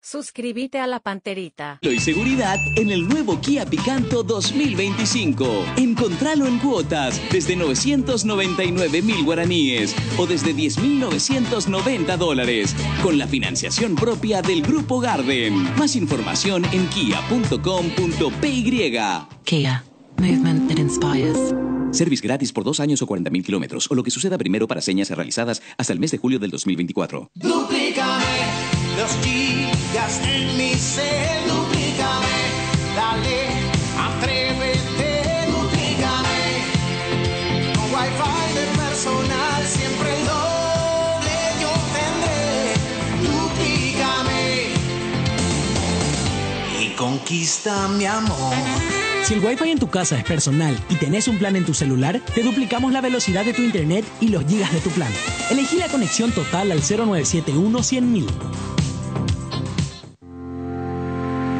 Suscríbete a la Panterita. Y seguridad en el nuevo Kia Picanto 2025. Encontralo en cuotas desde 999.000 guaraníes o desde $10.990 con la financiación propia del Grupo Garden. Más información en kia.com.py. Kia. Movement that inspires. Service gratis por 2 años o 40.000 kilómetros o lo que suceda primero para señas realizadas hasta el mes de julio del 2024. Duplícame los gigas en mi cel, duplícame, dale, atrévete, duplícame. Con Wi-Fi de personal siempre el doble yo tendré, duplícame y conquista mi amor. Si el Wi-Fi en tu casa es personal y tenés un plan en tu celular, te duplicamos la velocidad de tu internet y los gigas de tu plan. Elegí la conexión total al 0971-100.000.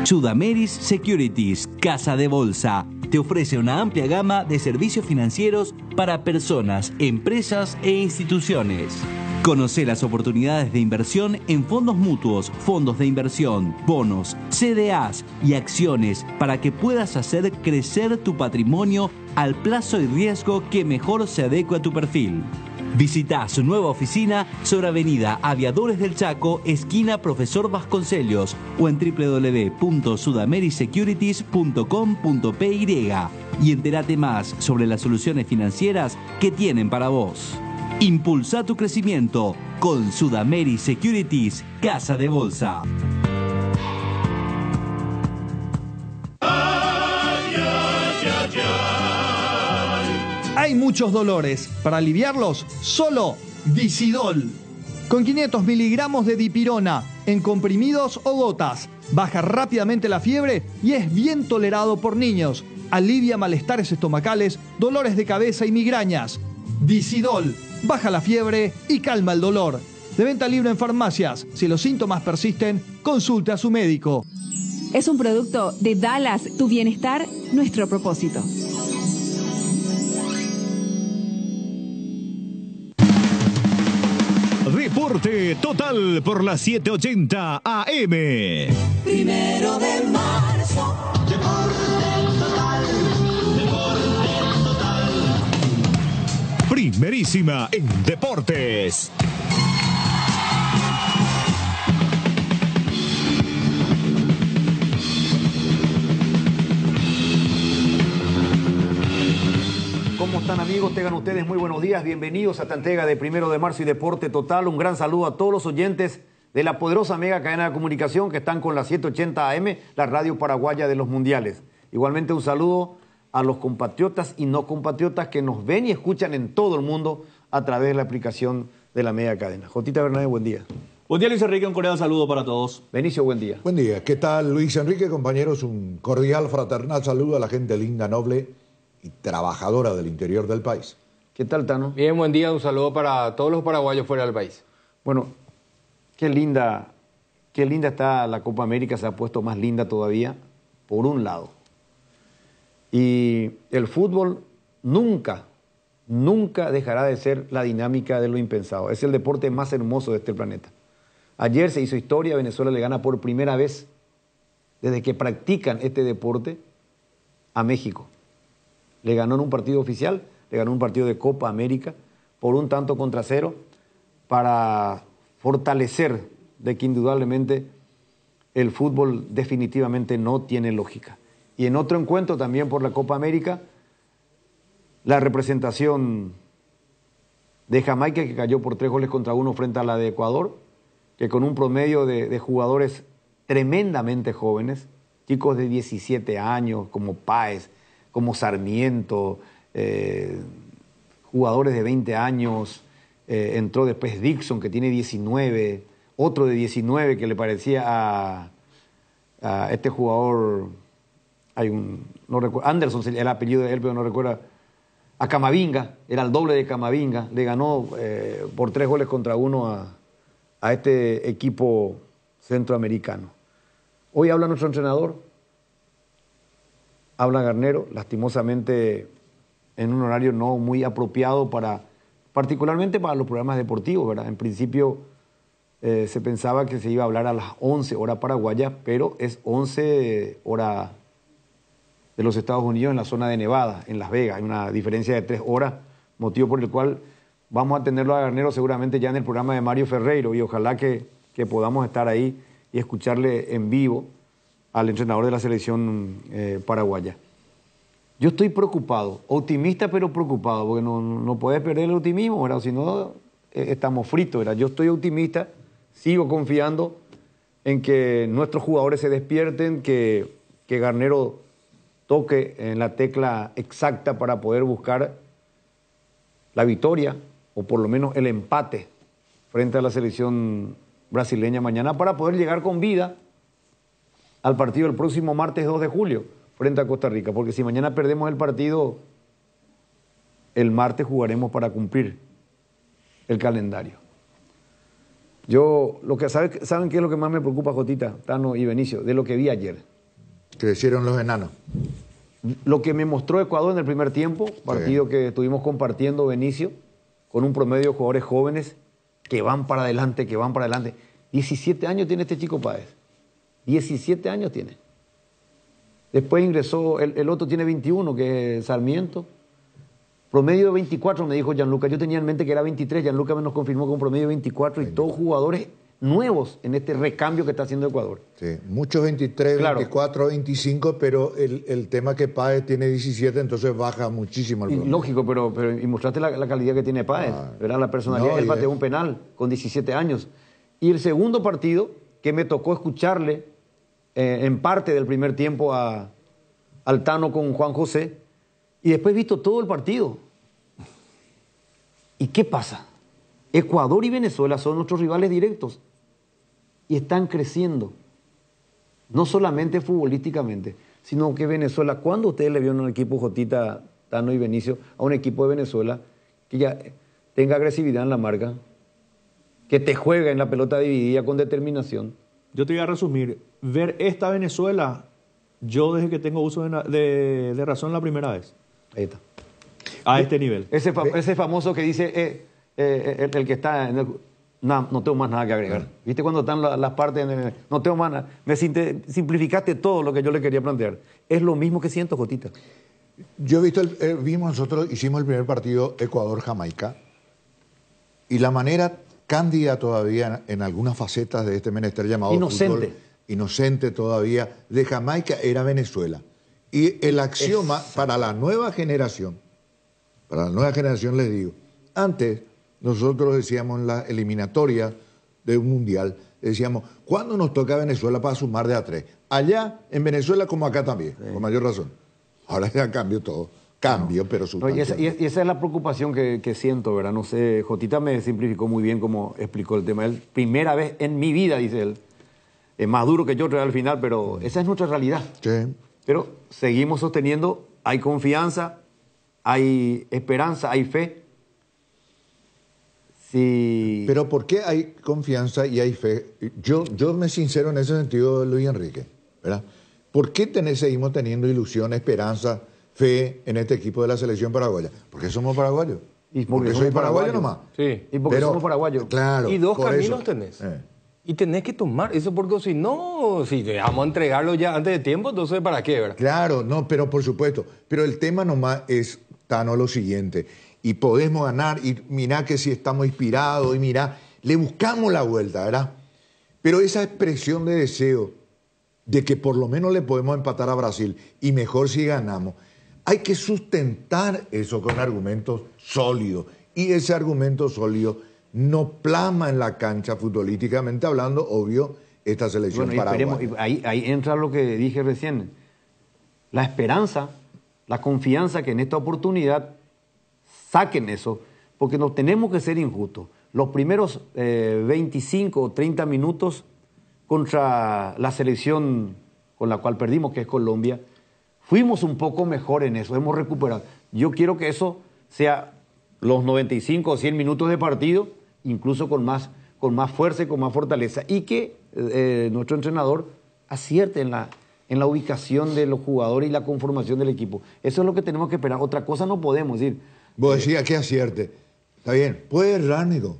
Sudameris Securities, Casa de Bolsa, te ofrece una amplia gama de servicios financieros para personas, empresas e instituciones. Conoce las oportunidades de inversión en fondos mutuos, fondos de inversión, bonos, CDAs y acciones para que puedas hacer crecer tu patrimonio al plazo y riesgo que mejor se adecue a tu perfil. Visita su nueva oficina sobre Avenida Aviadores del Chaco, esquina Profesor Vasconcellos o en www.sudamerisecurities.com.py y entérate más sobre las soluciones financieras que tienen para vos. Impulsa tu crecimiento con Sudameris Securities, Casa de Bolsa. Hay muchos dolores. Para aliviarlos, solo Dicidol. Con 500 miligramos de dipirona en comprimidos o gotas. Baja rápidamente la fiebre y es bien tolerado por niños. Alivia malestares estomacales, dolores de cabeza y migrañas. Dicidol. Baja la fiebre y calma el dolor. De venta libre en farmacias. Si los síntomas persisten, consulte a su médico. Es un producto de Dallas, tu bienestar, nuestro propósito. Deporte Total por las 7:80 AM. 1 de marzo. Deporte Total. Deporte Total. Primerísima en deportes. ¿Cómo están, amigos? Tengan ustedes muy buenos días. Bienvenidos a esta entrega de 1 de marzo y Deporte Total. Un gran saludo a todos los oyentes de la poderosa mega cadena de comunicación que están con la 780 AM, la radio paraguaya de los mundiales. Igualmente un saludo a los compatriotas y no compatriotas que nos ven y escuchan en todo el mundo a través de la aplicación de la mega cadena. Jotita Bernabé, buen día. Buen día, Luis Enrique, un cordial saludo para todos. Benicio, buen día. Buen día. ¿Qué tal, Luis Enrique, compañeros? Un cordial, fraternal saludo a la gente linda, noble y trabajadora del interior del país. ¿Qué tal, Tano? Bien, buen día. Un saludo para todos los paraguayos fuera del país. Bueno, qué linda está la Copa América. Se ha puesto más linda todavía, por un lado. Y el fútbol nunca dejará de ser la dinámica de lo impensado. Es el deporte más hermoso de este planeta. Ayer se hizo historia. Venezuela le gana por primera vez desde que practican este deporte a México. Le ganó en un partido oficial, le ganó un partido de Copa América por 1-0 para fortalecer de que indudablemente el fútbol definitivamente no tiene lógica. Y en otro encuentro también por la Copa América, la representación de Jamaica, que cayó por 3-1 frente a la de Ecuador, que con un promedio de jugadores tremendamente jóvenes, chicos de 17 años como Páez, como Sarmiento, jugadores de 20 años, entró después Dixon, que tiene 19, otro de 19 que le parecía a este jugador, no recuerdo, Anderson era el apellido de él, pero no recuerdo, a Camavinga, era el doble de Camavinga, le ganó por 3-1 a este equipo centroamericano. Hoy habla nuestro entrenador, habla Garnero, lastimosamente en un horario no muy apropiado particularmente para los programas deportivos, ¿verdad? En principio se pensaba que se iba a hablar a las 11 horas paraguayas, pero es 11 horas de los Estados Unidos en la zona de Nevada, en Las Vegas. Hay una diferencia de 3 horas, motivo por el cual vamos a tenerlo a Garnero seguramente ya en el programa de Mario Ferreiro, y ojalá que podamos estar ahí y escucharle en vivo al entrenador de la selección paraguaya. Yo estoy preocupado, optimista pero preocupado, porque no puede perder el optimismo, ¿verdad? Si no, estamos fritos, ¿verdad? Yo estoy optimista, sigo confiando en que nuestros jugadores se despierten, que Garnero toque en la tecla exacta para poder buscar la victoria, o por lo menos el empate, frente a la selección brasileña mañana, para poder llegar con vida al partido el próximo martes 2 de julio, frente a Costa Rica, porque si mañana perdemos el partido, el martes jugaremos para cumplir el calendario. ¿Saben qué es lo que más me preocupa, Jotita, Tano y Benicio? De lo que vi ayer. Crecieron los enanos. Lo que me mostró Ecuador en el primer tiempo, partido que estuvimos compartiendo, Benicio, con un promedio de jugadores jóvenes que van para adelante, 17 años tiene este chico Páez. 17 años tiene. Después ingresó, el otro tiene 21, que es Sarmiento. Promedio de 24, me dijo Gianluca. Yo tenía en mente que era 23. Gianluca me nos confirmó con promedio de 24 y todos jugadores nuevos en este recambio que está haciendo Ecuador. Sí, muchos 23, claro. 24, 25, pero el tema que Páez tiene 17, entonces baja muchísimo el promedio. Lógico, pero y mostraste la calidad que tiene Páez, ¿verdad? La personalidad. No, él pateó un penal con 17 años. Y el segundo partido, que me tocó escucharle en parte del primer tiempo al Tano con Juan José, y después he visto todo el partido. ¿Y qué pasa? Ecuador y Venezuela son nuestros rivales directos y están creciendo, no solamente futbolísticamente, sino que Venezuela, ¿cuándo ustedes le vieron al equipo Jotita, Tano y Benicio, a un equipo de Venezuela que ya tenga agresividad en la marca, que te juega en la pelota dividida con determinación? Yo te voy a resumir, ver esta Venezuela, yo desde que tengo uso de razón la primera vez. Ahí está. A este nivel. Ese famoso que dice, el que está en el... No tengo más nada que agregar. ¿Viste cuando están las partes? No tengo más nada. Simplificaste todo lo que yo le quería plantear. Es lo mismo que siento, Jotita. Yo he visto, nosotros hicimos el primer partido Ecuador-Jamaica, y la manera cándida todavía en algunas facetas de este menester llamado inocente. Fútbol, inocente todavía, de Jamaica era Venezuela. Y el axioma para la nueva generación les digo, antes nosotros decíamos en la eliminatoria de un mundial, decíamos, ¿cuándo nos toca Venezuela para sumar de a 3? Allá en Venezuela como acá también, con mayor razón. Ahora ya cambió todo, pero sustancial. Y esa es la preocupación que siento, ¿verdad? No sé, Jotita me simplificó muy bien cómo explicó el tema. Primera vez en mi vida, dice él, es más duro que yo al final, pero esa es nuestra realidad. Sí. Pero seguimos sosteniendo, hay confianza, hay esperanza, hay fe. Sí. Pero ¿por qué hay confianza y hay fe? Yo me sincero en ese sentido, Luis Enrique, ¿verdad? ¿Por qué seguimos teniendo ilusión, esperanza, fe en este equipo de la selección paraguaya? Porque somos paraguayos. Y porque soy paraguayo nomás. Sí. Y porque somos paraguayos. Claro. Y dos caminos tenés. Y tenés que tomar eso, porque si no, si te vamos a entregarlo ya antes de tiempo, entonces ¿para qué, verdad? Claro, no, pero por supuesto. Pero el tema nomás es, Tano, lo siguiente. Y podemos ganar, y mirá que si estamos inspirados, y mirá, le buscamos la vuelta, ¿verdad? Pero esa expresión de deseo de que por lo menos le podemos empatar a Brasil, y mejor si ganamos, hay que sustentar eso con argumentos sólidos. Y ese argumento sólido no plasma en la cancha futbolísticamente hablando, obvio, esta selección paraguaya. Ahí entra lo que dije recién. La esperanza, la confianza que en esta oportunidad saquen eso, porque no tenemos que ser injustos. Los primeros 25 o 30 minutos contra la selección con la cual perdimos, que es Colombia, fuimos un poco mejor en eso, hemos recuperado. Yo quiero que eso sea los 95 o 100 minutos de partido, incluso con más fuerza y con más fortaleza, y que nuestro entrenador acierte en la ubicación de los jugadores y la conformación del equipo. Eso es lo que tenemos que esperar. Otra cosa no podemos decir. Vos decías que acierte. Está bien, puede errar, Nico.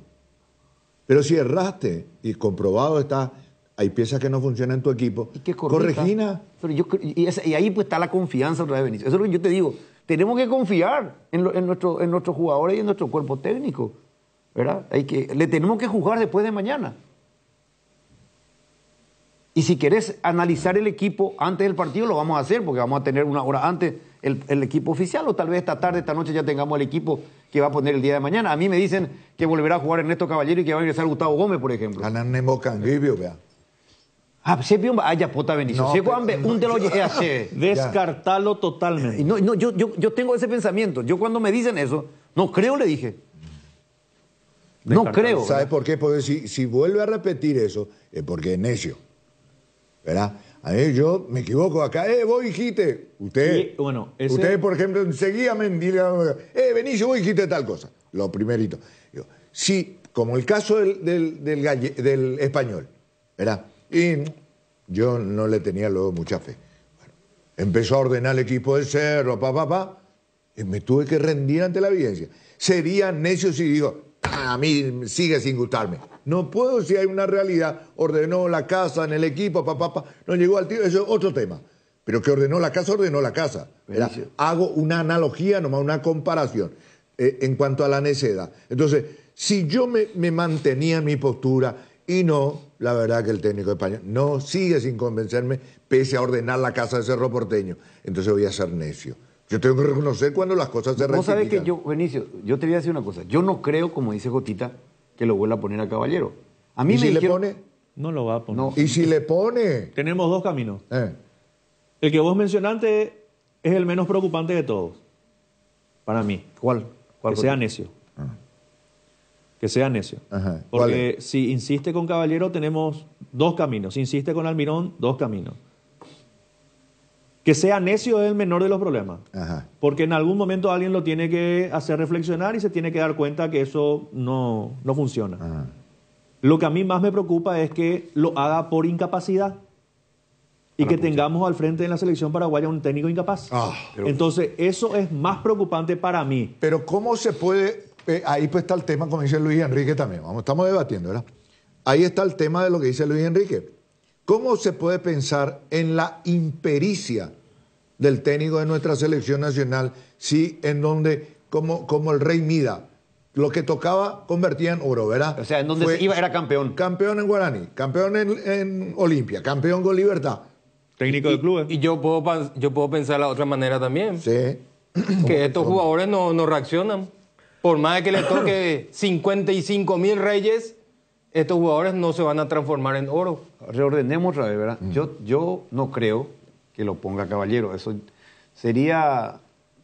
Pero si erraste y comprobado está, hay piezas que no funcionan en tu equipo, ¿Y qué corrija? corregina. Pero y ahí pues está la confianza otra vez, Benicio. Eso es lo que yo te digo. Tenemos que confiar en nuestros jugadores y en nuestro cuerpo técnico, ¿verdad? Le tenemos que jugar después de mañana. Y si querés analizar el equipo antes del partido, lo vamos a hacer, porque vamos a tener una hora antes el equipo oficial, o tal vez esta tarde, esta noche ya tengamos el equipo que va a poner el día de mañana. A mí me dicen que volverá a jugar Ernesto Caballero y que va a ingresar Gustavo Gómez, por ejemplo. Ganan en Bocangibio, vea. Se vio ya pota Benicio. No, Se pero- Juan un te lo llegué a hacer. Descartarlo totalmente. Y no, yo tengo ese pensamiento. Yo cuando me dicen eso, no creo, le dije. No creo. ¿Sabes por qué? Porque si vuelve a repetir eso, es porque es necio. ¿Verdad? A ver, yo me equivoco acá. Vos dijiste. Usted, Sí, bueno, ese- usted, por ejemplo, enseguida me diga, Benicio, vos dijiste tal cosa. Lo primerito. Digo, sí, como el caso del español, ¿verdad? Y yo no le tenía luego mucha fe. Bueno, empezó a ordenar el equipo del Cerro, y me tuve que rendir ante la evidencia. Sería necio si digo, a mí sigue sin gustarme. No puedo si hay una realidad. Ordenó la casa en el equipo, no llegó al tiro, eso es otro tema. Pero que ordenó la casa, ¿verdad? Hago una analogía, nomás una comparación en cuanto a la necedad. Entonces, si yo me mantenía en mi postura y no, la verdad que el técnico español no sigue sin convencerme, pese a ordenar la casa de Cerro Porteño. Entonces voy a ser necio. Yo tengo que reconocer cuando las cosas se rectifican. Vos sabés que yo, Benicio, yo te voy a decir una cosa. Yo no creo, como dice Jotita, que lo vuelva a poner a Caballero. A mí ¿Y me si le dijeron- pone? No lo va a poner. No. ¿Y si le pone? Tenemos dos caminos. El que vos mencionaste es el menos preocupante de todos. Para mí. ¿Cuál? Que sea necio. Que sea necio. ¿Cuál Porque si insiste con Caballero, tenemos dos caminos. Si insiste con Almirón, dos caminos. Que sea necio es el menor de los problemas. Porque en algún momento alguien lo tiene que hacer reflexionar y se tiene que dar cuenta que eso no funciona. Lo que a mí más me preocupa es que lo haga por incapacidad y que tengamos al frente de la selección paraguaya un técnico incapaz. Entonces, eso es más preocupante para mí. Pero ¿cómo se puede...? Ahí pues está el tema, como dice Luis Enrique también. Estamos debatiendo, ¿verdad? Ahí está el tema de lo que dice Luis Enrique. ¿Cómo se puede pensar en la impericia del técnico de nuestra selección nacional si en donde, como el rey Mida, lo que tocaba convertía en oro, ¿verdad? O sea, en donde se iba era campeón. Campeón en Guaraní, campeón en Olimpia, campeón con Libertad. Técnico del club. Y yo puedo pensar de la otra manera también. Sí. Que estos jugadores no reaccionan. Por más que le toque 55,000 reyes, estos jugadores no se van a transformar en oro. Reordenemos otra vez, ¿verdad? Yo no creo que lo ponga Caballero. Eso sería,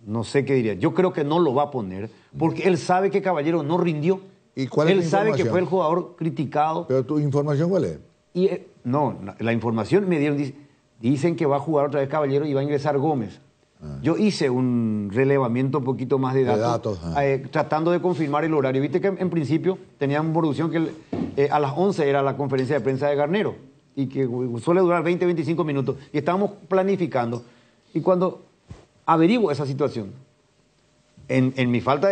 no sé qué diría. Yo creo que no lo va a poner porque él sabe que Caballero no rindió. ¿Y cuál es él la sabe que información? fue el jugador criticado. ¿Pero tu información cuál es? Y no, la información me dieron, dicen que va a jugar otra vez Caballero y va a ingresar Gómez. Yo hice un relevamiento un poquito más de datos, tratando de confirmar el horario. Viste que en principio tenían producción que a las 11 era la conferencia de prensa de Garnero y que suele durar 20, 25 minutos. Y estábamos planificando. Y cuando averiguo esa situación, en mi falta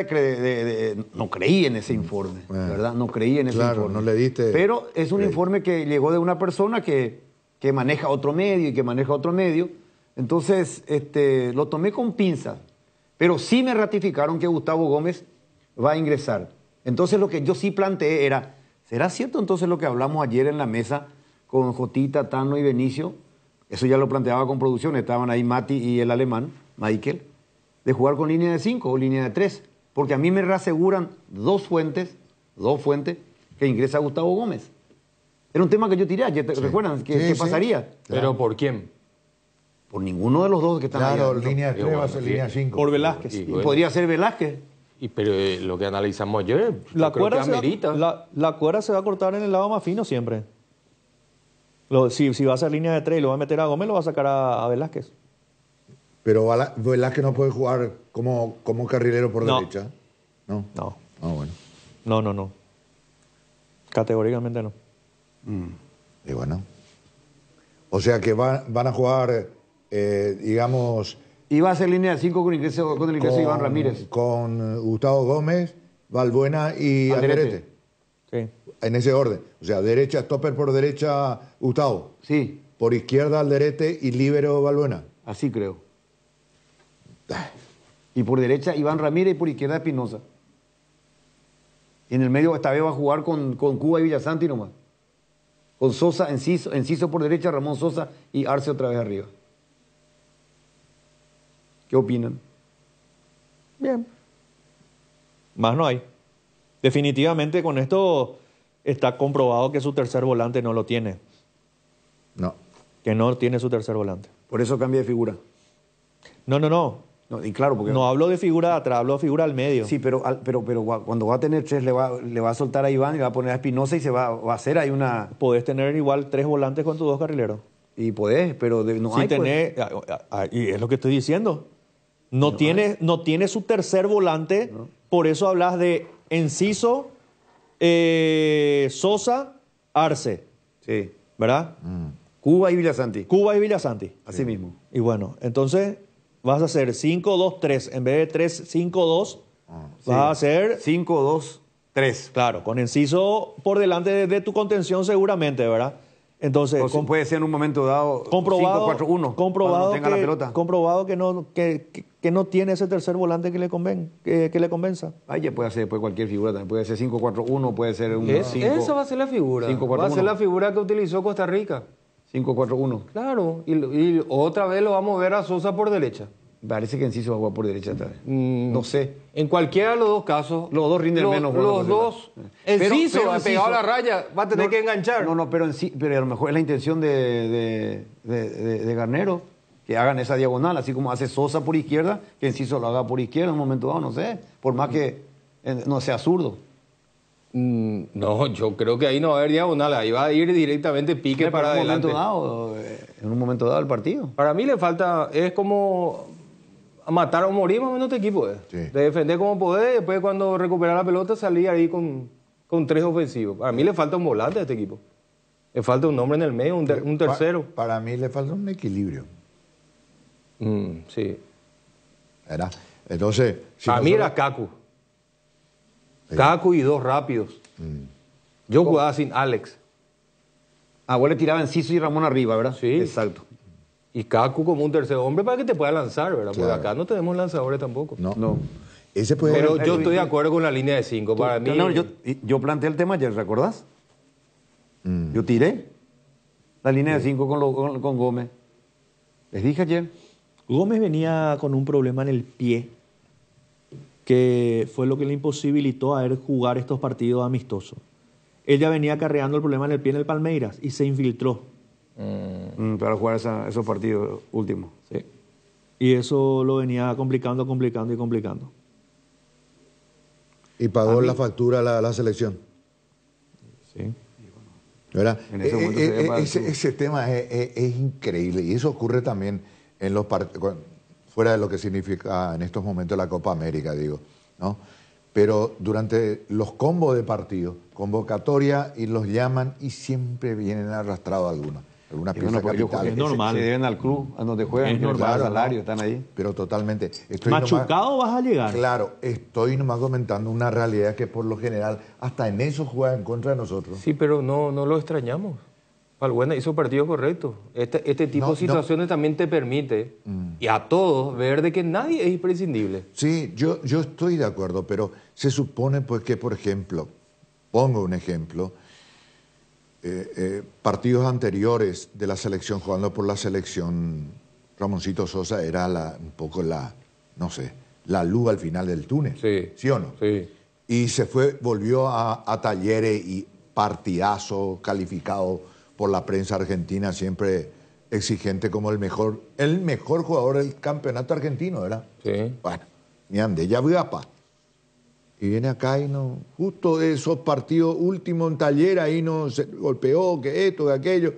no creí en ese informe, ¿verdad? No creí en ese informe. No le diste. Pero es un informe que llegó de una persona que maneja otro medio y que maneja otro medio. Entonces, lo tomé con pinzas, pero sí me ratificaron que Gustavo Gómez va a ingresar. Entonces, lo que yo sí planteé era, ¿será cierto entonces lo que hablamos ayer en la mesa con Jotita, Tano y Benicio? Eso ya lo planteaba con producción, estaban ahí Mati y el alemán, Michael, de jugar con línea de 5 o línea de 3, porque a mí me reaseguran dos fuentes, que ingresa Gustavo Gómez. Era un tema que yo tiré ayer, ¿recuerdan? ¿Qué pasaría? ¿Pero por quién? Por ninguno de los dos que están ahí. Claro, línea 3 va a ser línea 5. Por Velázquez. Y podría ser Velázquez. Pero lo que analizamos ayer, La creo que cuerda, amerita. la cuerda se va a cortar en el lado más fino siempre. Si va a ser línea de 3 y lo va a meter a Gómez, lo va a sacar a Velázquez. Pero Velázquez no puede jugar como carrilero por derecha. No. No. Ah, bueno. No. Categóricamente no. Y bueno. O sea que van a jugar, digamos... Iba a ser línea de 5 con el ingreso Iván Ramírez. Con Gustavo Gómez, Valbuena y Alderete. Sí. En ese orden. O sea, derecha, stopper por derecha, Gustavo. Sí. Por izquierda, Alderete y líbero, Balbuena. Así creo. Y por derecha, Iván Ramírez y por izquierda, Espinosa. Y en el medio, esta vez va a jugar con Cuba y Villasanti nomás. Con Sosa, Enciso por derecha, Ramón Sosa y Arce otra vez arriba. ¿Qué opinan? Bien. Más no hay. Definitivamente con esto está comprobado que su tercer volante no lo tiene. No. Que no tiene su tercer volante. Por eso cambia de figura. No. Y claro, porque no hablo de figura de atrás, hablo de figura al medio. Sí, pero cuando va a tener tres, le va a soltar a Iván y le va a poner a Espinosa y se va a hacer ahí una... Podés tener igual 3 volantes con tus 2 carrileros. Y podés, pero no sí hay... Tenés, y es lo que estoy diciendo. No tiene su tercer volante, por eso hablas de Enciso, Sosa, Arce. Sí. ¿Verdad? Cuba y Villasanti. Así mismo. Y bueno, entonces vas a hacer 5-2-3. En vez de 3-5-2, vas a hacer 5-2-3. Claro, con Enciso por delante de tu contención seguramente, ¿verdad? Entonces, puede ser en un momento dado 5-4-1. Comprobado, tenga la pelota. Comprobado que no tiene ese tercer volante que le convenza. Ahí ya puede hacer después cualquier figura también. Puede ser 5-4-1, puede ser un... Esa va a ser la figura. 5-4-1. Va a ser la figura que utilizó Costa Rica. 5-4-1. Claro, y otra vez lo vamos a ver a Sosa por derecha. Parece que Enciso va a jugar por derecha esta vez. No sé. En cualquiera de los dos casos. Los dos rinden menos. Los dos. Enciso, pegado a la raya, va a tener que enganchar. Pero a lo mejor es la intención de Garnero, que hagan esa diagonal, así como hace Sosa por izquierda, que Enciso lo haga por izquierda en un momento dado, no sé. Por más que no sea zurdo. No, yo creo que ahí no va a haber diagonal, ahí va a ir directamente pique para adelante. En un momento dado del partido. Para mí le falta, es como matar o morir más o menos este equipo. Sí. De defender como poder y después cuando recuperar la pelota salir ahí con 3 ofensivos. Para mí le falta un volante a este equipo. Le falta un hombre en el medio, un tercero. Para mí le falta un equilibrio. Sí. ¿Verdad? Entonces... a mí era Kaku. Kaku y 2 rápidos. Yo jugaba sin Alex. Vos le tiraba Enciso y Ramón arriba, ¿verdad? Sí. Exacto. Y Kaku como un tercer hombre para que te pueda lanzar, ¿verdad? Claro. Porque acá no tenemos lanzadores tampoco. No. Ese puede Pero yo estoy de acuerdo con la línea de 5. Para mí... No, yo planteé el tema ayer, ¿recordás? Yo tiré la línea de 5 con Gómez. Les dije ayer. Gómez venía con un problema en el pie, que fue lo que le imposibilitó a él jugar estos partidos amistosos. Él ya venía acarreando el problema en el pie en el Palmeiras y se infiltró. Para jugar esos partidos últimos. Sí. Y eso lo venía complicando. Y pagó la factura la selección. Sí. ¿Verdad? En ese momento ese tema es increíble y eso ocurre también en los partidos, fuera de lo que significa en estos momentos la Copa América, digo, ¿no? Pero durante los combos de partido, convocatoria, y los llaman y siempre vienen arrastrados alguna pieza capital. Es normal. Se deben al club, a donde juegan, es normal, el salario, están ahí. Pero totalmente. Machucado vas a llegar. Claro, estoy nomás comentando una realidad que por lo general hasta en eso juega en contra de nosotros. Sí, pero no lo extrañamos. Balbuena hizo partido correcto. Este tipo de situaciones también te permite, y a todos, ver de que nadie es imprescindible. Sí, yo estoy de acuerdo, pero se supone pues que, por ejemplo, pongo un ejemplo, partidos anteriores de la selección, jugando por la selección, Ramoncito Sosa era un poco la luz al final del túnel. ¿Sí o no? Sí. Y volvió a Talleres y partidazo calificado por la prensa argentina, siempre exigente como el mejor jugador del campeonato argentino, ¿verdad? Sí. Bueno, ni ande, ya voy a pa. Y viene acá y justo de esos partidos últimos en Talleres, ahí se golpeó, que esto, que aquello.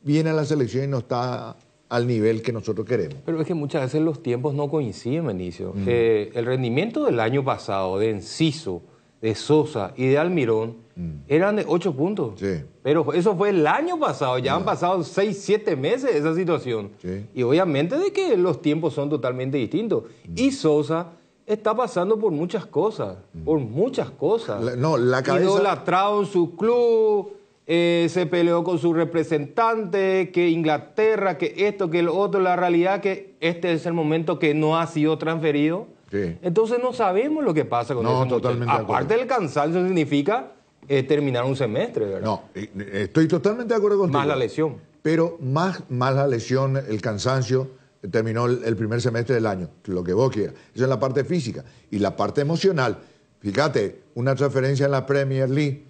Viene a la selección y no está al nivel que nosotros queremos. Pero es que muchas veces los tiempos no coinciden, Benicio. El rendimiento del año pasado de Enciso, de Sosa y de Almirón eran de 8 puntos. Sí. Pero eso fue el año pasado. Ya han pasado 6, 7 meses de esa situación. Sí. Y obviamente de que los tiempos son totalmente distintos. Y Sosa está pasando por muchas cosas, La cabeza... Idolatrado en su club, se peleó con su representante, que Inglaterra, que esto, que lo otro. La realidad que este es el momento que no ha sido transferido. Sí. Entonces no sabemos lo que pasa con ese totalmente muchacho. Aparte del cansancio significa terminar un semestre, ¿verdad? No, estoy totalmente de acuerdo contigo. Más la lesión. Pero más la lesión, el cansancio, terminó el primer semestre del año, lo que vos quieras. Eso es la parte física. Y la parte emocional. Fíjate, una transferencia en la Premier League,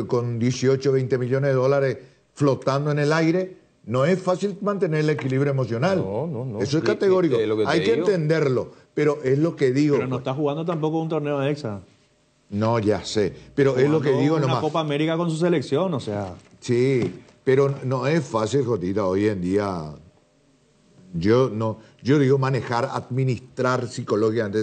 con 18, 20 millones de dólares flotando en el aire, no es fácil mantener el equilibrio emocional. No. Eso es categórico. Hay que entenderlo, pero es lo que digo. Pero no está jugando tampoco un torneo de EXA. No, ya sé, pero es lo que digo nomás. Una Copa América con su selección, o sea. Sí, pero no es fácil, Jotita, hoy en día. Yo digo manejar, administrar psicológicamente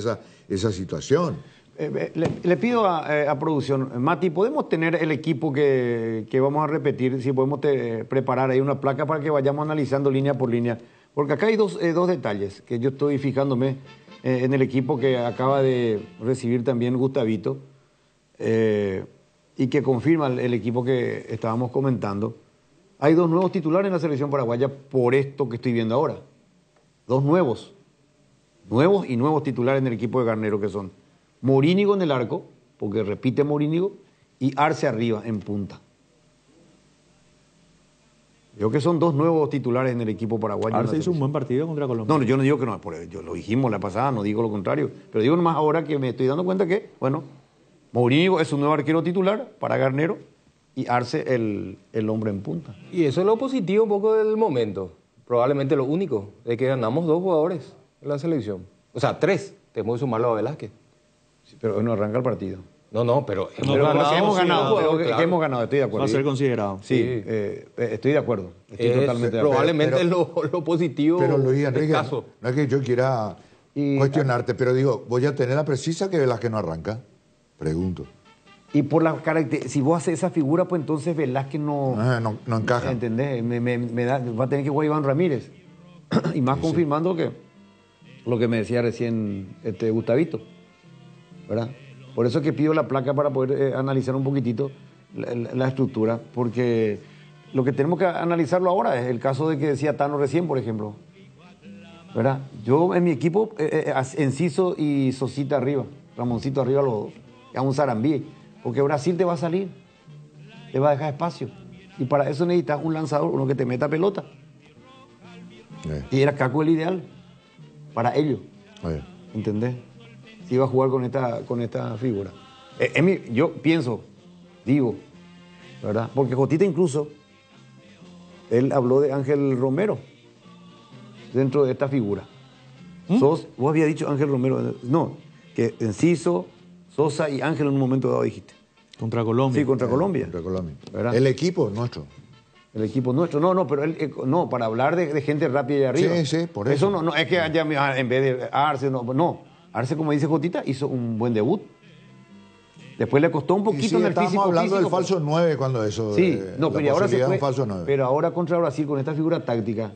esa situación. Le pido a producción, Mati, ¿podemos tener el equipo que vamos a repetir? Si podemos preparar ahí una placa para que vayamos analizando línea por línea. Porque acá hay dos detalles que yo estoy fijándome en el equipo que acaba de recibir también Gustavito y que confirma el equipo que estábamos comentando. Hay dos nuevos titulares en la selección paraguaya por esto que estoy viendo ahora. Dos nuevos titulares en el equipo de Garnero, que son Morínigo en el arco, porque repite Morínigo, y Arce arriba, en punta. Creo que son dos nuevos titulares en el equipo paraguayo. Arce hizo un buen partido contra Colombia. No, yo no digo que no, yo lo dijimos la pasada, no digo lo contrario, pero digo nomás ahora que me estoy dando cuenta que, bueno, Morínigo es un nuevo arquero titular para Garnero y Arce el hombre en punta. Y eso es lo positivo un poco del momento. Probablemente lo único, es que ganamos 2 jugadores en la selección. O sea, 3. Tenemos que sumarlo a Velázquez. Sí, pero hoy no arranca el partido. No, pero hemos ganado, estoy de acuerdo. Va a ser considerado. Sí, estoy de acuerdo. Estoy totalmente de acuerdo. Probablemente lo positivo. Pero Luis Enrique, no es que yo quiera cuestionarte, pero digo, voy a tener la precisa que Velázquez no arranca. Pregunto. Y por la característica, si vos haces esa figura, pues entonces Velázquez no encaja. ¿Entendés? Va a tener que jugar Iván Ramírez. Y más confirmando que lo que me decía recién Gustavito, ¿verdad? Por eso es que pido la placa para poder analizar un poquitito la estructura, porque lo que tenemos que analizarlo ahora es el caso de que decía Tano recién, por ejemplo, ¿verdad? Yo en mi equipo, Enciso y Sosita arriba, Ramoncito arriba los dos, y a un Sarambí. Porque Brasil te va a salir, te va a dejar espacio. Y para eso necesitas un lanzador, uno que te meta pelota. Y era Caco el ideal para ellos. ¿Entendés? Si iba a jugar con esta figura. Yo pienso, digo, ¿verdad? Porque Jotita incluso, él habló de Ángel Romero dentro de esta figura. Vos habías dicho Ángel Romero, no, que Enciso, Sosa y Ángel en un momento dado dijiste. Contra Colombia. Sí, contra Colombia. ¿Verdad? El equipo nuestro. El equipo nuestro. No, pero para hablar de gente rápida y arriba. Sí, por eso. Eso no es que en vez de Arce, no. Arce, como dice Jotita, hizo un buen debut. Después le costó un poquito en el físico. Estamos hablando del falso 9 cuando eso. Sí, pero ahora se fue. Falso 9. Pero ahora contra Brasil, con esta figura táctica,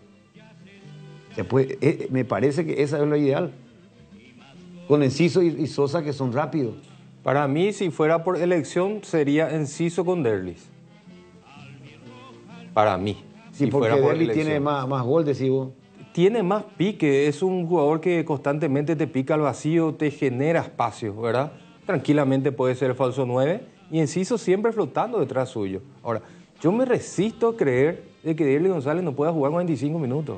después, me parece que esa es lo ideal. Con Enciso y Sosa, que son rápidos. Para mí, si fuera por elección, sería Enciso con Derlis. Para mí. Sí, porque Derlis tiene más gol, decís vos. Tiene más pique, es un jugador que constantemente te pica al vacío, te genera espacio, ¿verdad? Tranquilamente puede ser el falso 9 y Enciso siempre flotando detrás suyo. Ahora, yo me resisto a creer de que Derlis González no pueda jugar 45 minutos.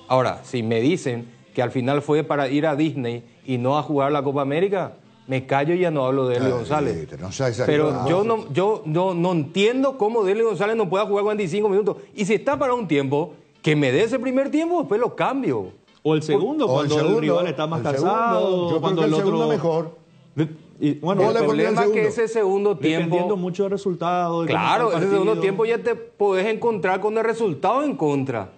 Ahora, si me dicen que al final fue para ir a Disney y no a jugar la Copa América, me callo y ya no hablo de Derlis González. Pero yo no entiendo cómo Derlis González no pueda jugar 45 minutos. Y si está para un tiempo, que me dé ese primer tiempo, después lo cambio. O el segundo, cuando el rival está más cansado. Yo cuando creo que el segundo mejor. Y, bueno, el problema es que ese segundo tiempo... Dependiendo mucho del resultado. Claro, ese segundo tiempo ya te podés encontrar con el resultado en contra.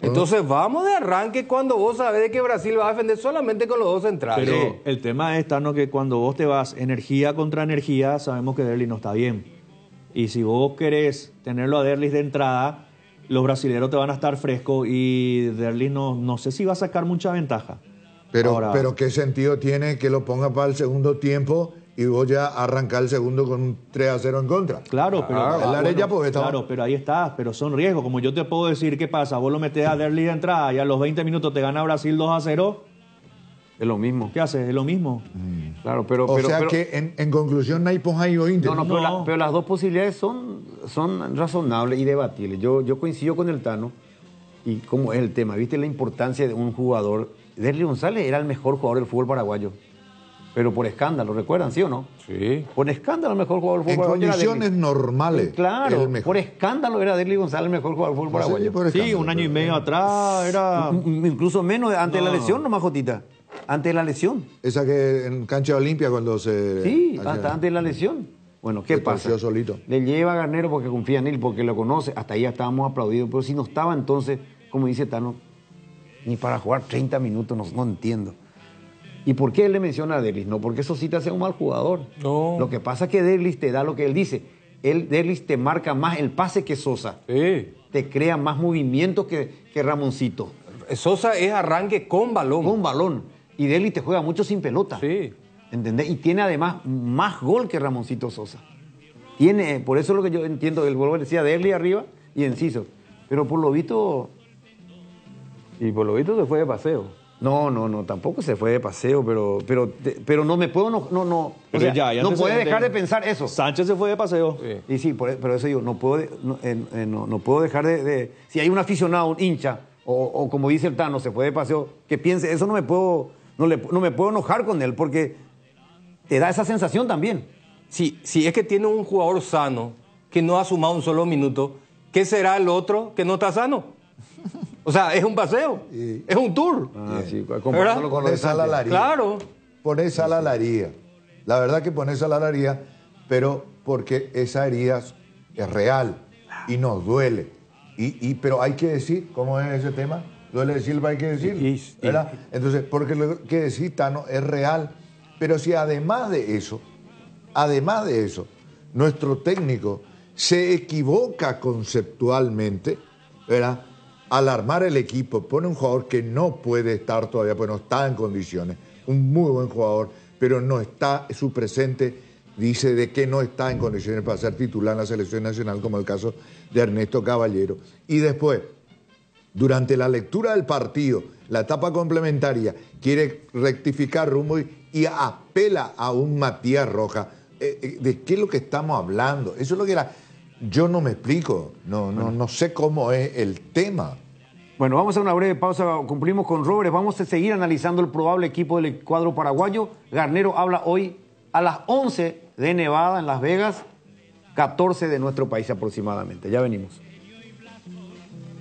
Entonces vamos de arranque cuando vos sabés de que Brasil va a defender solamente con los dos centrales. Pero el tema es, Tano, que cuando vos te vas energía contra energía, sabemos que Derlis no está bien. Y si vos querés tenerlo a Derlis de entrada, los brasileños te van a estar frescos y Derlis no sé si va a sacar mucha ventaja. Pero ¿qué sentido tiene que lo ponga para el segundo tiempo y vos ya arrancar el segundo con un 3-0 en contra? Claro, pero claro, pero ahí está, pero son riesgos. Como yo te puedo decir, ¿qué pasa? Vos lo metés a Derli de entrada y a los 20 minutos te gana Brasil 2-0. Es lo mismo. ¿Qué haces? Es lo mismo. Claro, O sea que en conclusión no hay o Inter. No, pero las dos posibilidades son razonables y debatibles. Yo coincido con el Tano y cómo es el tema. ¿Viste la importancia de un jugador? Derli González era el mejor jugador del fútbol paraguayo. Pero por escándalo, ¿recuerdan, sí o no? Sí. Por escandalo el mejor jugador del fútbol paraguayo. En condiciones normales. Claro, por escándalo era Derli González el mejor jugador del fútbol paraguayo. Sí, un año y medio atrás era... Incluso menos, antes de la lesión, nomás, Jotita. Antes de la lesión. Esa que en cancha Olimpia cuando se... Sí, hasta antes de la lesión. Bueno, ¿qué pasa? Solito. Le lleva a Garnero porque confía en él, porque lo conoce. Hasta ahí ya estábamos aplaudidos. Pero si no estaba entonces, como dice Tano, ni para jugar 30 minutos, no entiendo. ¿Y por qué él le menciona a Derlis? No, porque eso sí te hace un mal jugador. No. Lo que pasa es que Derlis te da lo que él dice. Derlis te marca más el pase que Sosa. Sí. Te crea más movimiento que Ramoncito. Sosa es arranque con balón. Con balón. Y Derlis te juega mucho sin pelota. Sí. ¿Entendés? Y tiene además más gol que Ramoncito Sosa. Por eso es lo que yo entiendo, el gol decía Derlis arriba y Enciso. Pero por lo visto... Y por lo visto se fue de paseo. No, tampoco se fue de paseo, pero no me puedo, no puede dejar de pensar eso. Sánchez se fue de paseo. Sí. Y sí, pero eso digo, no puedo dejar de... Si hay un aficionado, un hincha, o como dice el Tano, se fue de paseo, que piense, eso no me puedo enojar con él, porque te da esa sensación también. Si es que tiene un jugador sano, que no ha sumado un solo minuto, ¿qué será el otro que no está sano? O sea, es un paseo, es un tour. Sí, comparándolo con pones sal a la haría. Claro. Pones sal a la haría. La verdad que pones sal a la haría, pero porque esa herida es real y nos duele. Pero hay que decir, ¿cómo es ese tema? Duele decir, hay que decir, ¿verdad? Entonces, porque lo que decís, Tano, es real. Pero si además de eso, nuestro técnico se equivoca conceptualmente, ¿verdad? Al armar el equipo, pone un jugador que no puede estar todavía, pues no está en condiciones, un muy buen jugador, pero no está, su presente dice de que no está en condiciones para ser titular en la selección nacional, como el caso de Ernesto Caballero. Y después, durante la lectura del partido, la etapa complementaria, quiere rectificar rumbo y apela a un Matías Rojas. ¿De qué es lo que estamos hablando? Eso es lo que yo no me explico, no sé cómo es el tema. Bueno, vamos a una breve pausa, cumplimos con Robert, vamos a seguir analizando el probable equipo del cuadro paraguayo. Garnero habla hoy a las 11 de Nevada en Las Vegas, 14 de nuestro país aproximadamente. Ya venimos.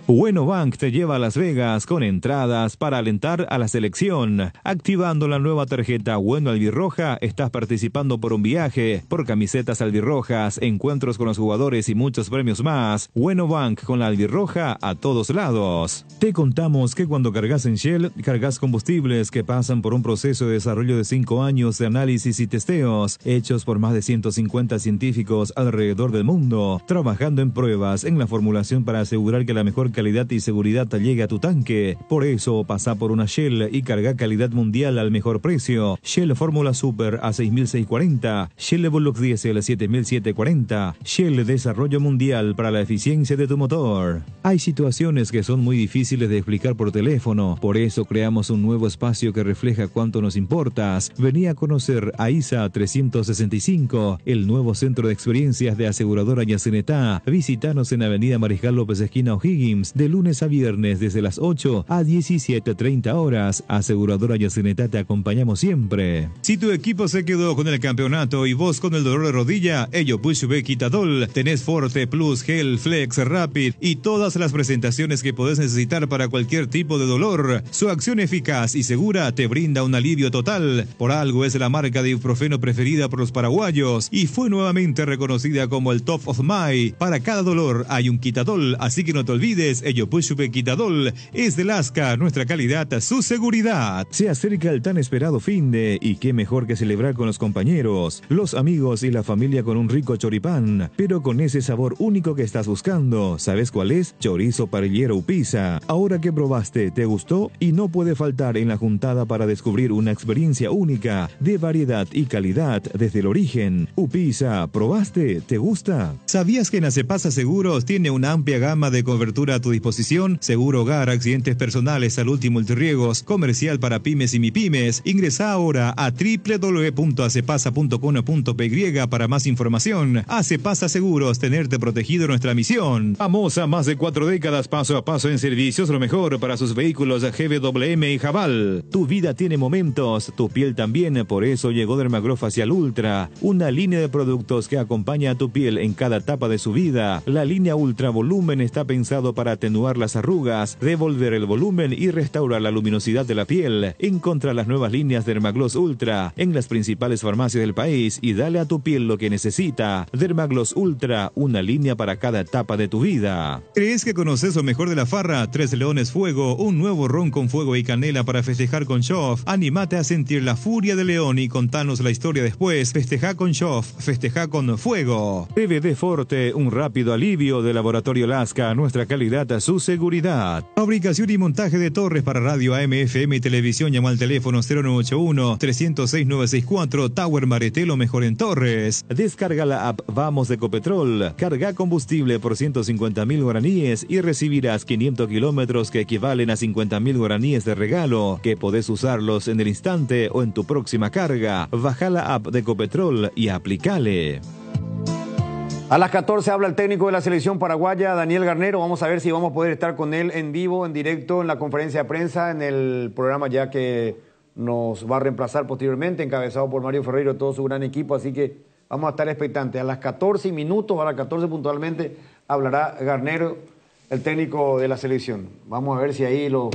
Bueno Bank te lleva a Las Vegas con entradas para alentar a la selección. Activando la nueva tarjeta Bueno Albirroja, estás participando por un viaje, por camisetas albirrojas, encuentros con los jugadores y muchos premios más. Bueno Bank con la albirroja a todos lados. Te contamos que cuando cargas en Shell, cargas combustibles que pasan por un proceso de desarrollo de 5 años de análisis y testeos, hechos por más de 150 científicos alrededor del mundo, trabajando en pruebas en la formulación para asegurar que la mejor calidad y seguridad llegue a tu tanque. Por eso, pasa por una Shell y carga calidad mundial al mejor precio. Shell Fórmula Super a 6.640, Shell Evolux Diesel 7.740, Shell Desarrollo Mundial para la eficiencia de tu motor. Hay situaciones que son muy difíciles de explicar por teléfono, por eso creamos un nuevo espacio que refleja cuánto nos importas. Vení a conocer a ISA 365, el nuevo centro de experiencias de aseguradora Yacenetá. Visítanos en Avenida Mariscal López esquina O'Higgins, de lunes a viernes desde las 8 a 17:30 horas. Aseguradora Yacenetá, te acompañamos siempre. Si tu equipo se quedó con el campeonato y vos con el dolor de rodilla, ello Pushbe Quitadol, tenés Forte Plus, Gel, Flex, Rapid y todas las presentaciones que podés necesitar para cualquier tipo de dolor. Su acción eficaz y segura te brinda un alivio total. Por algo es la marca de ibuprofeno preferida por los paraguayos y fue nuevamente reconocida como el Top of Mind. Para cada dolor hay un Quitadol, así que no te olvides es Ellopuchupequitadol, es de Lasca, nuestra calidad, su seguridad. Se acerca el tan esperado finde y qué mejor que celebrar con los compañeros, los amigos y la familia con un rico choripán, pero con ese sabor único que estás buscando. ¿Sabes cuál es? Chorizo parrillero Upisa. Ahora que probaste, ¿te gustó? Y no puede faltar en la juntada para descubrir una experiencia única de variedad y calidad desde el origen. Upisa, ¿probaste? ¿Te gusta? ¿Sabías que Nacepasa Seguros tiene una amplia gama de cobertura a tu disposición? Seguro hogar, accidentes personales, salud y multirriegos, comercial para pymes y mipymes. Ingresa ahora a www.acepasa.com.py para más información. Acepasa Seguros, tenerte protegido, nuestra misión. Famosa más de 4 décadas, paso a paso en servicios, lo mejor para sus vehículos GWM y Jabal. Tu vida tiene momentos, tu piel también, por eso llegó Dermaglow Facial Ultra, una línea de productos que acompaña a tu piel en cada etapa de su vida. La línea Ultra Volumen está pensado para atenuar las arrugas, devolver el volumen y restaurar la luminosidad de la piel. Encontra las nuevas líneas Dermagloss Ultra en las principales farmacias del país y dale a tu piel lo que necesita. Dermagloss Ultra, una línea para cada etapa de tu vida. ¿Crees que conoces lo mejor de la farra? Tres Leones Fuego, un nuevo ron con fuego y canela para festejar con Shoff. Anímate a sentir la furia del león y contanos la historia después. Festeja con Shoff, festeja con fuego. PVD Forte, un rápido alivio de Laboratorio Lasca, nuestra calidad, su seguridad. Fabricación y montaje de torres para radio AM, FM y televisión. Llama al teléfono 0981-306-964. Tower Maretelo, mejor en torres. Descarga la app Vamos de Ecopetrol. Carga combustible por 150.000 guaraníes y recibirás 500 kilómetros que equivalen a 50.000 guaraníes de regalo, que podés usarlos en el instante o en tu próxima carga. Baja la app de Ecopetrol y aplicale. A las 14 habla el técnico de la selección paraguaya, Daniel Garnero. Vamos a ver si vamos a poder estar con él en vivo, en directo, en la conferencia de prensa, en el programa ya que nos va a reemplazar posteriormente, encabezado por Mario Ferreiro y todo su gran equipo. Así que vamos a estar expectantes. A las 14 minutos, a las 14 puntualmente, hablará Garnero, el técnico de la selección. Vamos a ver si ahí los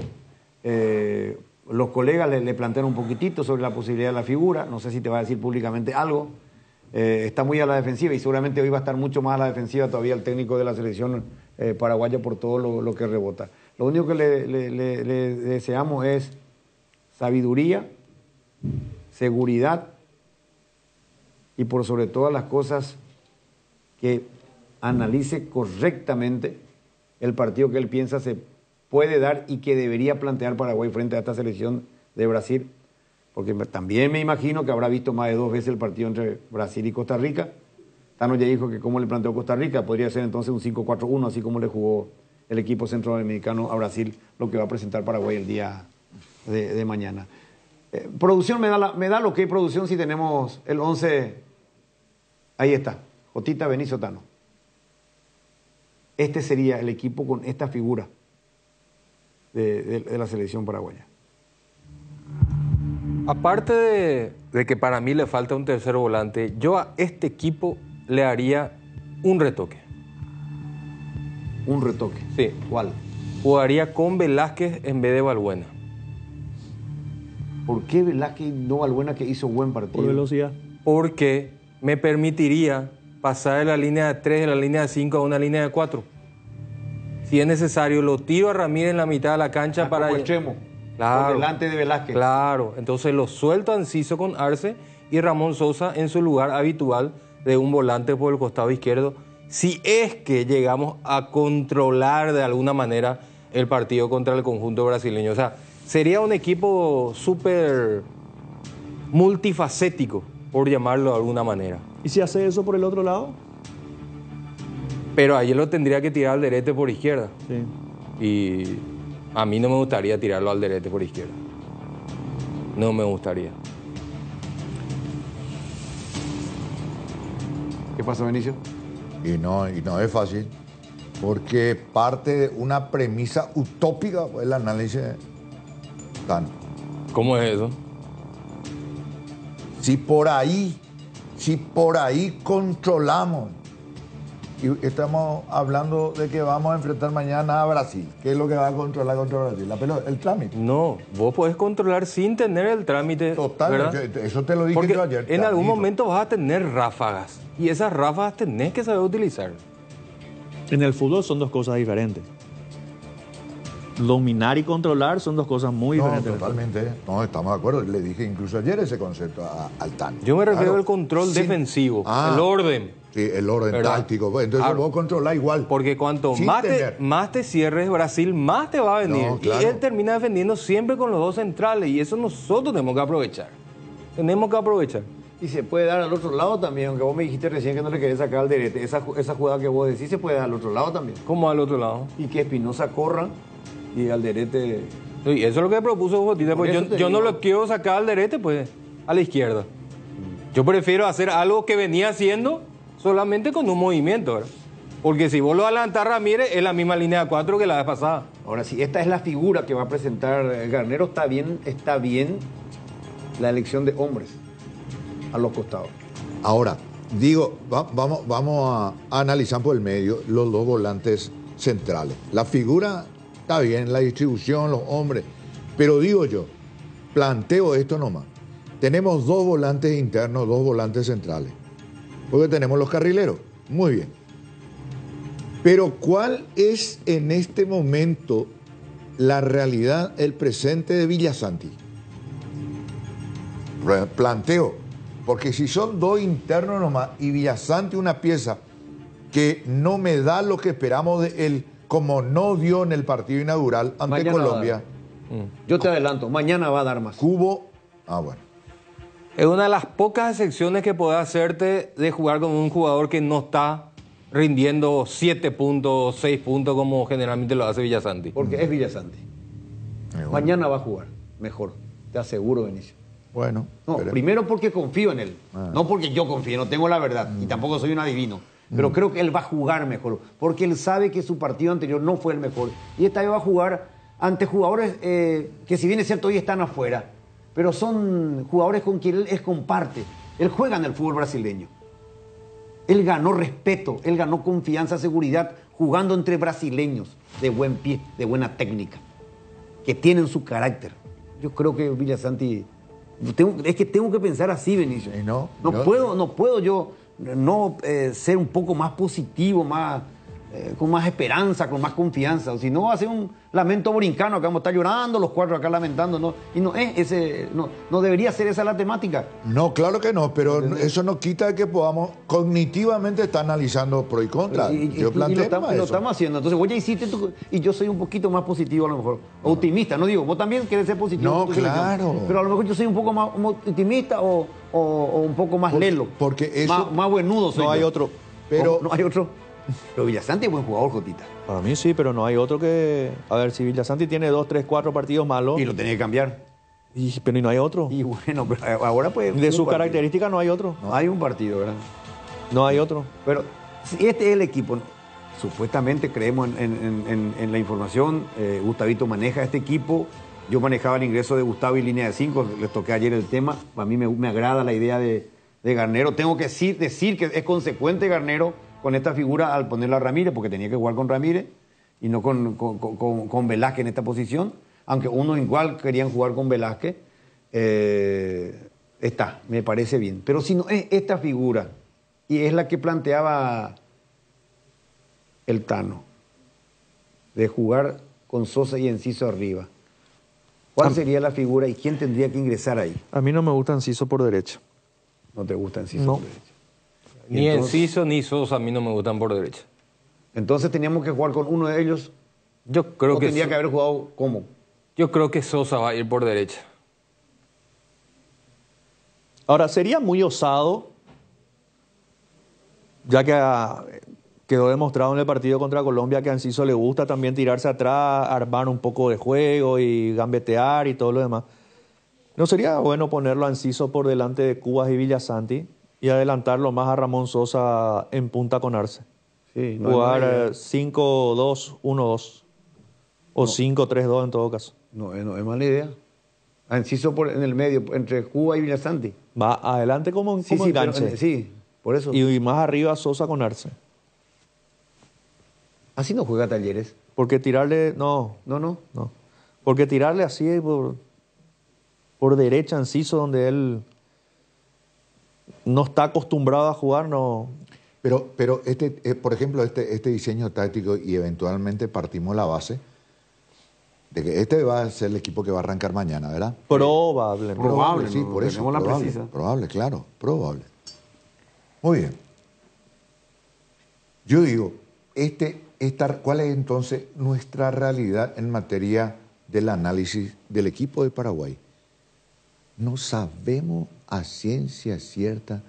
colegas le plantean un poquitito sobre la posibilidad de la figura. No sé si te va a decir públicamente algo. Está muy a la defensiva y seguramente hoy va a estar mucho más a la defensiva todavía el técnico de la selección paraguaya por todo lo que rebota. Lo único que le deseamos es sabiduría, seguridad y por sobre todas las cosas que analice correctamente el partido que él piensa se puede dar y que debería plantear Paraguay frente a esta selección de Brasil. Porque también me imagino que habrá visto más de 2 veces el partido entre Brasil y Costa Rica. Tano ya dijo que cómo le planteó Costa Rica, podría ser entonces un 5-4-1, así como le jugó el equipo centroamericano a Brasil, lo que va a presentar Paraguay el día de mañana. Producción, me da lo que hay producción si tenemos el 11. Ahí está, Jotita, Benicio, Tano. Este sería el equipo con esta figura de la selección paraguaya. Aparte de que para mí le falta un tercer volante, yo a este equipo le haría un retoque. ¿Un retoque? Sí. ¿Cuál? Jugaría con Velázquez en vez de Balbuena. ¿Por qué Velázquez y no Balbuena, que hizo buen partido? Por velocidad. Porque me permitiría pasar de la línea de 3, de la línea de 5 a una línea de 4. Si es necesario, lo tiro a Ramírez en la mitad de la cancha para... Como extremo. Claro, por delante de Velázquez. Claro, entonces lo suelto a Enciso con Arce y Ramón Sosa en su lugar habitual de un volante por el costado izquierdo, si es que llegamos a controlar de alguna manera el partido contra el conjunto brasileño. O sea, sería un equipo súper multifacético, por llamarlo de alguna manera. ¿Y si hace eso por el otro lado? Pero ayer lo tendría que tirar al derete por izquierda. Sí. Y a mí no me gustaría tirarlo al derete por izquierda. No me gustaría. ¿Qué pasa, Benicio? Y no es fácil, porque parte de una premisa utópica el análisis de Tano. ¿Cómo es eso? Si por ahí controlamos, y estamos hablando de que vamos a enfrentar mañana a Brasil, ¿qué es lo que va a controlar contra Brasil? La pelota, el trámite. No, vos podés controlar sin tener el trámite. Total, eso te lo dije porque yo ayer. En algún momento vas a tener ráfagas y esas ráfagas tenés que saber utilizar. En el fútbol son dos cosas diferentes. dominar y controlar son dos cosas muy diferentes. Totalmente. No, estamos de acuerdo. Le dije incluso ayer ese concepto al Tano. Yo me refiero al control defensivo, el orden. Sí, el orden táctico. Entonces vos controlás igual. Porque cuanto más te cierres Brasil, más te va a venir. No, claro. Y él termina defendiendo siempre con los dos centrales. Y eso nosotros tenemos que aprovechar. Tenemos que aprovechar. Y se puede dar al otro lado también, aunque vos me dijiste recién que no le querés sacar al Alderete. Esa jugada que vos decís se puede dar al otro lado también. ¿Cómo al otro lado? Y que Espinosa corra y Alderete... Y eso es lo que propuso Jotita, pues yo no lo quiero sacar al Alderete, pues a la izquierda. Yo prefiero hacer algo que venía haciendo solamente con un movimiento, ¿verdad? Porque si vos lo adelantás Ramírez, es la misma línea de 4 que la vez pasada. Ahora, si esta es la figura que va a presentar Garnero, está bien la elección de hombres a los costados. Ahora, digo, vamos a analizar por el medio los dos volantes centrales. La figura está bien, la distribución, los hombres, pero digo yo, planteo esto nomás. Tenemos dos volantes internos, dos volantes centrales, porque tenemos los carrileros. Muy bien. Pero ¿cuál es en este momento la realidad, el presente de Villasanti? Planteo. Porque si son dos internos nomás y Villasanti una pieza que no me da lo que esperamos de él, como no dio en el partido inaugural ante Mañana Colombia. Yo te adelanto, mañana va a dar más. Cubo, bueno. Es una de las pocas excepciones que puede hacerte de jugar con un jugador que no está rindiendo 7 puntos, 6 puntos como generalmente lo hace Villasanti. Porque es Villasanti. Mañana va a jugar mejor, te aseguro, Benicio. Bueno. No, primero porque confío en él. No porque yo confíe, no tengo la verdad. Y tampoco soy un adivino. Pero creo que él va a jugar mejor. Porque él sabe que su partido anterior no fue el mejor. Y esta vez va a jugar ante jugadores que si bien es cierto hoy están afuera, pero son jugadores con quien él comparte. Él juega en el fútbol brasileño. Él ganó respeto, él ganó confianza, seguridad, jugando entre brasileños de buen pie, de buena técnica, que tienen su carácter. Yo creo que Villasanti... es que tengo que pensar así, Benicio. No puedo yo ser un poco más positivo, con más esperanza, con más confianza. O si no, va a ser un lamento brincano, que vamos a estar llorando los cuatro acá lamentando. ¿No? Y no debería ser esa la temática. No, claro que no, pero eso no quita que podamos cognitivamente estar analizando pro y contra. Yo planteo lo estamos haciendo. Entonces vos ya hiciste y yo soy un poquito más positivo a lo mejor. Optimista, no digo, vos también querés ser positivo. No, claro. Pero a lo mejor yo soy un poco más optimista o un poco más lelo. Porque eso... Más buenudo soy. No hay otro. Pero no hay otro. Pero Villasanti es buen jugador, Jotita. Para mí sí, pero no hay otro que... A ver, si Villasanti tiene 2, 3, 4 partidos malos... Y lo tenía que cambiar. Pero no hay otro. Y bueno, pero ahora pues... De su característica no hay otro. No hay un partido, ¿verdad? No hay otro. Pero si este es el equipo, supuestamente creemos en la información, Gustavito maneja este equipo. Yo manejaba el ingreso de Gustavo y línea de 5, les toqué ayer el tema. A mí me agrada la idea de Garnero. Tengo que decir que es consecuente Garnero con esta figura al ponerla a Ramírez, porque tenía que jugar con Ramírez y no con Velázquez en esta posición, aunque uno igual querían jugar con Velázquez. Me parece bien. Pero si no es esta figura, y es la que planteaba el Tano, de jugar con Sosa y Enciso arriba, ¿cuál sería la figura y quién tendría que ingresar ahí? A mí no me gusta Enciso por derecha. ¿No te gusta Enciso no. por derecha? Ni Enciso ni Sosa a mí no me gustan por derecha. Entonces teníamos que jugar con uno de ellos. Yo creo que tendría que haber jugado ¿cómo? Yo creo que Sosa va a ir por derecha. Ahora, sería muy osado, ya que quedó demostrado en el partido contra Colombia que a Enciso le gusta también tirarse atrás, armar un poco de juego y gambetear y todo lo demás. ¿No sería bueno ponerlo a Enciso por delante de Cubas y Villasanti y adelantarlo más a Ramón Sosa en punta con Arce? Sí, jugar 5-2-1-2 o 5-3-2 en todo caso. No es mala idea. A Enciso en el medio, entre Cuba y Villasanti. Va adelante como enganche. Pero, sí, por eso. Y más arriba Sosa con Arce. Así no juega Talleres. Porque tirarle... No. Porque tirarle así por derecha Enciso, donde él no está acostumbrado a jugar, no... Pero por ejemplo, este diseño táctico, y eventualmente partimos la base, de que este va a ser el equipo que va a arrancar mañana, ¿verdad? Probable. Probable, sí, por eso. tenemos la Probable, precisa. probable, claro, probable. Muy bien. Yo digo, ¿cuál es entonces nuestra realidad en materia del análisis del equipo de Paraguay? No sabemos a ciencia cierta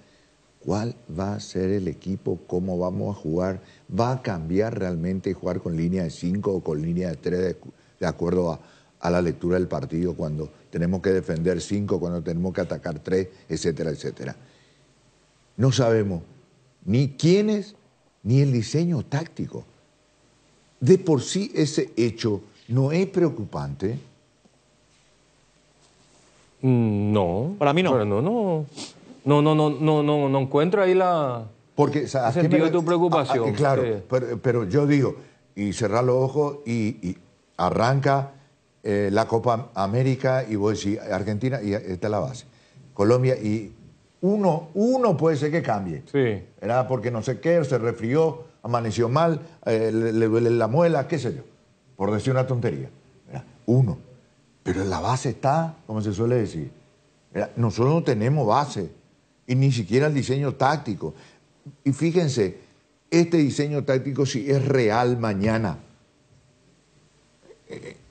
cuál va a ser el equipo, cómo vamos a jugar, va a cambiar realmente jugar con línea de 5 o con línea de 3 de acuerdo a la lectura del partido, cuando tenemos que defender 5, cuando tenemos que atacar 3, etcétera, etcétera. No sabemos ni quiénes ni el diseño táctico. De por sí ese hecho no es preocupante. No. Para mí no. Pero no encuentro ahí la... Porque, el sentido de tu preocupación. Claro, Sí. pero yo digo, y cerrar los ojos y arranca la Copa América y vos decís Argentina y esta es la base. Colombia y uno puede ser que cambie. Sí. ¿Verdad? Porque no sé qué, se resfrió, amaneció mal, le duele la muela, qué sé yo, por decir una tontería. ¿Verdad? Uno. Pero la base está, como se suele decir. ¿Verdad? Nosotros no tenemos base y ni siquiera el diseño táctico. Y fíjense, este diseño táctico si es real mañana,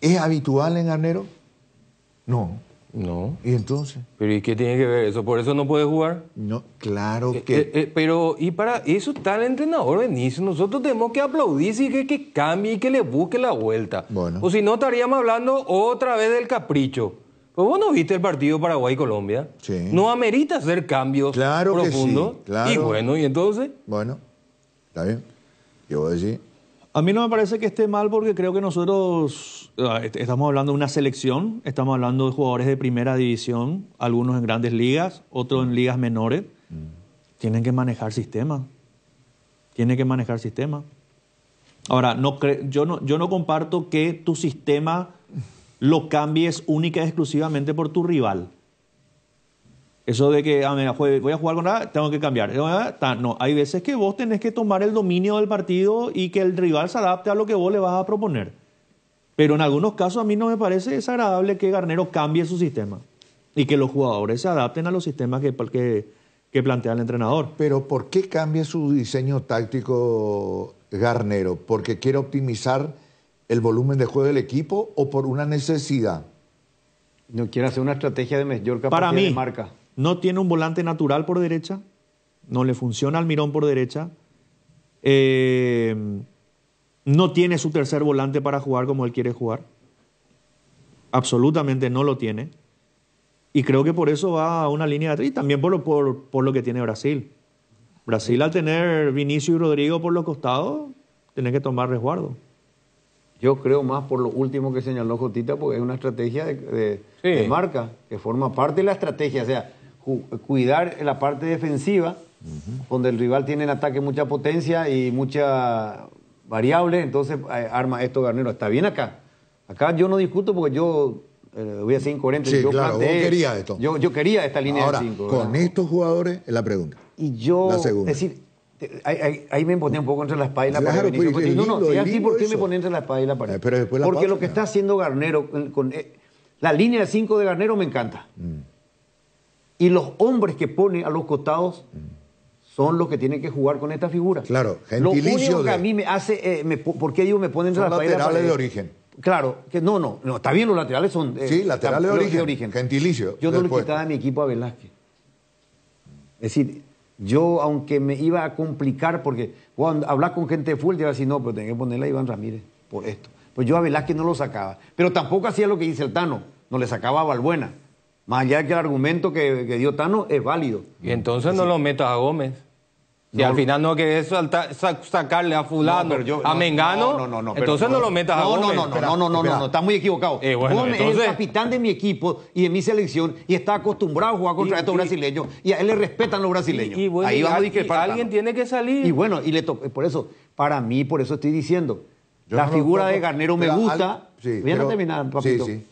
¿es habitual en Garnero? No. No. ¿Y entonces? ¿Pero y qué tiene que ver eso? ¿Por eso no puede jugar? No, claro que... Pero, y para eso está el entrenador, Benicio. Nosotros tenemos que aplaudir y que cambie y que le busque la vuelta. Bueno. O si no, estaríamos hablando otra vez del capricho. Pues vos no viste el partido Paraguay-Colombia. Sí. No amerita hacer cambios Claro que profundos. sí, claro. Y bueno, ¿y entonces? Bueno, está bien. ¿Qué voy a decir? A mí no me parece que esté mal porque creo que nosotros estamos hablando de una selección, estamos hablando de jugadores de primera división, algunos en grandes ligas, otros en ligas menores. Tienen que manejar sistemas. Tienen que manejar sistemas. Ahora, yo no comparto que tu sistema lo cambies única y exclusivamente por tu rival. Eso de que voy a jugar con nada, tengo que cambiar. No, hay veces que vos tenés que tomar el dominio del partido y que el rival se adapte a lo que vos le vas a proponer. Pero en algunos casos a mí no me parece desagradable que Garnero cambie su sistema y que los jugadores se adapten a los sistemas que plantea el entrenador. Pero ¿por qué cambia su diseño táctico Garnero? ¿Porque quiere optimizar el volumen de juego del equipo o por una necesidad? No quiere hacer una estrategia de mayor capacidad Para mí, de marca. no tiene un volante natural por derecha, no le funciona Almirón por derecha, no tiene su tercer volante para jugar como él quiere jugar, absolutamente no lo tiene, y creo que por eso va a una línea de 3, y también por lo que tiene Brasil. Brasil, al tener Vinicio y Rodrigo por los costados, tiene que tomar resguardo. Yo creo más por lo último que señaló Jotita, porque es una estrategia de marca, que forma parte de la estrategia, o sea, cuidar la parte defensiva, donde el rival tiene en ataque mucha potencia y mucha variable, entonces arma esto Garnero. Está bien acá. Acá yo no discuto porque yo voy a ser incoherente. Sí, yo claro, vos querías esto. Yo quería esta línea Ahora, de 5. con estos jugadores, es la pregunta. Y yo, La segunda. es decir, ahí me ponía un poco entre la espada y la Claro, pared. pues, Porque, es no, lindo, y es así, lindo ¿por qué me eso. ponía entre la espada y la pared? Pero después la Porque lo pausa, que está haciendo Garnero, la línea de 5 de Garnero me encanta. Y los hombres que pone a los costados son los que tienen que jugar con esta figura. Claro, Lo gentilicio único que a mí me hace, ¿por qué digo me ponen entre son la espada y la laterales pared? de origen. Claro, que no, está bien, los laterales son... Sí, laterales de origen. Gentilicio. Yo no le después. quitaba a mi equipo a Velázquez. Es decir, yo, aunque me iba a complicar, porque cuando hablar con gente de fútbol, te iba a decir, no, pero tenés que ponerle a Iván Ramírez por esto. Pues yo a Velázquez no lo sacaba. Pero tampoco hacía lo que dice el Tano, no le sacaba a Balbuena. Más allá de que el argumento que dio Tano es válido. Y entonces no lo metas a Gómez. Si No. al final no querés sacarle a fulano, a Mengano, entonces no lo metas a Gómez. No, está muy equivocado. Bueno, Gómez es entonces... el capitán de mi equipo y de mi selección y está acostumbrado a jugar contra estos brasileños y a él le respetan los brasileños. Y bueno, ahí vamos a discrepar. alguien tiene que salir. Y bueno, y le por eso, para mí, por eso estoy diciendo, Yo la no figura lo- de Garnero me pero gusta. sí, Voy a pero- terminar, papito. Sí, sí.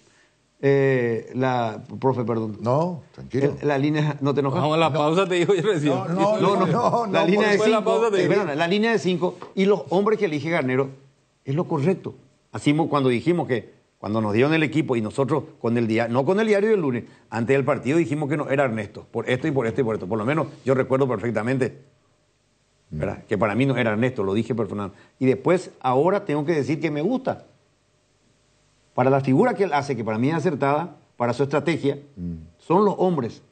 Profe, perdón. No, tranquilo. La línea, ¿no te enojas? Vamos a la pausa, te digo yo recién. La línea de después de la 5, pausa te digo. la línea de 5 y los hombres que elige Garnero es lo correcto. Así cuando dijimos que cuando nos dieron el equipo y nosotros con el día, no con el diario del lunes, antes del partido dijimos que no era Ernesto, por esto y por esto y por esto. Por lo menos yo recuerdo perfectamente, ¿verdad? Que para mí no era Ernesto, lo dije personal. Y después, ahora tengo que decir que me gusta. Para la figura que él hace, que para mí es acertada, para su estrategia, son los hombres.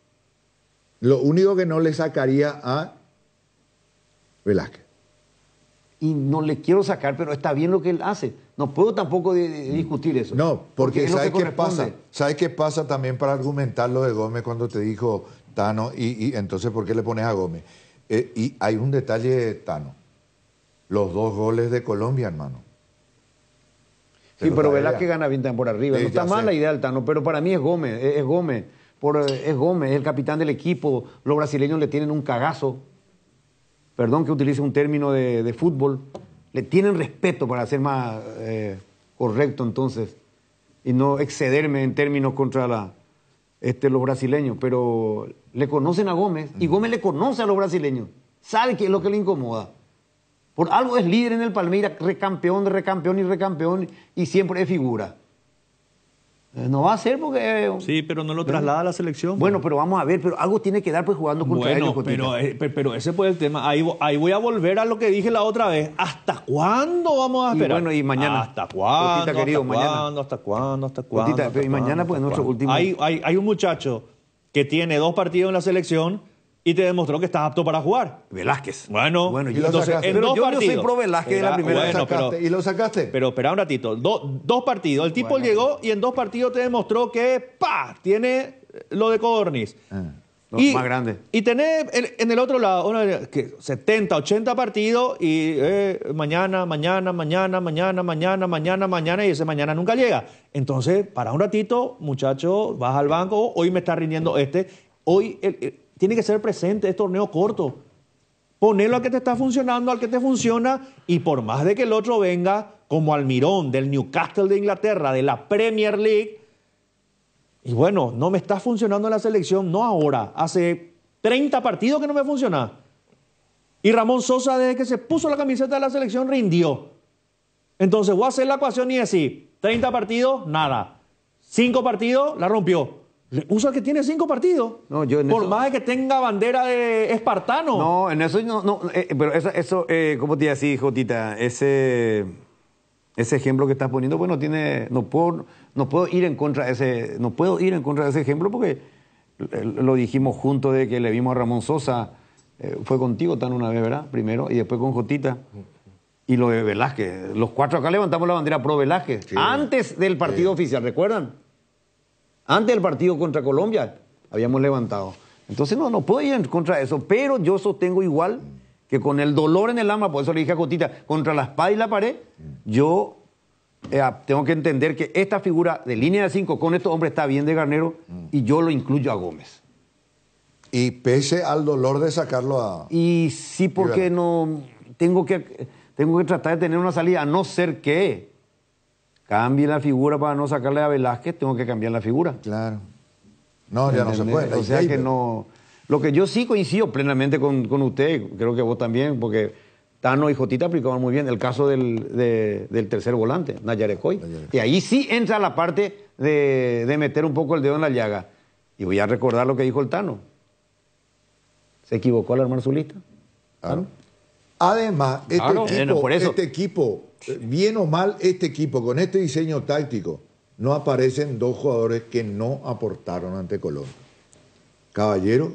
Lo único que no le sacaría a Velázquez. Y no le quiero sacar, pero está bien lo que él hace. No puedo tampoco discutir eso. No, porque es lo ¿sabes que qué corresponde. pasa? ¿Sabes qué pasa también para argumentar lo de Gómez cuando te dijo Tano? Y entonces, ¿por qué le pones a Gómez? Y hay un detalle, Tano. Los 2 goles de Colombia, hermano. Sí, pero Velázquez gana bien por arriba. No está mal la idea del Tano, pero para mí es Gómez. Es Gómez. Es Gómez, es el capitán del equipo. Los brasileños le tienen un cagazo. Perdón que utilice un término de fútbol. Le tienen respeto, para ser más correcto entonces, y no excederme en términos contra los brasileños. Pero le conocen a Gómez y Gómez le conoce a los brasileños. Sabe qué es lo que le incomoda. Por algo es líder en el Palmeiras, recampeón de recampeón y recampeón, y siempre es figura. No va a ser porque... Sí, pero no lo traslada a la selección. Bueno, pero vamos a ver, pero algo tiene que dar pues jugando contra ellos. Pero ese fue el tema. Ahí voy a volver a lo que dije la otra vez. ¿Hasta cuándo vamos a esperar? Y bueno, y mañana. ¿Hasta cuándo? Cotita, querido, ¿Hasta cuándo? Cotita, y mañana pues nuestro último... Hay un muchacho que tiene 2 partidos en la selección y te demostró que estás apto para jugar. Velázquez. Bueno, y entonces en 2 partidos. Yo soy pro Velázquez de la primera vez. ¿Y lo sacaste? Pero espera un ratito. 2 partidos. El tipo llegó y en 2 partidos te demostró que tiene lo de Codorniz. Más grande. Y tenés en el otro lado 70, 80 partidos y mañana, y ese mañana nunca llega. Entonces, para un ratito, muchacho, vas al banco, hoy me está rindiendo hoy tiene que ser presente, es torneo corto. Ponelo al que te está funcionando, al que te funciona, y por más de que el otro venga, como Almirón, del Newcastle de Inglaterra, de la Premier League, y bueno, no me está funcionando en la selección, no ahora, hace 30 partidos que no me funciona. Y Ramón Sosa, desde que se puso la camiseta de la selección, rindió. Entonces voy a hacer la ecuación y decir, 30 partidos, nada. 5 partidos, la rompió. Usa el que tiene 5 partidos. No, por más de que tenga bandera de espartano. No, en eso no. Pero eso ¿cómo te iba a decir, Jotita? Ese ejemplo que estás poniendo, pues no puedo ir en contra de ese ejemplo porque lo dijimos juntos de que le vimos a Ramón Sosa. Fue contigo, Tano, una vez, ¿verdad? Primero, y después con Jotita. Y lo de Velázquez. Los 4 acá levantamos la bandera pro Velázquez. Sí. Antes del partido oficial, ¿recuerdan? Antes del partido contra Colombia habíamos levantado. Entonces no puedo ir en contra de eso, pero yo sostengo igual que con el dolor en el alma, por eso le dije a Cotita, contra la espada y la pared, yo tengo que entender que esta figura de línea de 5 con estos hombres está bien de Garnero y yo lo incluyo a Gómez. Y pese al dolor de sacarlo a... Y sí, porque no tengo que tratar de tener una salida, a no ser que cambie la figura para no sacarle a Velázquez, tengo que cambiar la figura. Claro. No, ya no se puede. O sea que no... Lo que yo sí coincido plenamente con usted, creo que vos también, porque Tano y Jotita aplicaban muy bien el caso del tercer volante, Nayarecoy. Y ahí sí entra la parte de meter un poco el dedo en la llaga. Y voy a recordar lo que dijo el Tano. ¿Se equivocó al armar su lista? Claro. Además, este equipo, bien o mal, este equipo, con este diseño táctico, no aparecen 2 jugadores que no aportaron ante Colombia. Caballero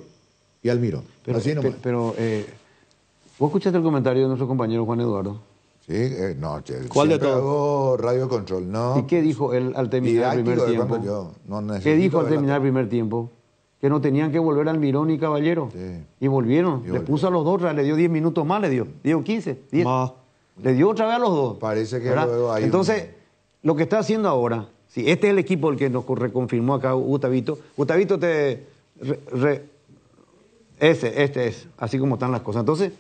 y Almirón. Así nomás. Pero ¿vos escuchaste el comentario de nuestro compañero Juan Eduardo? Sí, no. ¿Cuál de todos? Radio Control, no. ¿Y qué dijo él al terminar el primer tiempo? ¿Qué dijo al terminar el primer tiempo? Que no tenían que volver Almirón y Caballero. Sí. Y volvieron. Le puso a los 2, le dio 10 minutos más, le dio 15, 10. Le dio otra vez a los 2. Parece que luego hay Entonces, lo que está haciendo ahora, si este es el equipo el que nos reconfirmó acá Gustavito. Gustavito este es, así como están las cosas. Entonces,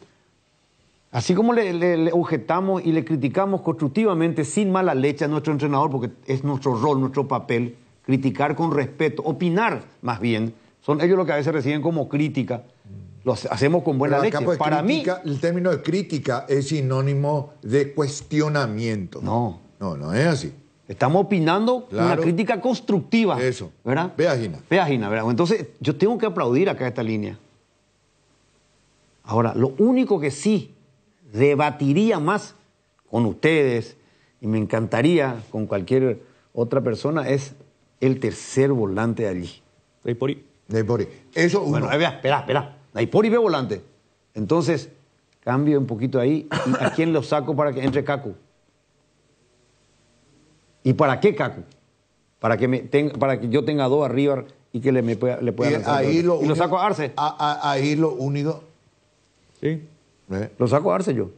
así como le objetamos y le criticamos constructivamente, sin mala leche a nuestro entrenador, porque es nuestro rol, nuestro papel, criticar con respeto, opinar más bien. Son ellos los que a veces reciben como crítica. Lo hacemos con buena leche. Pues, para crítica, el término de crítica es sinónimo de cuestionamiento. No es así. Estamos opinando una Claro. crítica constructiva. Eso. ¿Verdad? Peajina. Peajina, ¿verdad? Entonces, yo tengo que aplaudir acá esta línea. Ahora, lo único que sí debatiría más con ustedes, y me encantaría con cualquier otra persona, es el tercer volante de allí. Naipori. Eso uno. Bueno, espera. Naipori ve volante. Entonces, cambio un poquito ahí. ¿Y a quién lo saco para que entre Kaku? ¿Y para qué Kaku? Para que yo tenga dos arriba y que le pueda lanzar. Ahí y lo único- saco a Arce. Ahí lo único. Sí. Lo saco a Arce yo.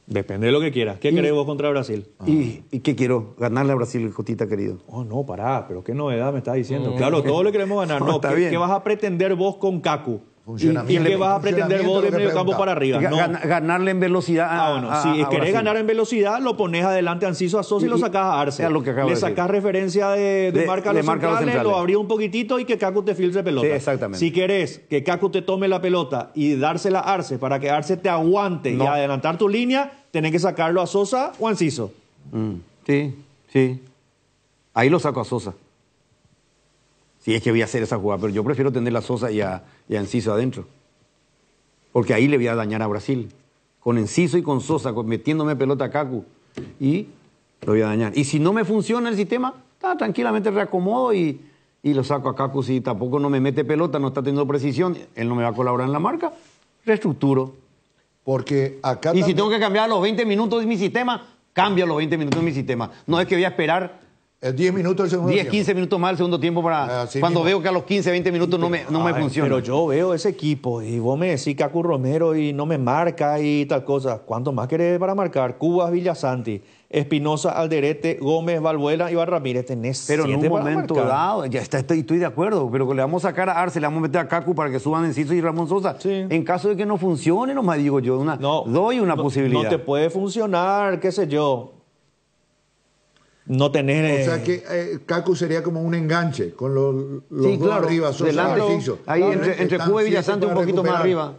Depende de lo que quieras. ¿Qué querés vos contra Brasil? ¿Y qué quiero? Ganarle a Brasil, Jotita querido. Oh, no, pará, pero qué novedad me estás diciendo. Claro, todos le queremos ganar. No, Está ¿qué, bien. qué vas a pretender vos con Kaku? ¿Y Funcionamiento. qué vas a pretender vos de medio campo para arriba? No. Ganarle en velocidad Bueno, a si querés Brasil. ganar en velocidad, lo pones adelante a Enciso, a Sosa y lo sacás a Arce. es lo que acabo Le de decir. sacás referencia de marca a de los marca a los centrales, centrales. lo abrí un poquitito y que Kaku te filtre pelota. Sí, exactamente. Si querés que Kaku te tome la pelota y dársela a Arce para que Arce te aguante y adelantar tu línea, tenés que sacarlo a Sosa o a Enciso. Sí. Ahí lo saco a Sosa. Si es que voy a hacer esa jugada, pero yo prefiero tener a Sosa y a Enciso adentro. Porque ahí le voy a dañar a Brasil. Con Enciso y con Sosa, metiéndome pelota a Kaku. Y lo voy a dañar. Y si no me funciona el sistema, tranquilamente reacomodo y lo saco a Kaku. Si tampoco no me mete pelota, no está teniendo precisión, él no me va a colaborar en la marca, reestructuro. Porque acá. Y si tengo que cambiar a los 20 minutos de mi sistema, cambio a los 20 minutos de mi sistema. No es que voy a esperar 10 minutos del segundo 10, tiempo. 15 minutos más del segundo tiempo para Así cuando mismo. veo que a los 15, 20 minutos no me funciona. Pero yo veo ese equipo y vos me decís Kaku Romero y no me marca y tal cosa. ¿Cuánto más querés para marcar? Cubas, Villasanti, Espinosa, Alderete, Gómez, Valbuena y Ramírez. Tenés Pero en un 7 para momento marcar. dado, ya estoy de acuerdo, pero le vamos a sacar a Arce, le vamos a meter a Kaku para que suban Enciso y Ramón Sosa. En caso de que no funcione, nomás digo yo, doy una posibilidad. No te puede funcionar, qué sé yo. No tener... O sea que Kaku sería como un enganche con los Sí, dos claro, arriba. Sosa, delante, Narciso. ahí entre Están Cuba y 7 Villasante un para poquito más recuperar. arriba.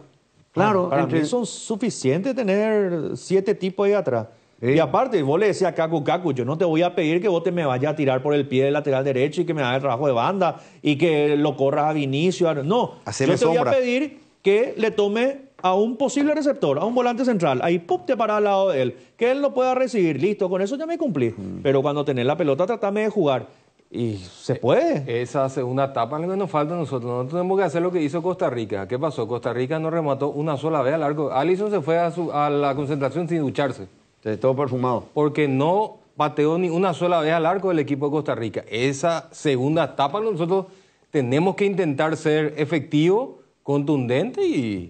Claro, Para mí son suficientes tener 7 tipos ahí atrás. Y aparte, vos le decías a Kaku, yo no te voy a pedir que vos te me vayas a tirar por el pie del lateral derecho y que me hagas el trabajo de banda y que lo corras a Vinicio. No, Haceme yo te voy sombra. a pedir que le tome a un posible receptor, a un volante central. Ahí, ¡pum!, te paras al lado de él. Que él lo pueda recibir. Listo, con eso ya me cumplí. Pero cuando tenés la pelota, tratame de jugar. Y se puede. Esa segunda etapa es lo que nos falta a nosotros. Nosotros tenemos que hacer lo que hizo Costa Rica. ¿Qué pasó? Costa Rica no remató una sola vez al arco. Alisson se fue a la concentración sin ducharse. Todo perfumado. Porque no pateó ni una sola vez al arco del equipo de Costa Rica. Esa segunda etapa nosotros tenemos que intentar ser efectivos, contundentes y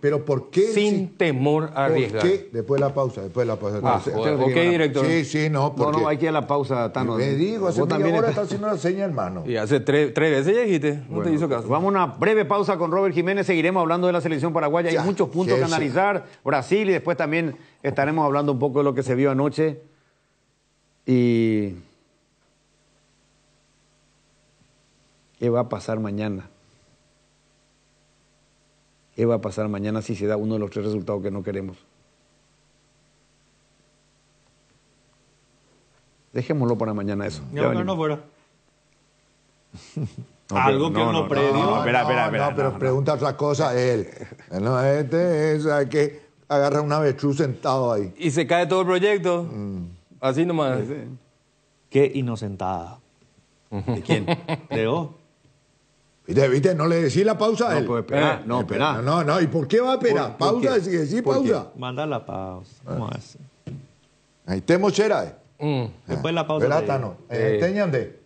Pero ¿por qué? sin temor a arriesgar. ¿Por qué? Después de la pausa. Ok, director. Sí, no. Porque No, hay que ir a la pausa, Tano. me digo, hace Vos media también hora estás- está haciendo la seña, hermano. Y hace tres veces ya dijiste, no te hizo caso. Vamos a una breve pausa con Robert Jiménez. Seguiremos hablando de la selección paraguaya. Ya, Hay muchos puntos que eso. analizar. Brasil y después también estaremos hablando un poco de lo que se vio anoche. Y ¿qué va a pasar mañana? ¿Qué va a pasar mañana si se da uno de los 3 resultados que no queremos? Dejémoslo para mañana eso. Ya No, venimos. no fuera. Algo que no previó. No, Espera. No, pero pregunta otra cosa él. No, hay que agarrar un avestruz sentado ahí. Y se cae todo el proyecto. Así nomás. Qué inocentada. ¿De quién? De vos. ¿Viste? No le decís la pausa a él. pues espera, espera. No, ¿y por qué va a esperar? ¿Por Pausa, qué? decís ¿Por qué? pausa. Manda la pausa. Vamos a hacer. Ahí tenemos chera. Después la pausa. ¿Verdad, te Tano? digo. Tenían de.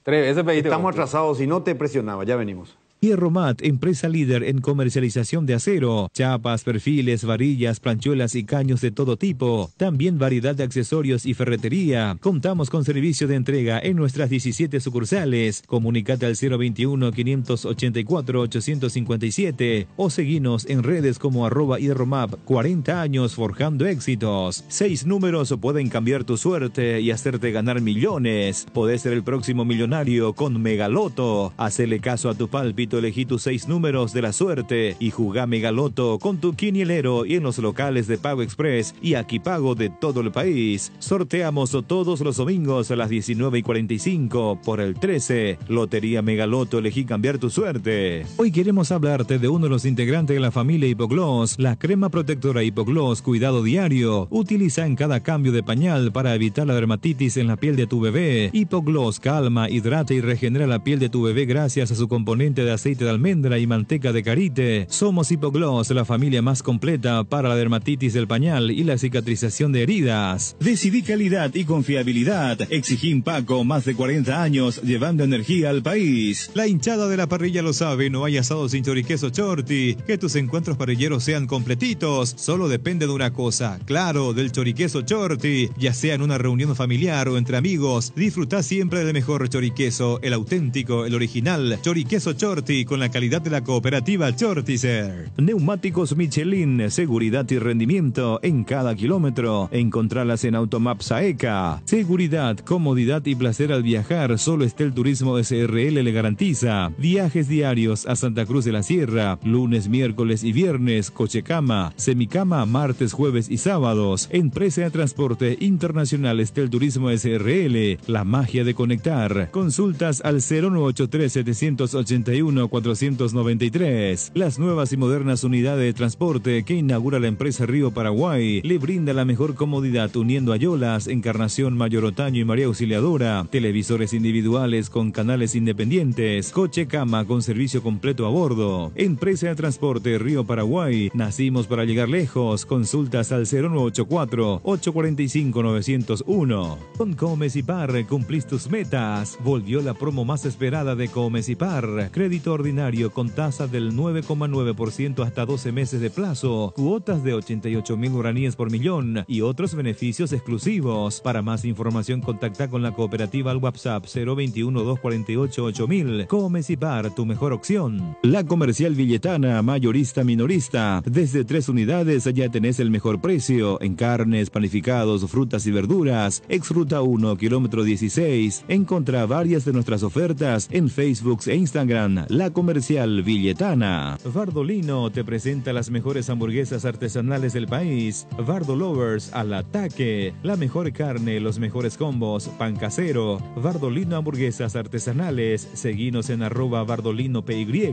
3 veces pediste. Estamos atrasados. Si no te presionaba, ya venimos. Hierromat, empresa líder en comercialización de acero, chapas, perfiles, varillas, planchuelas y caños de todo tipo. También variedad de accesorios y ferretería. Contamos con servicio de entrega en nuestras 17 sucursales. Comunicate al 021-584-857 o seguinos en redes como @hierromap. 40 años forjando éxitos. 6 números pueden cambiar tu suerte y hacerte ganar millones. Podés ser el próximo millonario con Megaloto. Hacele caso a tu pálpito Megalito elegí tus 6 números de la suerte y jugá Megaloto con tu quinielero y en los locales de Pago Express y Aquí Pago de todo el país. Sorteamos todos los domingos a las 19:45 por el 13. Lotería Megaloto, elegí cambiar tu suerte. Hoy queremos hablarte de uno de los integrantes de la familia Hipogloss, la crema protectora Hipogloss Cuidado Diario. Utiliza en cada cambio de pañal para evitar la dermatitis en la piel de tu bebé. Hipogloss calma, hidrata y regenera la piel de tu bebé gracias a su componente de aceite de almendra y manteca de karité. Somos Hipogloss, la familia más completa para la dermatitis del pañal y la cicatrización de heridas. Decidí calidad y confiabilidad. Exigí Impaco, más de 40 años llevando energía al país. La hinchada de la parrilla lo sabe, no hay asado sin choriqueso Chorti. Que tus encuentros parrilleros sean completitos solo depende de una cosa, claro, del choriqueso Chorti. Ya sea en una reunión familiar o entre amigos, disfruta siempre del mejor choriqueso, el auténtico, el original, choriqueso Chorti con la calidad de la cooperativa Chortizer. Neumáticos Michelin, seguridad y rendimiento en cada kilómetro. Encontralas en Automaps AECA. Seguridad, comodidad y placer al viajar, solo Estel Turismo SRL le garantiza. Viajes diarios a Santa Cruz de la Sierra, lunes, miércoles y viernes, cochecama, semicama, martes, jueves y sábados. Empresa de Transporte Internacional Estel Turismo SRL, la magia de conectar. Consultas al 0983-781-493. Las nuevas y modernas unidades de transporte que inaugura la empresa Río Paraguay le brinda la mejor comodidad uniendo Ayolas, Encarnación, Mayor Otaño y María Auxiliadora. Televisores individuales con canales independientes. Coche cama con servicio completo a bordo. Empresa de Transporte Río Paraguay. Nacimos para llegar lejos. Consultas al 0984-845-901. Con Comesipar cumplís tus metas. Volvió la promo más esperada de Comesipar. Crédito ordinario con tasa del 9,9% hasta 12 meses de plazo. Cuotas de 88.000 guaraníes por millón y otros beneficios exclusivos. Para más información contacta con la cooperativa al WhatsApp 021-248-8000. Comesipar, tu mejor opción. La Comercial Villetana, mayorista minorista. Desde 3 unidades ya tenés el mejor precio en carnes, panificados, frutas y verduras. Exruta 1, kilómetro 16. Encontrá varias de nuestras ofertas en Facebook e Instagram. La Comercial Villetana. Bardolino te presenta las mejores hamburguesas artesanales del país. Bardo Lovers al ataque. La mejor carne, los mejores combos, pan casero. Bardolino Hamburguesas Artesanales. Seguinos en @BardolinoPY.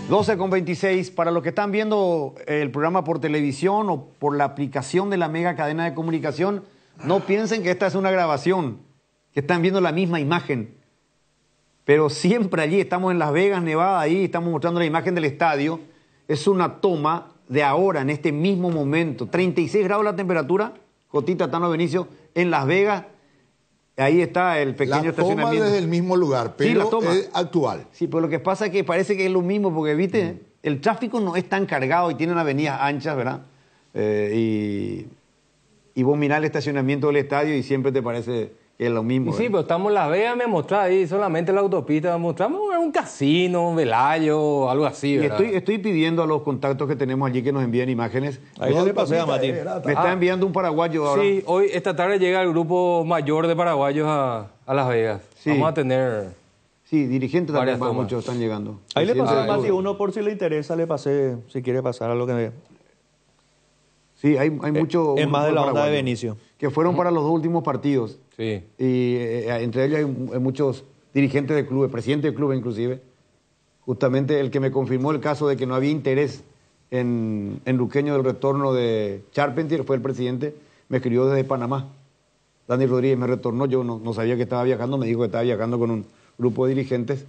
12:26. Para los que están viendo el programa por televisión o por la aplicación de la mega cadena de comunicación, no piensen que esta es una grabación, que están viendo la misma imagen. Pero siempre allí, estamos en Las Vegas, Nevada, ahí estamos mostrando la imagen del estadio. Es una toma de ahora, en este mismo momento. 36 grados la temperatura, Jotita, Tano, Benicio, en Las Vegas. Ahí está el pequeño estacionamiento. La toma desde el mismo lugar, pero sí, la toma es actual. Sí, pero lo que pasa es que parece que es lo mismo, porque, viste, el tráfico no es tan cargado y tienen avenidas anchas, ¿verdad? Y vos mirás el estacionamiento del estadio y siempre te parece que es lo mismo. Sí, pero estamos en Las Vegas, me mostrás ahí solamente la autopista, mostramos un casino, un velayo, algo así, ¿verdad? Y estoy pidiendo a los contactos que tenemos allí que nos envíen imágenes. Ahí ya le pasé a Mati. Me está enviando un paraguayo ahora. Sí, esta tarde llega el grupo mayor de paraguayos a Las Vegas. Sí. Vamos a tener... Sí, dirigentes también, muchos están llegando. Ahí le pasé a Mati uno por si le interesa, le pasé, si quiere pasar a lo que... Sí, hay mucho... Es más de la onda de Benicio. Que fueron para los 2 últimos partidos. Sí. Y entre ellos hay muchos dirigentes de clubes, presidentes de clubes inclusive. Justamente el que me confirmó el caso de que no había interés en Luqueño del retorno de Charpentier fue el presidente, me escribió desde Panamá. Dani Rodríguez me retornó, yo no sabía que estaba viajando, me dijo que estaba viajando con un grupo de dirigentes.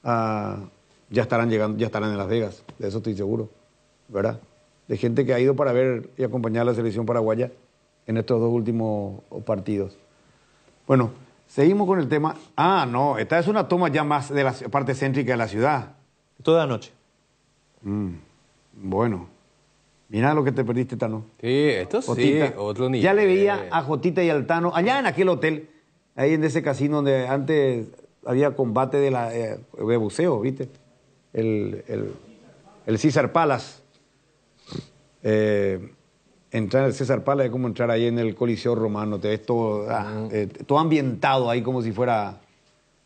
Ya estarán llegando, ya estarán en Las Vegas, de eso estoy seguro, ¿verdad? De gente que ha ido para ver y acompañar a la selección paraguaya en estos 2 últimos partidos. Bueno, seguimos con el tema. No, esta es una toma ya más de la parte céntrica de la ciudad. Toda la noche. Bueno, mira lo que te perdiste, Tano. Sí, esto Jotita. Sí, otro nivel. Ya le veía a Jotita y al Tano, allá en aquel hotel, ahí en ese casino donde antes había combate de buceo, ¿viste? El Caesar Palace. Entrar en el César Palace es como entrar ahí en el Coliseo Romano, te ves todo, todo ambientado ahí como si fuera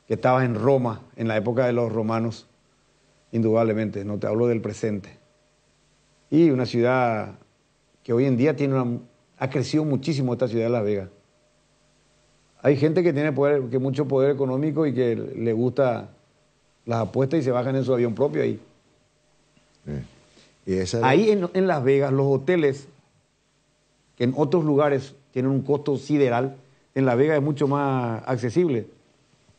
que estabas en Roma, en la época de los romanos. indudablemente, no te hablo del presente. Y una ciudad que hoy en día ha crecido muchísimo esta ciudad de Las Vegas. Hay gente que tiene mucho poder económico y que le gusta las apuestas y se bajan en su avión propio ahí. Sí. Ahí en Las Vegas, los hoteles, que en otros lugares tienen un costo sideral, en Las Vegas es mucho más accesible.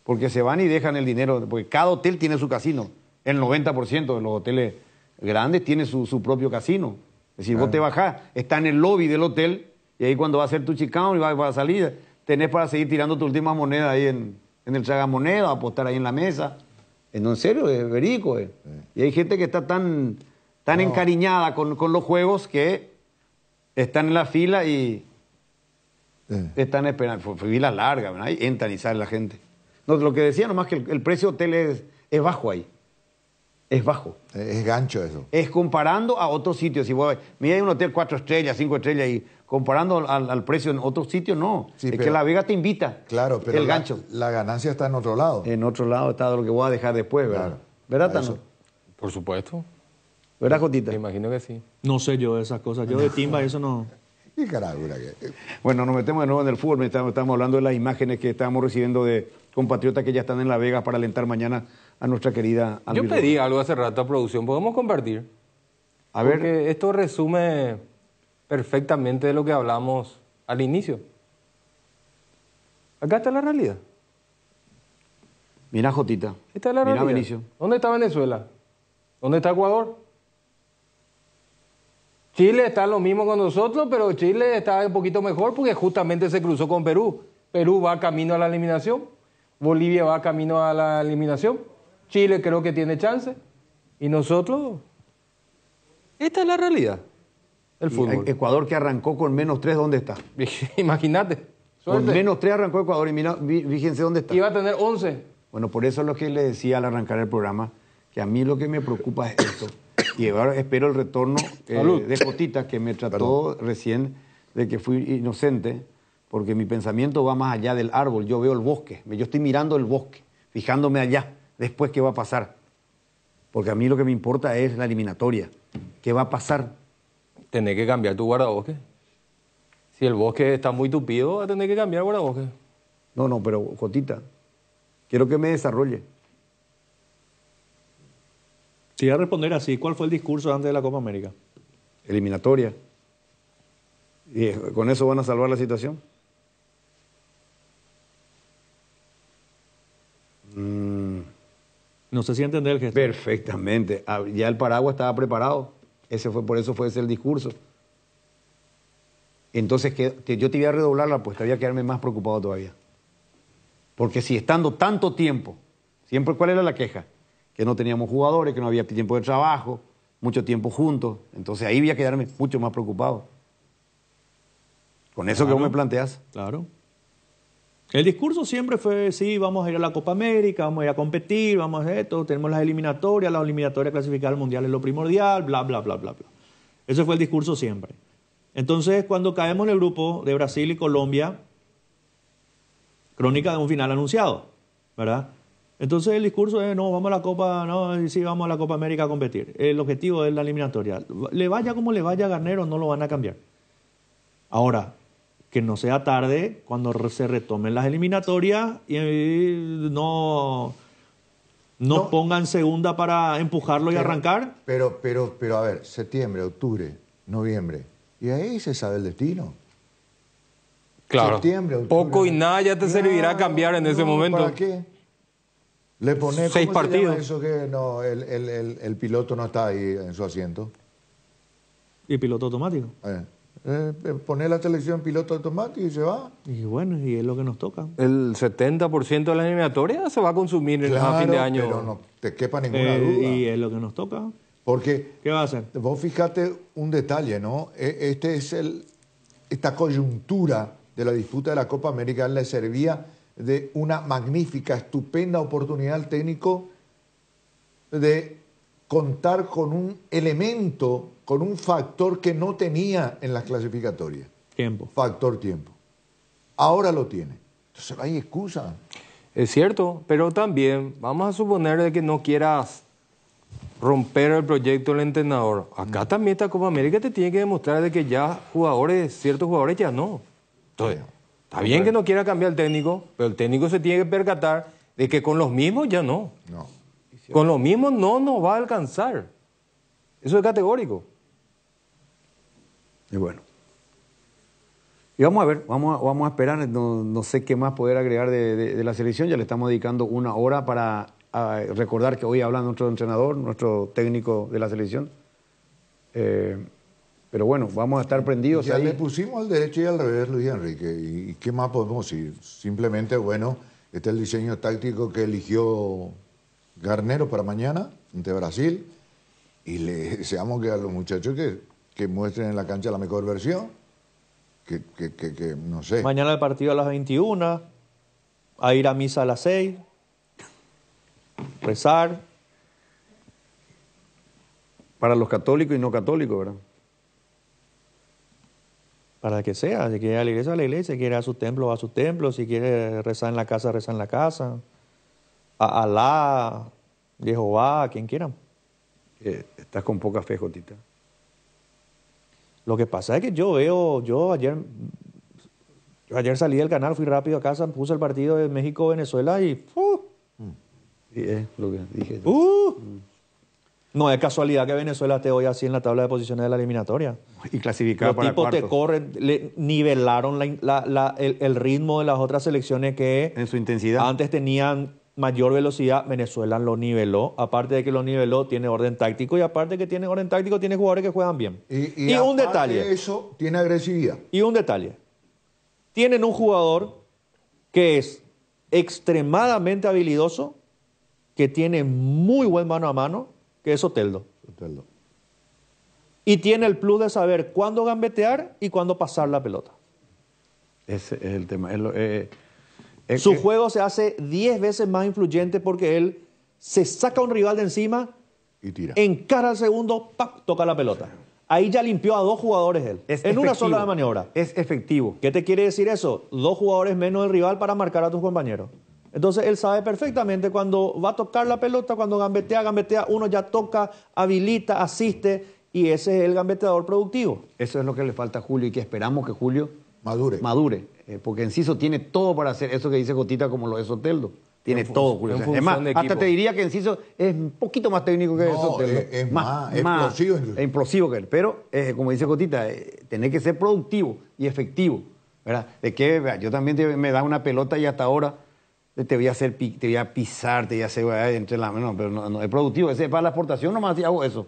Porque se van y dejan el dinero, porque cada hotel tiene su casino. El 90% de los hoteles grandes tiene su propio casino. Es decir, vos te bajás, está en el lobby del hotel, y ahí cuando va a hacer tu check-out y vas a salir, tenés para seguir tirando tus últimas monedas ahí en el tragamonedas, apostar ahí en la mesa. No, en serio, es verídico. Y hay gente que está tan encariñada con los juegos que están en la fila y están esperando. Fila larga, ¿verdad? Ahí entran y sale la gente. No, lo que decía nomás que el precio de hotel es bajo ahí. Es bajo. Es gancho eso. Es comparando a otros sitios. Si vos, mira, hay un hotel 4 estrellas, 5 estrellas, y comparando al precio en otros sitios, no. Sí, es que La Vega te invita. Claro, pero el gancho. La ganancia está en otro lado. En otro lado está lo que voy a dejar después, ¿verdad? Claro. ¿Verdad, Tano? Por supuesto. ¿Verdad, Jotita? Me imagino que sí. No sé yo de esas cosas. Yo de timba eso no... ¿Qué caragura que? Bueno, nos metemos de nuevo en el fútbol. Estamos hablando de las imágenes que estamos recibiendo de compatriotas que ya están en La Vega para alentar mañana a nuestra querida Yo pedí algo hace rato a producción. ¿Podemos compartir? A ver. Porque esto resume perfectamente de lo que hablamos al inicio. Acá está la realidad. Mira, Jotita. Esta es la Mira, realidad. Benicio. ¿Dónde está Venezuela? ¿Dónde está Ecuador? Chile está lo mismo con nosotros, pero Chile está un poquito mejor porque justamente se cruzó con Perú. Perú va camino a la eliminación. Bolivia va camino a la eliminación. Chile creo que tiene chance. Y nosotros... Esta es la realidad del fútbol. Ecuador, que arrancó con -3, ¿dónde está? Imagínate. Con -3 arrancó Ecuador y mira, fíjense dónde está. Iba a tener 11. Bueno, por eso es lo que le decía al arrancar el programa, que a mí lo que me preocupa es esto. Y ahora espero el retorno de Jotita, que me trató recién de que fui inocente, porque mi pensamiento va más allá del árbol. Yo veo el bosque, yo estoy mirando el bosque, fijándome allá, después qué va a pasar. Porque a mí lo que me importa es la eliminatoria. ¿Qué va a pasar? Tenés que cambiar tu guardabosque. Si el bosque está muy tupido, vas a tener que cambiar el guardabosque. No, pero Jotita, quiero que me desarrolle. Si iba a responder así, ¿cuál fue el discurso antes de la Copa América? Eliminatoria. ¿Y con eso van a salvar la situación? No sé si entender el gesto. Perfectamente. Ya el paraguas estaba preparado. Por eso fue ese el discurso. Entonces, yo te voy a redoblar la apuesta, voy a quedarme más preocupado todavía. Porque si estando tanto tiempo, siempre, ¿cuál era la queja? Que no teníamos jugadores, que no había tiempo de trabajo, mucho tiempo juntos. Entonces ahí voy a quedarme mucho más preocupado. Con eso que vos me planteás. Claro. El discurso siempre fue, sí, vamos a ir a la Copa América, vamos a ir a competir, vamos a hacer esto, tenemos las eliminatorias clasificar al Mundial es lo primordial, bla, bla, bla, bla, bla. Ese fue el discurso siempre. Entonces, cuando caemos en el grupo de Brasil y Colombia, crónica de un final anunciado, ¿verdad? Entonces el discurso es, no, vamos a la Copa, no, sí, vamos a la Copa América a competir. El objetivo es la eliminatoria. Le vaya como le vaya a Garnero, no lo van a cambiar. Ahora, que no sea tarde cuando se retomen las eliminatorias y no pongan segunda para empujarlo y arrancar. Pero, a ver, septiembre, octubre, noviembre, y ahí se sabe el destino. Claro. Septiembre, octubre, poco y nada ya te servirá cambiar en ese momento. ¿Para qué? Le pones 6 partidos. Eso que no, el piloto no está ahí en su asiento. ¿Y piloto automático? Poner la selección piloto automático y se va. Y bueno, y es lo que nos toca. El 70% de la eliminatoria se va a consumir a fin de año. Pero no te quepa ninguna duda. Y es lo que nos toca. Porque, ¿qué va a hacer? Vos fíjate un detalle, ¿no? Esta coyuntura de la disputa de la Copa América le servía de una magnífica, estupenda oportunidad al técnico de contar con un elemento, con un factor que no tenía en las clasificatorias. Tiempo. Factor tiempo. Ahora lo tiene. Entonces no hay excusa. Es cierto, pero también vamos a suponer de que no quieras romper el proyecto del entrenador. Acá también esta Copa América te tiene que demostrar de que ya ciertos jugadores ya no. Entonces, está bien que no quiera cambiar el técnico, pero el técnico se tiene que percatar de que con los mismos ya no. Con los mismos no nos va a alcanzar. Eso es categórico. Y bueno. Y vamos a ver, vamos a esperar, no sé qué más poder agregar de la selección, ya le estamos dedicando una hora para recordar que hoy habla nuestro entrenador, nuestro técnico de la selección. Pero bueno, vamos a estar prendidos ya ahí. le pusimos al derecho y al revés, Luis Enrique. ¿Y qué más podemos decir? Simplemente, bueno, este es el diseño táctico que eligió Garnero para mañana ante Brasil. Y le deseamos que a los muchachos que muestren en la cancha la mejor versión. Que no sé. Mañana el partido a las 21, a ir a misa a las 6, rezar. Para los católicos y no católicos, ¿verdad? Para que sea, si quiere ir a la iglesia, si quiere ir a su templo, va a su templo, si quiere rezar en la casa, reza en la casa. A Alá, Jehová, quien quiera. Estás con poca fe, Jotita. Lo que pasa es que yo ayer salí del canal, fui rápido a casa, puse el partido de México-Venezuela y... Sí, es lo que dije. No es casualidad que Venezuela esté hoy así en la tabla de posiciones de la eliminatoria. Y clasificado para cuartos. Los tipos te corren, nivelaron el ritmo de las otras selecciones que... En su intensidad. Antes tenían mayor velocidad, Venezuela lo niveló. Aparte de que lo niveló, tiene orden táctico. Y aparte de que tiene orden táctico, tiene jugadores que juegan bien. Y un detalle. De eso, tiene agresividad. Y un detalle. Tienen un jugador que es extremadamente habilidoso, que tiene muy buen mano a mano, que es Soteldo. Y tiene el plus de saber cuándo gambetear y cuándo pasar la pelota. Ese es el tema. Su juego se hace 10 veces más influyente porque él se saca a un rival de encima, y tira. Encara al segundo, ¡pac!, toca la pelota. Ahí ya limpió a 2 jugadores él. En una sola maniobra. Es efectivo. ¿Qué te quiere decir eso? 2 jugadores menos del rival para marcar a tus compañeros. Entonces él sabe perfectamente cuando va a tocar la pelota, cuando gambetea, uno ya toca, habilita, asiste, y ese es el gambeteador productivo. Eso es lo que le falta a Julio y que esperamos que Julio madure. Porque Enciso tiene todo para hacer eso que dice Jotita, como lo es Soteldo. Tiene todo, Julio. Es más, hasta te diría que Enciso es un poquito más técnico que Soteldo. Es más explosivo. Explosivo que él. Pero, como dice Jotita, tenés que ser productivo y efectivo, ¿verdad? De que yo también me da una pelota y hasta ahora te voy a hacer, te voy a pisar, te voy a hacer entre las manos, pero no es productivo. Ese es para la exportación nomás si hago eso.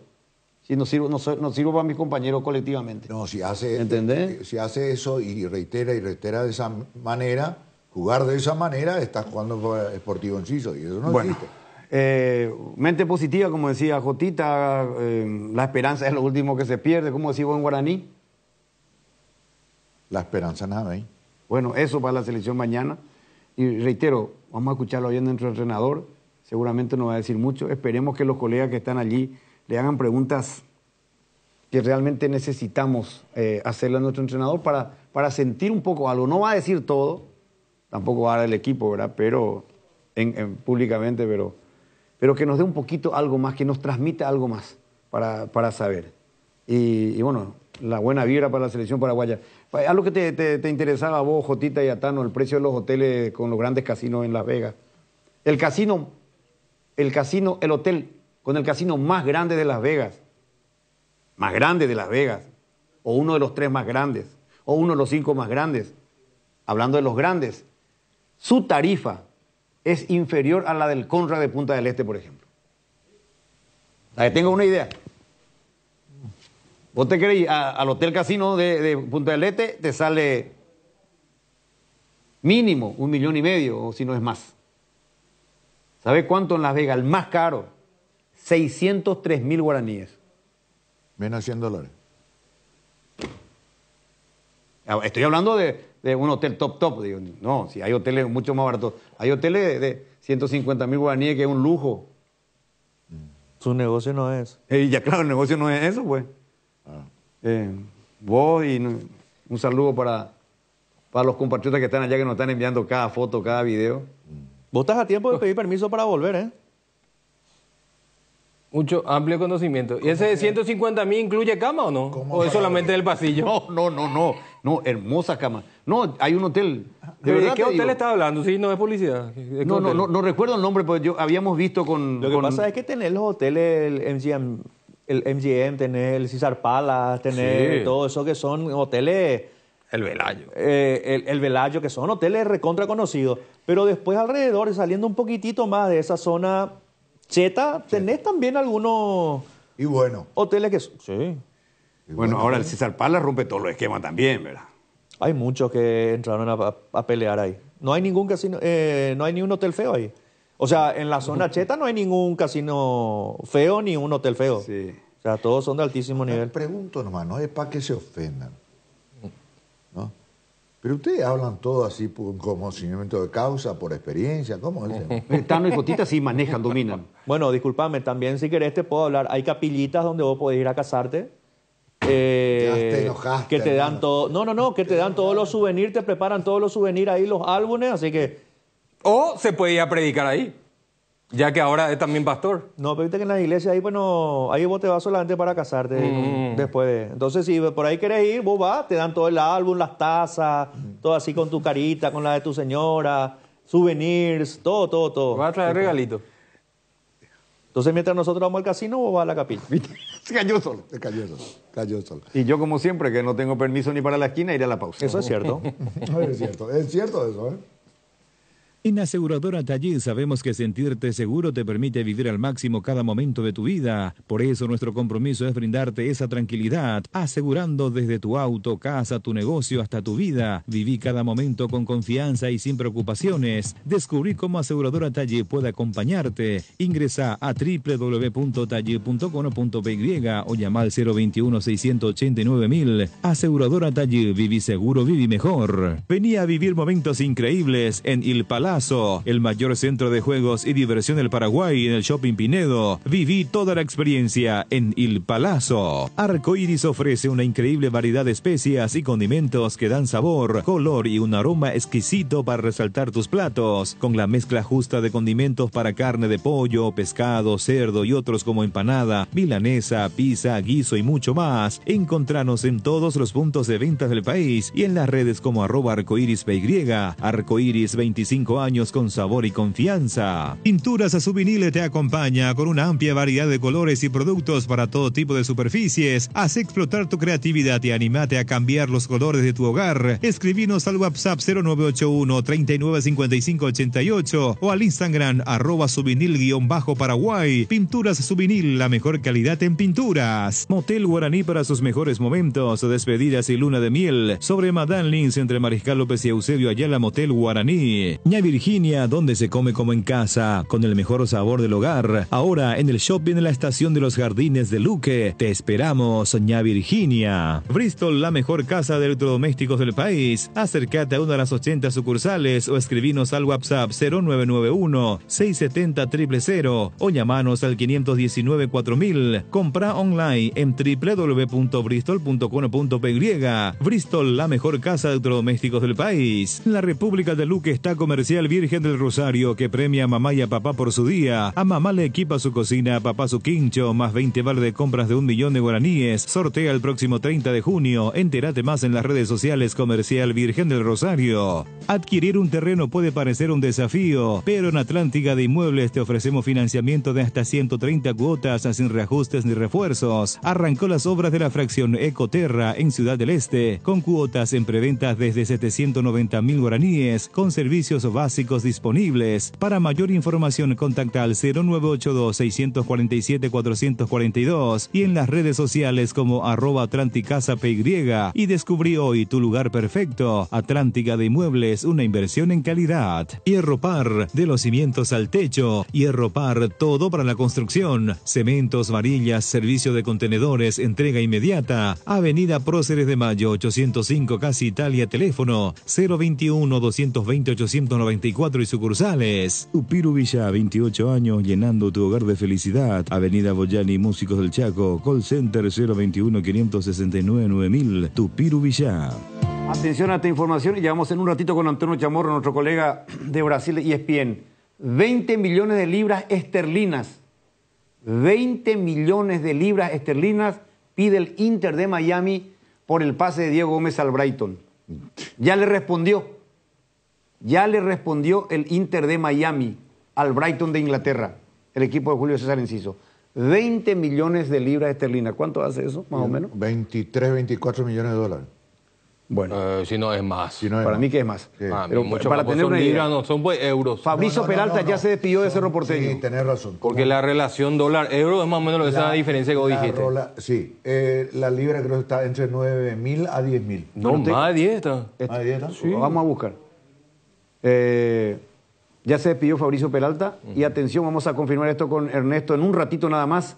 Si no sirvo para mis compañeros colectivamente. No, si hace, ¿entendés? Si hace eso y reitera de esa manera, jugar de esa manera, estás jugando por Sportivo Enciso y eso no existe. Mente positiva, como decía Jotita, la esperanza es lo último que se pierde, como decimos en guaraní. La esperanza nada ahí. Bueno, eso para la selección mañana. Y reitero, vamos a escucharlo oyendo a nuestro entrenador, seguramente nos va a decir mucho. Esperemos que los colegas que están allí le hagan preguntas que realmente necesitamos hacerle a nuestro entrenador para sentir un poco algo. No va a decir todo, tampoco va a dar el equipo, ¿verdad? Pero públicamente, pero que nos dé un poquito algo más, que nos transmita algo más para saber. Y bueno, la buena vibra para la selección paraguaya. Algo que te interesaba a vos, Jotita y a Tano, el precio de los hoteles con los grandes casinos en Las Vegas. El hotel con el casino más grande de Las Vegas, o uno de los 3 más grandes, o uno de los 5 más grandes, hablando de los grandes, su tarifa es inferior a la del Conrad de Punta del Este, por ejemplo. Para que tenga una idea. Vos te querés ir al Hotel Casino de Punta del Este, te sale mínimo 1,5 millones, o si no es más. ¿Sabe cuánto en Las Vegas? El más caro, 603,000 guaraníes. Menos $100. Estoy hablando de un hotel top, digo. No, si hay hoteles mucho más baratos. Hay hoteles de 150,000 guaraníes que es un lujo. Su negocio no es. Ya claro, el negocio no es eso, pues. Vos y un saludo para los compatriotas que están allá, que nos están enviando cada foto, cada video. Vos estás a tiempo de pedir permiso para volver, ¿eh? Mucho, amplio conocimiento. ¿Y ese de 150.000 incluye cama o no? ¿O es solamente del pasillo? No, hermosa cama. No, hay un hotel. ¿De qué hotel estás hablando? Sí, no es publicidad. No recuerdo el nombre, porque habíamos visto con... Lo que pasa es que tenés los hoteles, el MGM, tenés el César Palace, tenés todo eso que son hoteles... El Velayo. El Velayo, que son hoteles recontra conocidos. Pero después alrededor, saliendo un poquitito más de esa zona cheta, tenés también algunos... Y bueno. Hoteles que... Sí. Bueno, ahora el César Palace rompe todos los esquemas también, ¿verdad? Hay muchos que entraron a pelear ahí. No hay ningún casino, no hay ni un hotel feo ahí. O sea, en la zona cheta no hay ningún casino feo ni un hotel feo. Sí. O sea, todos son de altísimo nivel. Pregunto nomás, no es para que se ofendan, ¿no? Pero ustedes hablan todo así por conocimiento de causa, por experiencia, ¿cómo es? Tano y Cotita sí manejan, dominan. Bueno, discúlpame, también si querés te puedo hablar. Hay capillitas donde vos podés ir a casarte. Ya te enojaste, que te dan todo. No, que te dan todos los souvenirs, te preparan todos los souvenirs ahí, los álbumes, así que. O se puede ir a predicar ahí, ya que ahora es también pastor. No, pero viste que en la iglesia ahí, bueno, ahí vos te vas solamente para casarte después de. Entonces, si por ahí querés ir, vos vas, te dan todo el álbum, las tazas, todo así con tu carita, con la de tu señora, souvenirs, todo. Vas a traer regalitos. Entonces, mientras nosotros vamos al casino, vos vas a la capilla. Se cayó solo. Y yo, como siempre, que no tengo permiso ni para la esquina, iré a la pausa. Eso es cierto. Es cierto eso, ¿eh? En Aseguradora Taller sabemos que sentirte seguro te permite vivir al máximo cada momento de tu vida. Por eso nuestro compromiso es brindarte esa tranquilidad, asegurando desde tu auto, casa, tu negocio hasta tu vida. Viví cada momento con confianza y sin preocupaciones. Descubrí cómo Aseguradora Taller puede acompañarte. Ingresa a www.taller.com.py o llama al 021-689-1000. Aseguradora Taller, viví seguro, viví mejor. Venía a vivir momentos increíbles en Il Palazzo, el mayor centro de juegos y diversión del Paraguay, en el Shopping Pinedo. Viví toda la experiencia en Il Palazzo. Arcoiris ofrece una increíble variedad de especias y condimentos que dan sabor, color y un aroma exquisito para resaltar tus platos, con la mezcla justa de condimentos para carne de pollo, pescado, cerdo y otros como empanada, milanesa, pizza, guiso y mucho más. Encontranos en todos los puntos de ventas del país y en las redes como @arcoirispy. Arcoiris, 25 años con sabor y confianza. Pinturas Subinil te acompaña con una amplia variedad de colores y productos para todo tipo de superficies. Haz explotar tu creatividad y animate a cambiar los colores de tu hogar. Escribinos al WhatsApp 0981-395588 o al Instagram @subinil_Paraguay. Pinturas Subinil, la mejor calidad en pinturas. Motel Guaraní para sus mejores momentos, despedidas y luna de miel. Sobre Madame Lins entre Mariscal López y Eusebio Ayala, Motel Guaraní. Ña Virginia, donde se come como en casa, con el mejor sabor del hogar. Ahora en el shopping en la estación de los Jardines de Luque. Te esperamos, Ña Virginia. Bristol, la mejor casa de electrodomésticos del país. Acércate a una de las 80 sucursales o escribinos al WhatsApp 0991-670-000 o llamanos al 519-4000. Compra online en www.bristol.com.py. Bristol, la mejor casa de electrodomésticos del país. La República de Luque está Comercial Virgen del Rosario, que premia a mamá y a papá por su día. A mamá le equipa su cocina, a papá su quincho, más 20 vale de compras de 1 millón de guaraníes. Sortea el próximo 30 de junio. Entérate más en las redes sociales Comercial Virgen del Rosario. Adquirir un terreno puede parecer un desafío, pero en Atlántica de Inmuebles te ofrecemos financiamiento de hasta 130 cuotas sin reajustes ni refuerzos. Arrancó las obras de la fracción Ecoterra en Ciudad del Este, con cuotas en preventas desde 790.000 guaraníes, con servicios básicos disponibles. Para mayor información contacta al 0982-647-442 y en las redes sociales como @AtlanticasaPY y descubrí hoy tu lugar perfecto. Atlántica de Inmuebles, una inversión en calidad. Hierro Par, de los cimientos al techo. Hierro Par, todo para la construcción. Cementos, varillas, servicio de contenedores, entrega inmediata. Avenida Próceres de Mayo 805, Casi Italia, teléfono 021-220-894 y sucursales. Tupiru Villa, 28 años llenando tu hogar de felicidad. Avenida Boyani, Músicos del Chaco, call center 021-569-9000. Tupiru Villa. Atención a esta información y ya vamos en un ratito con Antonio Chamorro, nuestro colega de Brasil y ESPN. 20 millones de libras esterlinas 20 millones de libras esterlinas pide el Inter de Miami por el pase de Diego Gómez al Brighton. Ya le respondió el Inter de Miami al Brighton de Inglaterra, el equipo de Julio César Enciso. 20 millones de libras esterlinas. ¿Cuánto hace eso, más o menos? 23, 24 millones de dólares. Bueno. Si no es más. Para mí que es más. Sí. Pero mucho para más, tener una idea. libras, no, son pues euros. Fabricio Peralta ya se despidió de Cerro Porteño. Sí, tenés razón. Porque la relación dólar-euro es más o menos esa diferencia que vos dijiste. Sí, la libra creo que está entre 9.000 a 10.000. No, más de 10 está. ¿Más de 10 está? Sí. Vamos a buscar. Ya se despidió Fabricio Peralta. Y atención, vamos a confirmar esto con Ernesto en un ratito nada más.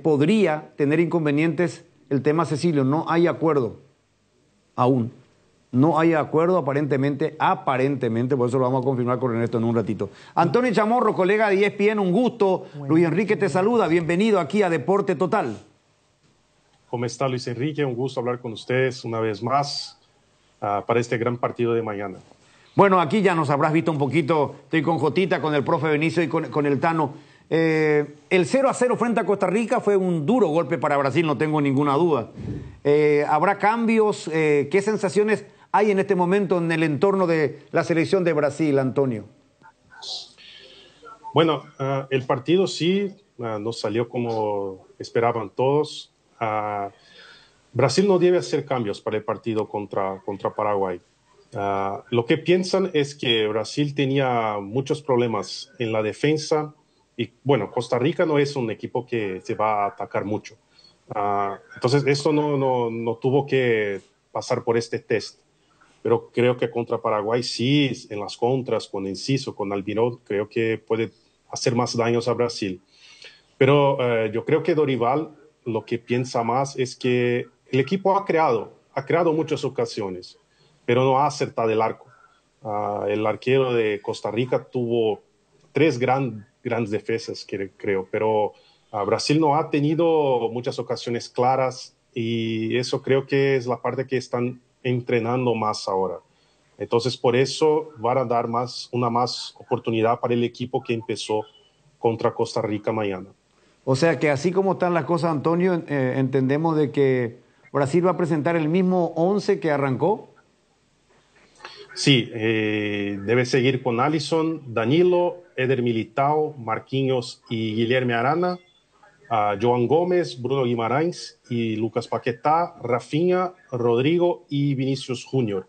Podría tener inconvenientes el tema Cecilio. No hay acuerdo aún. No hay acuerdo aparentemente, por eso lo vamos a confirmar con Ernesto en un ratito. Antonio Chamorro, colega de ESPN, un gusto. Luis Enrique te saluda, bienvenido aquí a Deporte Total. ¿Cómo está Luis Enrique? Un gusto hablar con ustedes una vez más para este gran partido de mañana. Bueno, aquí ya nos habrás visto un poquito, estoy con Jotita, con el profe Benicio y con el Tano. El 0-0 frente a Costa Rica fue un duro golpe para Brasil, no tengo ninguna duda. ¿Habrá cambios? ¿Qué sensaciones hay en este momento en el entorno de la selección de Brasil, Antonio? Bueno, el partido sí no salió como esperaban todos. Brasil no debe hacer cambios para el partido contra Paraguay. Lo que piensan es que Brasil tenía muchos problemas en la defensa y bueno, Costa Rica no es un equipo que se va a atacar mucho. Entonces esto no tuvo que pasar por este test. Pero creo que contra Paraguay sí, en las contras, con Enciso, con Almirón, creo que puede hacer más daños a Brasil. Pero yo creo que Dorival lo que piensa más es que el equipo ha creado muchas ocasiones, pero no ha acertado el arco. El arquero de Costa Rica tuvo 3 grandes defensas, creo, pero Brasil no ha tenido muchas ocasiones claras y eso creo que es la parte que están entrenando más ahora. Entonces, por eso van a dar una más oportunidad para el equipo que empezó contra Costa Rica mañana. O sea que así como están las cosas, Antonio, entendemos de que Brasil va a presentar el mismo 11 que arrancó. Sí, debe seguir con Alisson, Danilo, Eder Militao, Marquinhos y Guilherme Arana, Joan Gómez, Bruno Guimarães y Lucas Paquetá, Rafinha, Rodrigo y Vinicius Junior.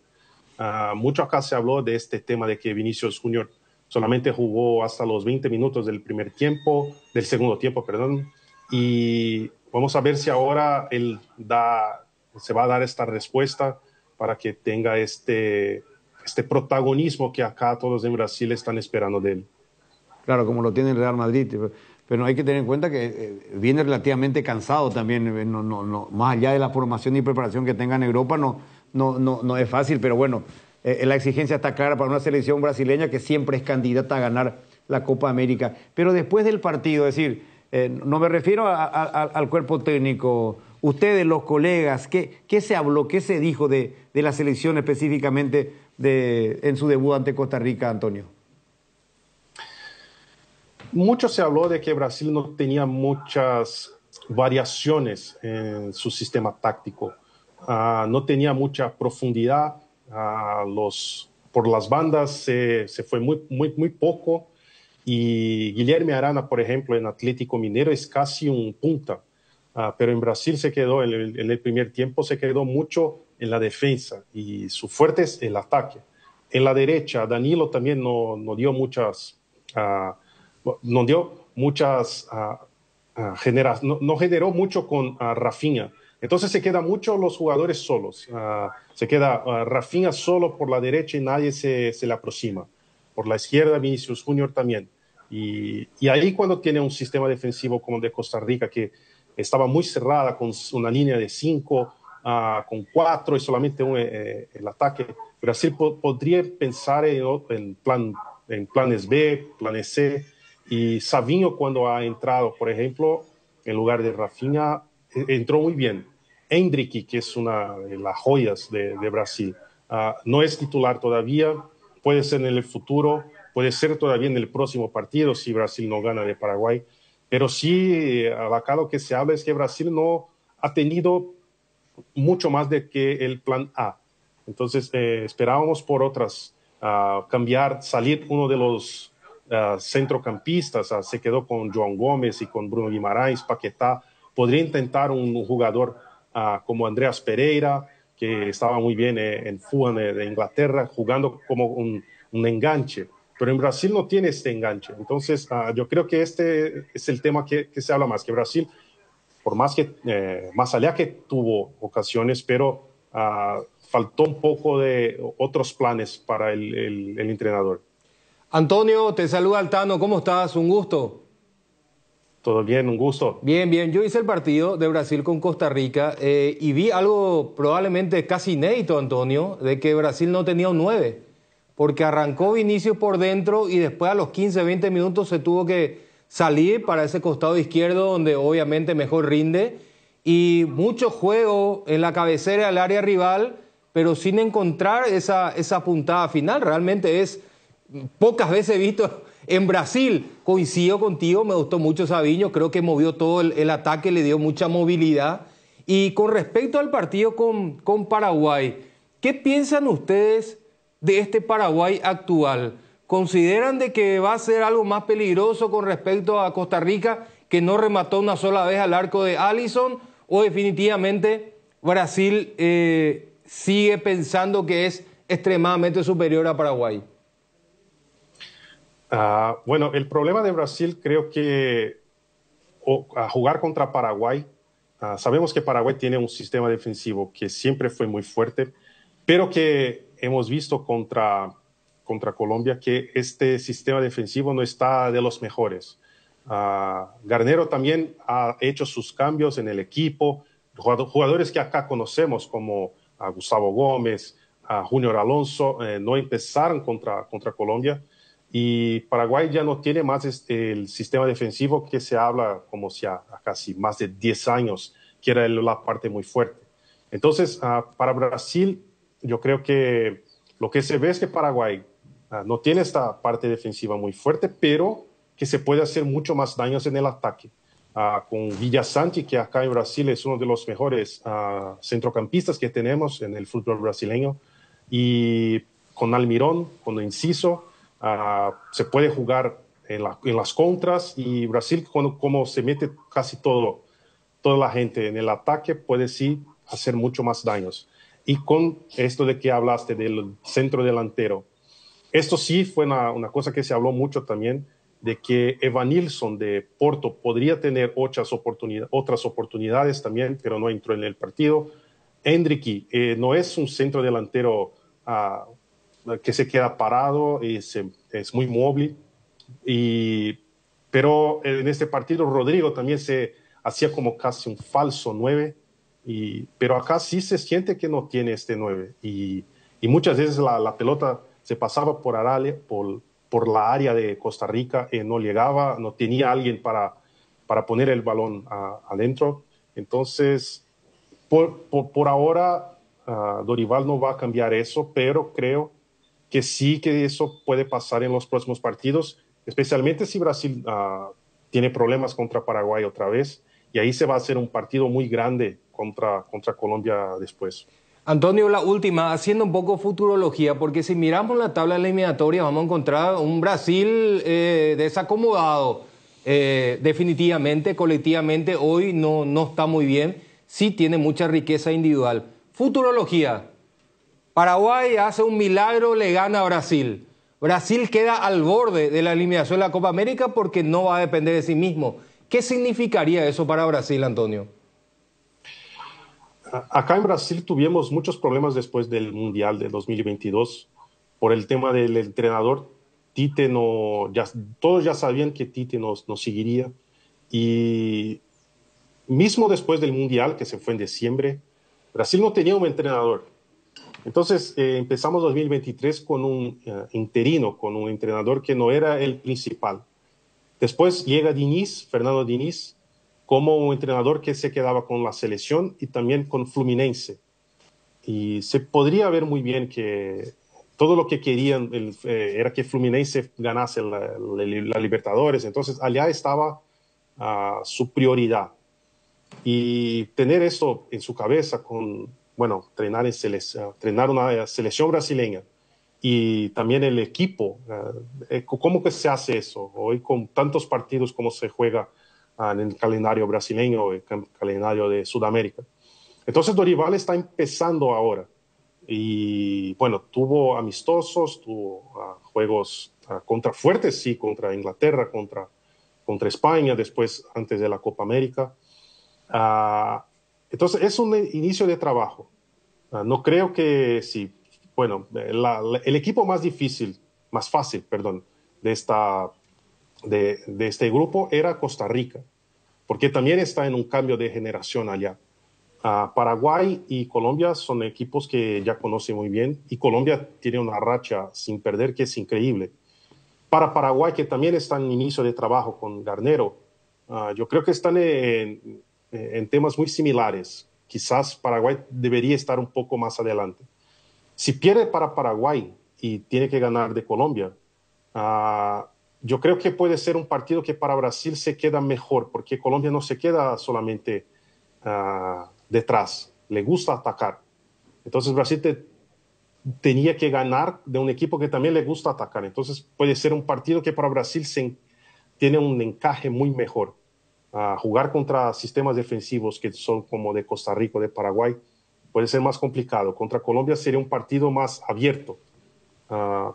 Mucho acá se habló de este tema de que Vinicius Junior solamente jugó hasta los 20 minutos del segundo tiempo, y vamos a ver si ahora él se va a dar esta respuesta para que tenga este protagonismo que acá todos en Brasil están esperando de él. Claro, como lo tiene el Real Madrid, pero hay que tener en cuenta que viene relativamente cansado también, más allá de la formación y preparación que tenga en Europa, no es fácil, pero bueno, la exigencia está clara para una selección brasileña que siempre es candidata a ganar la Copa América. Pero después del partido, es decir, no me refiero al cuerpo técnico, ustedes, los colegas, ¿qué se habló, qué se dijo de la selección específicamente en su debut ante Costa Rica, Antonio? Mucho se habló de que Brasil no tenía muchas variaciones en su sistema táctico. No tenía mucha profundidad. Por las bandas se fue muy poco. Y Guilherme Arana, por ejemplo, en Atlético Mineiro es casi un punta. Pero en Brasil se quedó, en el primer tiempo, se quedó mucho en la defensa. Y su fuerte es el ataque. En la derecha, Danilo también no dio muchas... no generó mucho con Rafinha. Entonces se quedan mucho los jugadores solos. Se queda Rafinha solo por la derecha y nadie se le aproxima. Por la izquierda, Vinicius Junior también. Y ahí cuando tiene un sistema defensivo como el de Costa Rica, que estaba muy cerrada con una línea de 5, con 4 y solamente el ataque, Brasil podría pensar en planes B, planes C. Y Savinho, cuando ha entrado, por ejemplo, en lugar de Rafinha, entró muy bien. Endrick, que es una de las joyas de Brasil, no es titular todavía, puede ser en el futuro, puede ser todavía en el próximo partido si Brasil no gana de Paraguay, Pero sí, acá lo que se habla es que Brasil no ha tenido mucho más de que el plan A. Entonces, esperábamos por otras, cambiar, salir uno de los centrocampistas, se quedó con João Gómez y con Bruno Guimarães, Paquetá. Podría intentar un jugador como Andreas Pereira, que estaba muy bien en Fulham de Inglaterra, jugando como un enganche. Pero en Brasil no tiene este enganche. Entonces, yo creo que este es el tema que se habla más, que Brasil, por más que, más allá que tuvo ocasiones, pero faltó un poco de otros planes para el entrenador. Antonio, te saluda Altano, ¿cómo estás? Un gusto. Todo bien, un gusto. Bien, bien. Yo hice el partido de Brasil con Costa Rica y vi algo probablemente casi inédito, Antonio, de que Brasil no tenía un 9, porque arrancó Vinicius por dentro y después a los 15, 20 minutos se tuvo que salir para ese costado izquierdo donde obviamente mejor rinde, y mucho juego en la cabecera del área rival, pero sin encontrar esa puntada final. Realmente es pocas veces visto en Brasil. Coincido contigo, me gustó mucho Savinho, creo que movió todo el ataque, le dio mucha movilidad. Y con respecto al partido con Paraguay, ¿qué piensan ustedes de este Paraguay actual? ¿Consideran de que va a ser algo más peligroso con respecto a Costa Rica, que no remató una sola vez al arco de Alisson? ¿O definitivamente Brasil sigue pensando que es extremadamente superior a Paraguay? Bueno, el problema de Brasil creo que a jugar contra Paraguay, sabemos que Paraguay tiene un sistema defensivo que siempre fue muy fuerte, pero que hemos visto contra Colombia que este sistema defensivo no está de los mejores. Garnero también ha hecho sus cambios en el equipo, jugadores que acá conocemos como Gustavo Gómez, Junior Alonso, no empezaron contra Colombia. Y Paraguay ya no tiene más el sistema defensivo que se habla como si a casi más de 10 años, que era la parte muy fuerte. Entonces, para Brasil, yo creo que lo que se ve es que Paraguay no tiene esta parte defensiva muy fuerte, pero que se puede hacer mucho más daños en el ataque. Con Villasanti, que acá en Brasil es uno de los mejores centrocampistas que tenemos en el fútbol brasileño, y con Almirón, con Enciso, se puede jugar en las contras, y Brasil, como se mete casi toda la gente en el ataque, puede sí hacer mucho más daños. Y con esto de que hablaste del centro delantero, esto sí fue una cosa que se habló mucho también, de que Evanilson de Porto podría tener otras oportunidades también, pero no entró en el partido. Endrick no es un centro delantero que se queda parado, es muy móvil, pero en este partido Rodrigo también se hacía como casi un falso 9, pero acá sí se siente que no tiene este 9, y muchas veces la pelota se pasaba por la área de Costa Rica, no llegaba, no tenía alguien para poner el balón adentro. Entonces, por ahora, Dorival no va a cambiar eso, pero creo que sí que eso puede pasar en los próximos partidos, especialmente si Brasil tiene problemas contra Paraguay otra vez, y ahí se va a hacer un partido muy grande contra Colombia después. Antonio, la última, haciendo un poco futurología, porque si miramos la tabla eliminatoria vamos a encontrar un Brasil desacomodado. Definitivamente, colectivamente, hoy no está muy bien, sí tiene mucha riqueza individual. Futurología. Paraguay hace un milagro, le gana a Brasil. Brasil queda al borde de la eliminación de la Copa América porque no va a depender de sí mismo. ¿Qué significaría eso para Brasil, Antonio? Acá en Brasil tuvimos muchos problemas después del Mundial de 2022 por el tema del entrenador. Tite todos ya sabían que Tite nos seguiría, y mismo después del Mundial, que se fue en diciembre, Brasil no tenía un entrenador. Entonces empezamos 2023 con un interino, con un entrenador que no era el principal. Después llega Fernando Diniz, como un entrenador que se quedaba con la selección y también con Fluminense. Y se podría ver muy bien que todo lo que querían era que Fluminense ganase la Libertadores. Entonces allá estaba su prioridad. Y tener eso en su cabeza entrenar una selección brasileña y también el equipo, ¿cómo que se hace eso? Hoy con tantos partidos como se juega en el calendario brasileño, el calendario de Sudamérica. Entonces Dorival está empezando ahora y bueno, tuvo amistosos, tuvo juegos contra fuertes, sí, contra Inglaterra, contra España, después antes de la Copa América. Entonces es un inicio de trabajo. No creo que sí. Bueno, el equipo más fácil, de este grupo era Costa Rica, porque también está en un cambio de generación allá. Paraguay y Colombia son equipos que ya conoce muy bien y Colombia tiene una racha sin perder que es increíble. Para Paraguay, que también está en inicio de trabajo con Garnero, yo creo que están en temas muy similares. Quizás Paraguay debería estar un poco más adelante. Si pierde para Paraguay y tiene que ganar de Colombia, yo creo que puede ser un partido que para Brasil se queda mejor, porque Colombia no se queda solamente detrás, le gusta atacar. Entonces Brasil tenía que ganar de un equipo que también le gusta atacar. Entonces puede ser un partido que para Brasil tiene un encaje muy mejor. Jugar contra sistemas defensivos que son como de Costa Rica o de Paraguay puede ser más complicado. Contra Colombia sería un partido más abierto.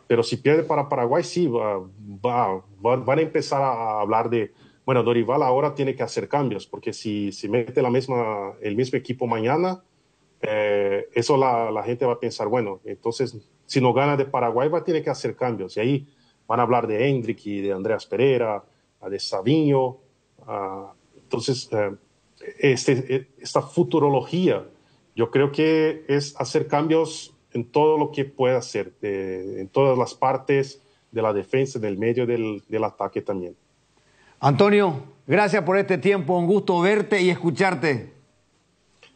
Pero si pierde para Paraguay, sí, van a empezar a hablar de, bueno, Dorival ahora tiene que hacer cambios, porque si mete el mismo equipo mañana, eso la gente va a pensar, bueno, entonces si no gana de Paraguay va a tener que hacer cambios. Y ahí van a hablar de Hendrick y de Andreas Pereira, de Savinho. Entonces, esta futurología, yo creo que es hacer cambios en todo lo que pueda hacer, en todas las partes de la defensa, del medio del ataque también. Antonio, gracias por este tiempo, un gusto verte y escucharte.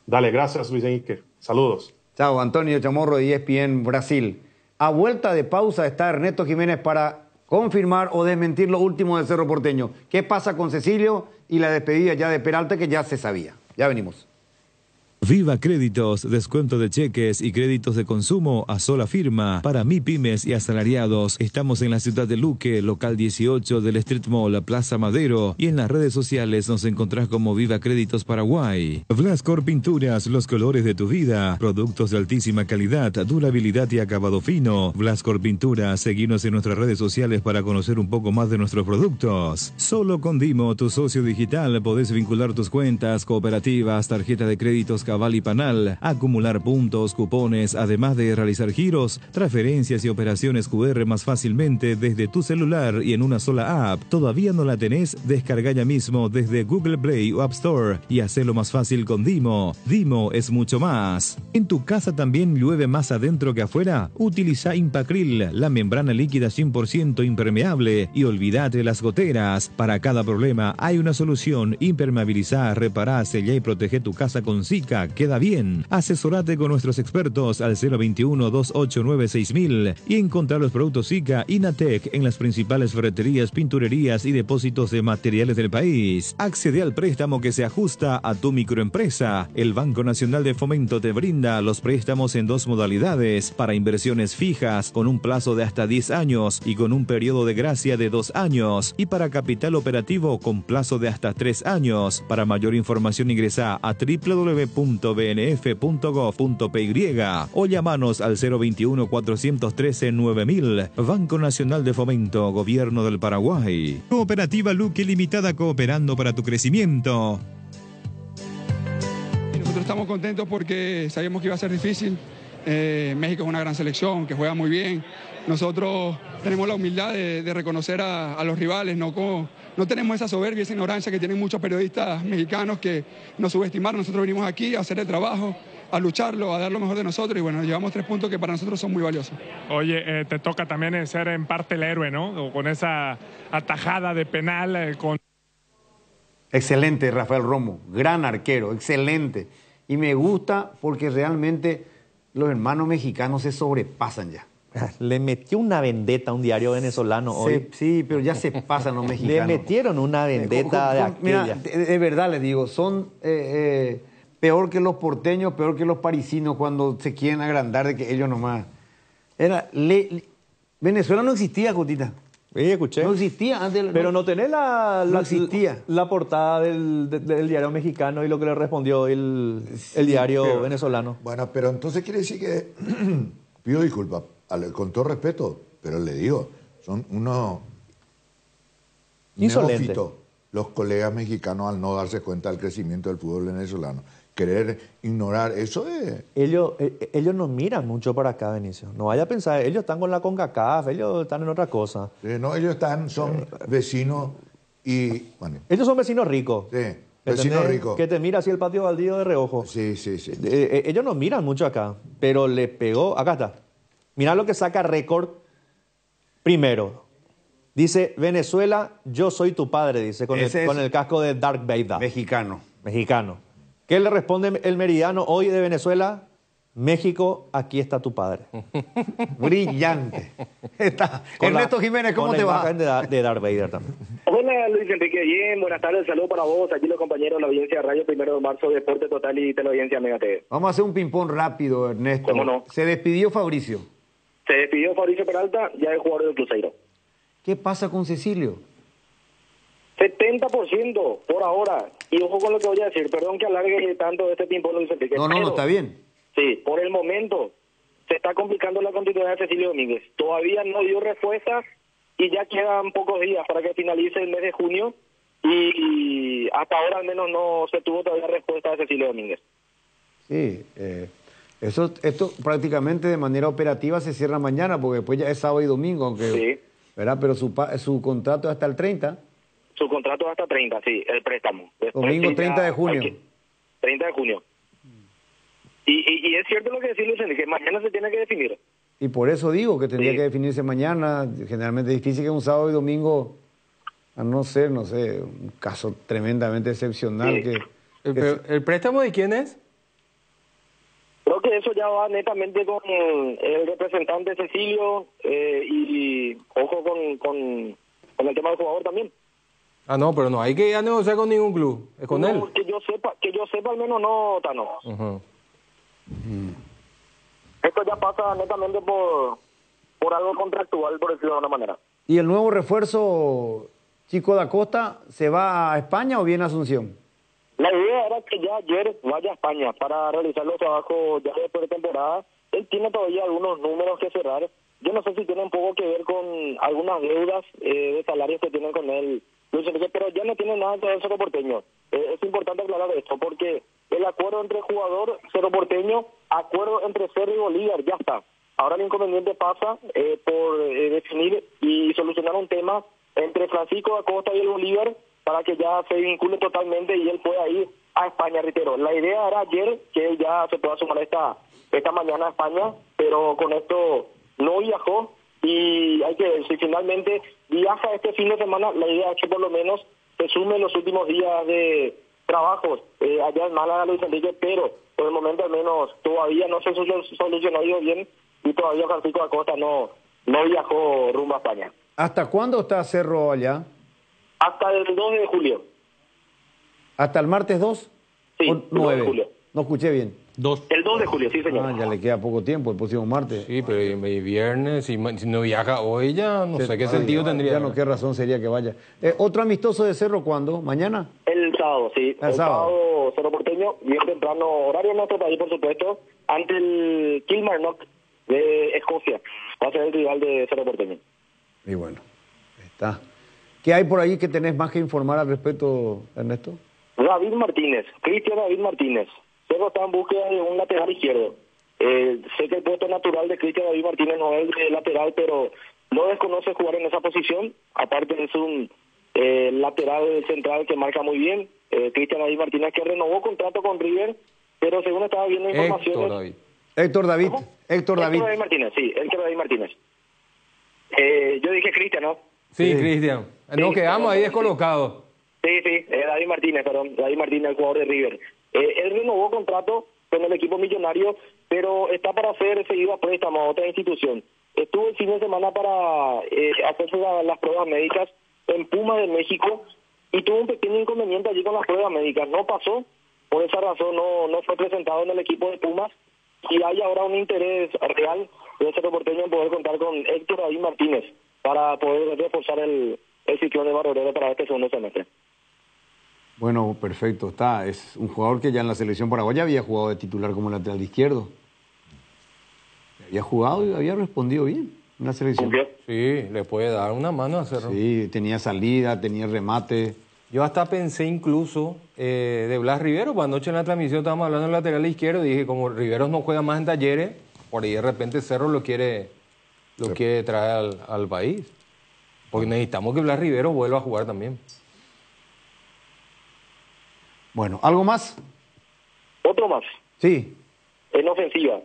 Dale, gracias Luis Enrique, saludos. Chao, Antonio Chamorro de ESPN Brasil. A vuelta de pausa está Ernesto Jiménez para confirmar o desmentir lo último del Cerro Porteño. ¿Qué pasa con Cecilio y la despedida ya de Peralta que ya se sabía? Ya venimos. Viva Créditos, descuento de cheques y créditos de consumo a sola firma para MIPYMES y asalariados. Estamos en la ciudad de Luque, local 18 del Street Mall, Plaza Madero, y en las redes sociales nos encontrás como Viva Créditos Paraguay. Blascor Pinturas, los colores de tu vida, productos de altísima calidad, durabilidad y acabado fino. Blascor Pinturas, seguinos en nuestras redes sociales para conocer un poco más de nuestros productos. Solo con Dimo, tu socio digital, podés vincular tus cuentas, cooperativas, tarjeta de créditos Cabal y Panal, acumular puntos, cupones, además de realizar giros, transferencias y operaciones QR más fácilmente desde tu celular y en una sola app. ¿Todavía no la tenés? Descarga ya mismo desde Google Play o App Store y hacelo más fácil con Dimo. Dimo es mucho más. ¿En tu casa también llueve más adentro que afuera? Utiliza Impacril, la membrana líquida 100% impermeable, y olvídate las goteras. Para cada problema hay una solución. Impermeabilizá, repará, sellá y protege tu casa con Zika. Queda bien. Asesorate con nuestros expertos al 021-289-6000 y encontrar los productos Zika Inatec en las principales ferreterías, pinturerías y depósitos de materiales del país. Accede al préstamo que se ajusta a tu microempresa. El Banco Nacional de Fomento te brinda los préstamos en dos modalidades: para inversiones fijas con un plazo de hasta 10 años y con un periodo de gracia de 2 años, y para capital operativo con plazo de hasta 3 años. Para mayor información ingresa a www.bnf.gov.py o llamanos al 021-413-9000. Banco Nacional de Fomento, Gobierno del Paraguay. Cooperativa Luque Limitada, cooperando para tu crecimiento. Nosotros estamos contentos porque sabíamos que iba a ser difícil. México es una gran selección que juega muy bien. Nosotros tenemos la humildad de reconocer a los rivales, no tenemos esa soberbia, esa ignorancia que tienen muchos periodistas mexicanos que nos subestimaron. Nosotros venimos aquí a hacer el trabajo, a lucharlo, a dar lo mejor de nosotros, y bueno, llevamos 3 puntos que para nosotros son muy valiosos. Oye, te toca también ser en parte el héroe, ¿no? Con esa atajada de penal. Excelente, Rafael Romo, gran arquero, excelente. Y me gusta porque realmente los hermanos mexicanos se sobrepasan ya. Le metió una vendetta a un diario venezolano hoy. Sí, pero ya se pasan los mexicanos. Le metieron una vendetta de aquella. Mira, de verdad les digo, son peor que los porteños, peor que los parisinos cuando se quieren agrandar de que ellos nomás. Venezuela no existía, Cotita. Sí, escuché. No existía antes. Pero no tenés no existía. la portada del diario mexicano y lo que le respondió el diario venezolano. Bueno, pero entonces quiere decir que, pido disculpas, con todo respeto, pero le digo, son unos insolentes neófitos los colegas mexicanos al no darse cuenta del crecimiento del fútbol venezolano. Querer ignorar eso es... Ellos no miran mucho para acá, Benicio. No vaya a pensar, ellos están con la CONCACAF, ellos están en otra cosa. No, ellos son vecinos y... Bueno. Ellos son vecinos ricos. Sí, vecinos ricos. Que te mira así el patio baldío de reojo. Sí. Ellos no miran mucho acá, pero le pegó... Acá está. Mirá lo que saca récord primero. Dice, Venezuela, yo soy tu padre, dice, con el casco de Darth Vader. Mexicano. ¿Qué le responde el meridiano hoy de Venezuela? México, aquí está tu padre. Brillante. Ernesto Jiménez, ¿cómo te va? Con la imagen de Darth Vader también. Hola Luis Enrique, bien, buenas tardes, saludos para vos, aquí los compañeros de la audiencia de Radio 1 de Marzo, Deporte Total y Teleaudiencia Mega TV. Vamos a hacer un ping-pong rápido, Ernesto. ¿Cómo no? Se despidió Fabricio. Se despidió Fabricio Peralta, ya es jugador del Cruzeiro. ¿Qué pasa con Cecilio? 70% por ahora. Y ojo con lo que voy a decir, perdón que alargue tanto este ping-pong, Luis Enrique. No, está bien. Sí, por el momento se está complicando la continuidad de Cecilio Domínguez. Todavía no dio respuestas y ya quedan pocos días para que finalice el mes de junio y hasta ahora al menos no se tuvo todavía respuesta de Cecilio Domínguez. Sí, esto prácticamente de manera operativa se cierra mañana porque después ya es sábado y domingo, aunque, sí. ¿verdad? Pero su contrato es hasta el 30. Su contrato es hasta 30, sí, el préstamo. Después domingo sí, 30 de junio. 30 de junio. Y es cierto lo que decís, Luis Enrique, que mañana se tiene que definir. Y por eso digo que tendría que definirse mañana. Generalmente es difícil que un sábado y domingo, a no ser, un caso tremendamente excepcional. Sí. ¿El préstamo de quién es? Creo que eso ya va netamente con el representante Cecilio y ojo con el tema del jugador también. Ah, no, pero no hay que ir a negociar con ningún club, es con él. Que yo sepa al menos no, Tano. Esto ya pasa netamente por algo contractual, por decirlo de una manera. ¿Y el nuevo refuerzo, Chico da Costa, se va a España o viene a Asunción? La idea era que ya ayer vaya a España para realizar los trabajos ya después de temporada. Él tiene todavía algunos números que cerrar. Yo no sé si tiene un poco que ver con algunas deudas de salarios que tienen con él, pero ya no tiene nada que ver Cerro Porteño. Es importante aclarar esto porque el acuerdo entre jugador, Cerro Porteño, acuerdo entre Cerro y Bolívar, ya está. Ahora el inconveniente pasa por definir y solucionar un tema entre Francisco da Costa y el Bolívar para que ya se vincule totalmente y él pueda ir a España, reitero. La idea era ayer que él ya se pueda sumar esta mañana a España, pero con esto no viajó y hay que ver si finalmente viaja este fin de semana. La idea es que por lo menos se sume los últimos días de trabajos allá en Málaga, Luis Enrique, pero por el momento al menos todavía no se solucionó bien y todavía Francisco da Costa no viajó rumbo a España. ¿Hasta cuándo está Cerro allá? Hasta el 2 de julio. ¿Hasta el martes 2? Sí, ¿O 9? 2 de julio. No escuché bien. El 2 de julio, sí, señor. Ya le queda poco tiempo, el próximo martes. Sí, pero y viernes, si no viaja hoy ya, no sé qué sentido tendría. Ya no, qué razón sería que vaya. ¿Otro amistoso de Cerro cuándo? ¿Mañana? El sábado, sí. El sábado, Cerro Porteño, bien temprano, horario en nuestro país, por supuesto, ante el Kilmarnock de Escocia. Va a ser el rival de Cerro Porteño. Y bueno, está. ¿Qué hay por ahí que tenés más que informar al respecto, Ernesto? Cristian David Martínez. Cerro está en búsqueda de un lateral izquierdo. Sé que el puesto natural de Cristian David Martínez no es el lateral, pero no desconoce jugar en esa posición. Aparte es un lateral central que marca muy bien. Cristian David Martínez, que renovó contrato con River, pero según estaba viendo informaciones... Héctor David Martínez, sí, Héctor David Martínez. Yo dije Cristian, ¿no? Sí, Cristian. Nos quedamos ahí descolocados. Sí, David Martínez, el jugador de River. Él renovó contrato con el equipo millonario, pero está para ser seguido a préstamo a otra institución. estuvo el fin de semana para hacerse las pruebas médicas en Pumas de México y tuvo un pequeño inconveniente allí con las pruebas médicas. No pasó, por esa razón no fue presentado en el equipo de Pumas y hay ahora un interés real de Cerro Porteño en poder contar con Héctor David Martínez para poder reforzar el ciclón de Barorero para este segundo semestre. Bueno, perfecto. Es un jugador que ya en la selección paraguaya había jugado de titular como lateral izquierdo. Había jugado y había respondido bien en la selección. Sí, le puede dar una mano a Cerro. Sí, tenía salida, tenía remate. Yo hasta pensé incluso de Blas Riveros, pues anoche en la transmisión estábamos hablando del lateral izquierdo, dije como Riveros no juega más en Talleres, por ahí de repente Cerro lo quiere traer al país. Porque necesitamos que Blas Riveros vuelva a jugar también. Bueno, ¿algo más? Otro más. Sí. En ofensiva.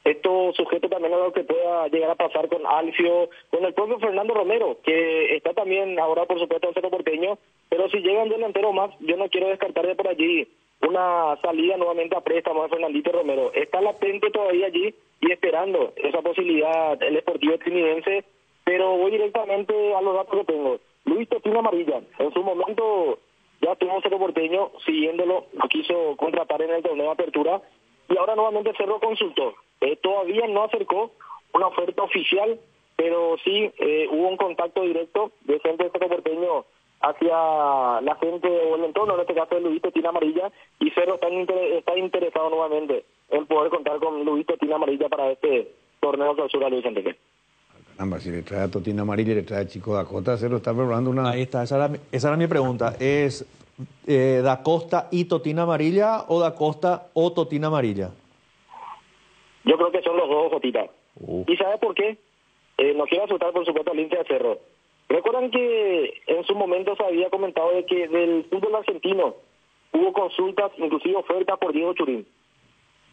Esto sujeto también a lo que pueda llegar a pasar con Alfio, con el propio Fernando Romero, que está también ahora, por supuesto, en Cerro Porteño, pero si llega un delantero más, yo no quiero descartar de por allí una salida nuevamente a préstamo de Fernandito Romero. Está latente todavía allí y esperando esa posibilidad el Sportivo Trinidense, pero voy directamente a los datos que tengo. Luis Totín Amarilla, en su momento ya tuvo Cerro Porteño siguiéndolo, lo quiso contratar en el torneo de apertura, y ahora nuevamente Cerro consultó. Todavía no acercó una oferta oficial, pero sí hubo un contacto directo de gente de Cerro Porteño hacia la gente o el entorno, en este caso de Luis Totín Amarilla, y Cerro está interesado nuevamente en poder contar con Luis Totín Amarilla para este torneo clausura Luis Enrique. Caramba, si le trae a Totín Amarilla y le trae a Chico Da Costa, Cerro está preparando una... Ahí está, esa era mi pregunta. ¿Es Da Costa y Totín Amarilla o Da Costa o Totín Amarilla? Yo creo que son los dos, Jotita. ¿Y sabe por qué? No quiero asustar, por supuesto, al hincha de Cerro. ¿Recuerdan que en su momento se había comentado de que del fútbol argentino hubo consultas, inclusive ofertas por Diego Churín?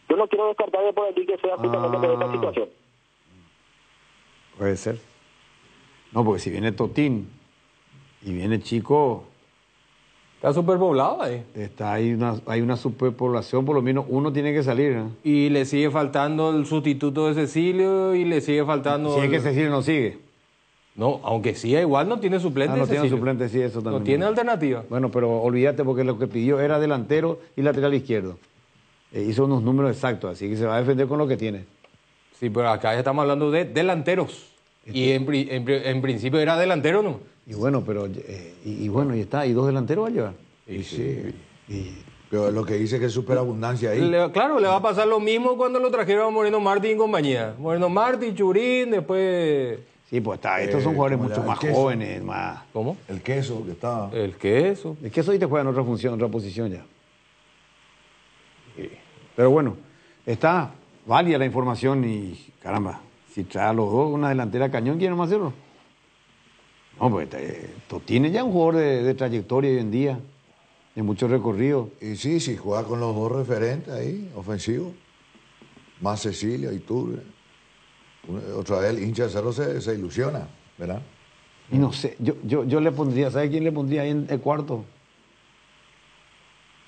Yo no quiero descartar de por aquí que sea justamente por esta situación. Puede ser. No, porque si viene Totín y viene Chico... Está superpoblado ahí. Hay una superpoblación, por lo menos uno tiene que salir, ¿no? Y le sigue faltando el sustituto de Cecilio y le sigue faltando... Si es que Cecilio no sigue. No, aunque sí, igual no tiene suplente. No tiene suplente, sí, eso también. No tiene alternativa. Bueno, pero olvídate porque lo que pidió era delantero y lateral izquierdo. Hizo unos números exactos, así que se va a defender con lo que tiene. Sí, pero acá ya estamos hablando de delanteros. Y en principio era delantero, ¿no? Y bueno, pero y está, y dos delanteros va a llevar. Pero lo que dice que es superabundancia ahí. Claro, le va a pasar lo mismo cuando lo trajeron a Moreno Martín y compañía. Moreno Martín, Churín, después... Sí, pues estos son jugadores mucho más jóvenes, más... ¿Cómo? El Queso, que estaba... El Queso. El Queso ahí te juega en otra función, en otra posición ya. Pero bueno, está válida la información y, caramba, si trae a los dos una delantera cañón, ¿quién más hacerlo? No, pues Totín es ya un jugador de trayectoria hoy en día, de mucho recorrido. Y sí, juega con los dos referentes ahí, ofensivos. Más Cecilia y tú. Otra vez el hincha de Cerro se ilusiona, ¿verdad? Y no sé, yo le pondría, ¿sabe quién le pondría ahí en el cuarto?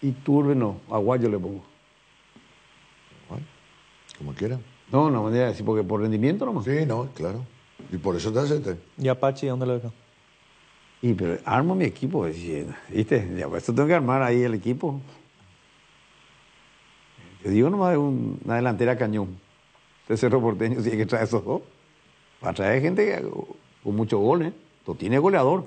Iturbe no, Aguayo le pongo. Como quiera. No, manera de decir, porque por rendimiento nomás. Sí, no, claro. Y por eso te acepté. ¿Y Apache dónde lo deja? Y pero armo mi equipo, ¿viste? Ya, pues esto tengo que armar ahí el equipo. Yo digo nomás una delantera cañón. De Cerro Porteño, si hay que traer esos dos. Para traer gente con muchos goles. Tú tienes goleador.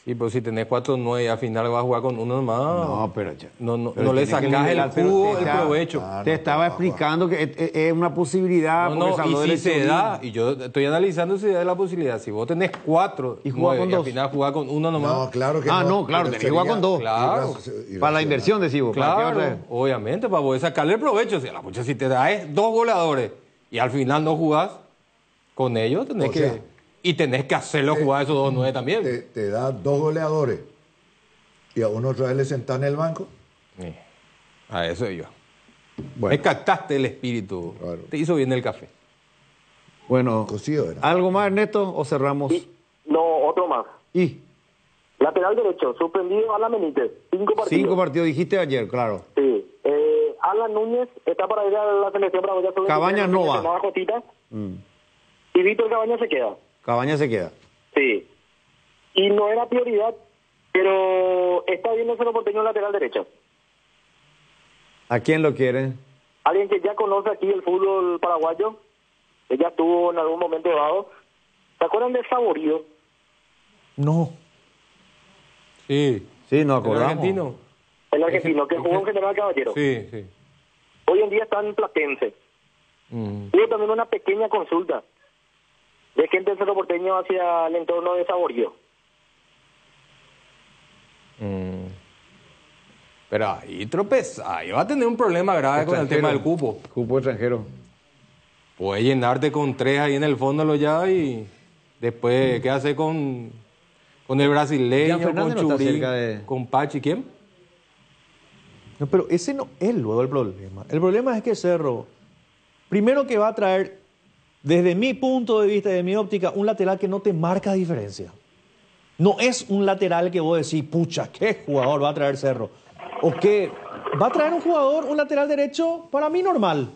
Sí, pero si tenés 4-9 y al final vas a jugar con uno nomás. No, pero no le sacás el jugo, el provecho. Te estaba explicando que es una posibilidad. Y si se da, y yo estoy analizando si da la posibilidad. Si vos tenés 4 y jugás con 2, al final jugás con uno nomás. No, claro que no, claro, tenés que jugar con 2. Claro. Para la inversión, decimos. Claro, obviamente, para poder sacarle el provecho. O sea, la pucha, si te das 2 goleadores y al final no jugás con ellos, tenés y tenés que hacerlo jugar esos 2 9 también. Te da 2 goleadores y a uno otra vez le sentás en el banco. Sí. A eso yo. Bueno. Me captaste el espíritu. Claro. Te hizo bien el café. Bueno, cocido era. ¿Algo más, Ernesto, o cerramos? No, otro más. ¿Y? Lateral derecho, suspendido Alan Benítez. 5 partidos. 5 partidos, dijiste ayer, claro. Sí. Alan Núñez está para ir a la selección para Cabañas no va. Y Y Víctor Cabañas se queda. Cabañas se queda. Sí. Y no era prioridad, pero está viendo Cerro Porteño lateral derecho. ¿A quién lo quiere? Alguien que ya conoce aquí el fútbol paraguayo, que ya estuvo en algún momento dado. ¿Se acuerdan de Saborido? No. Sí. Sí, nos ¿El acordamos. argentino? El argentino, que jugó en General Caballero. Sí, sí. Hoy en día está en Platense. Hubo también una pequeña consulta de gente del Cerro Porteño hacia el entorno de Saborido. Pero ahí tropeza, ahí va a tener un problema grave con el tema del cupo. Cupo extranjero. Puedes llenarte con 3 ahí en el fondo lo ya y después, ¿qué hace con el brasileño, con Fernández no está Churín, cerca de- con Pachi? ¿Quién? No, pero ese no es luego el problema. El problema es que Cerro, primero que va a traer, desde mi punto de vista, de mi óptica, un lateral que no te marca diferencia. No es un lateral que vos decís, pucha, ¿qué jugador va a traer Cerro? O que va a traer un jugador, un lateral derecho, para mí normal.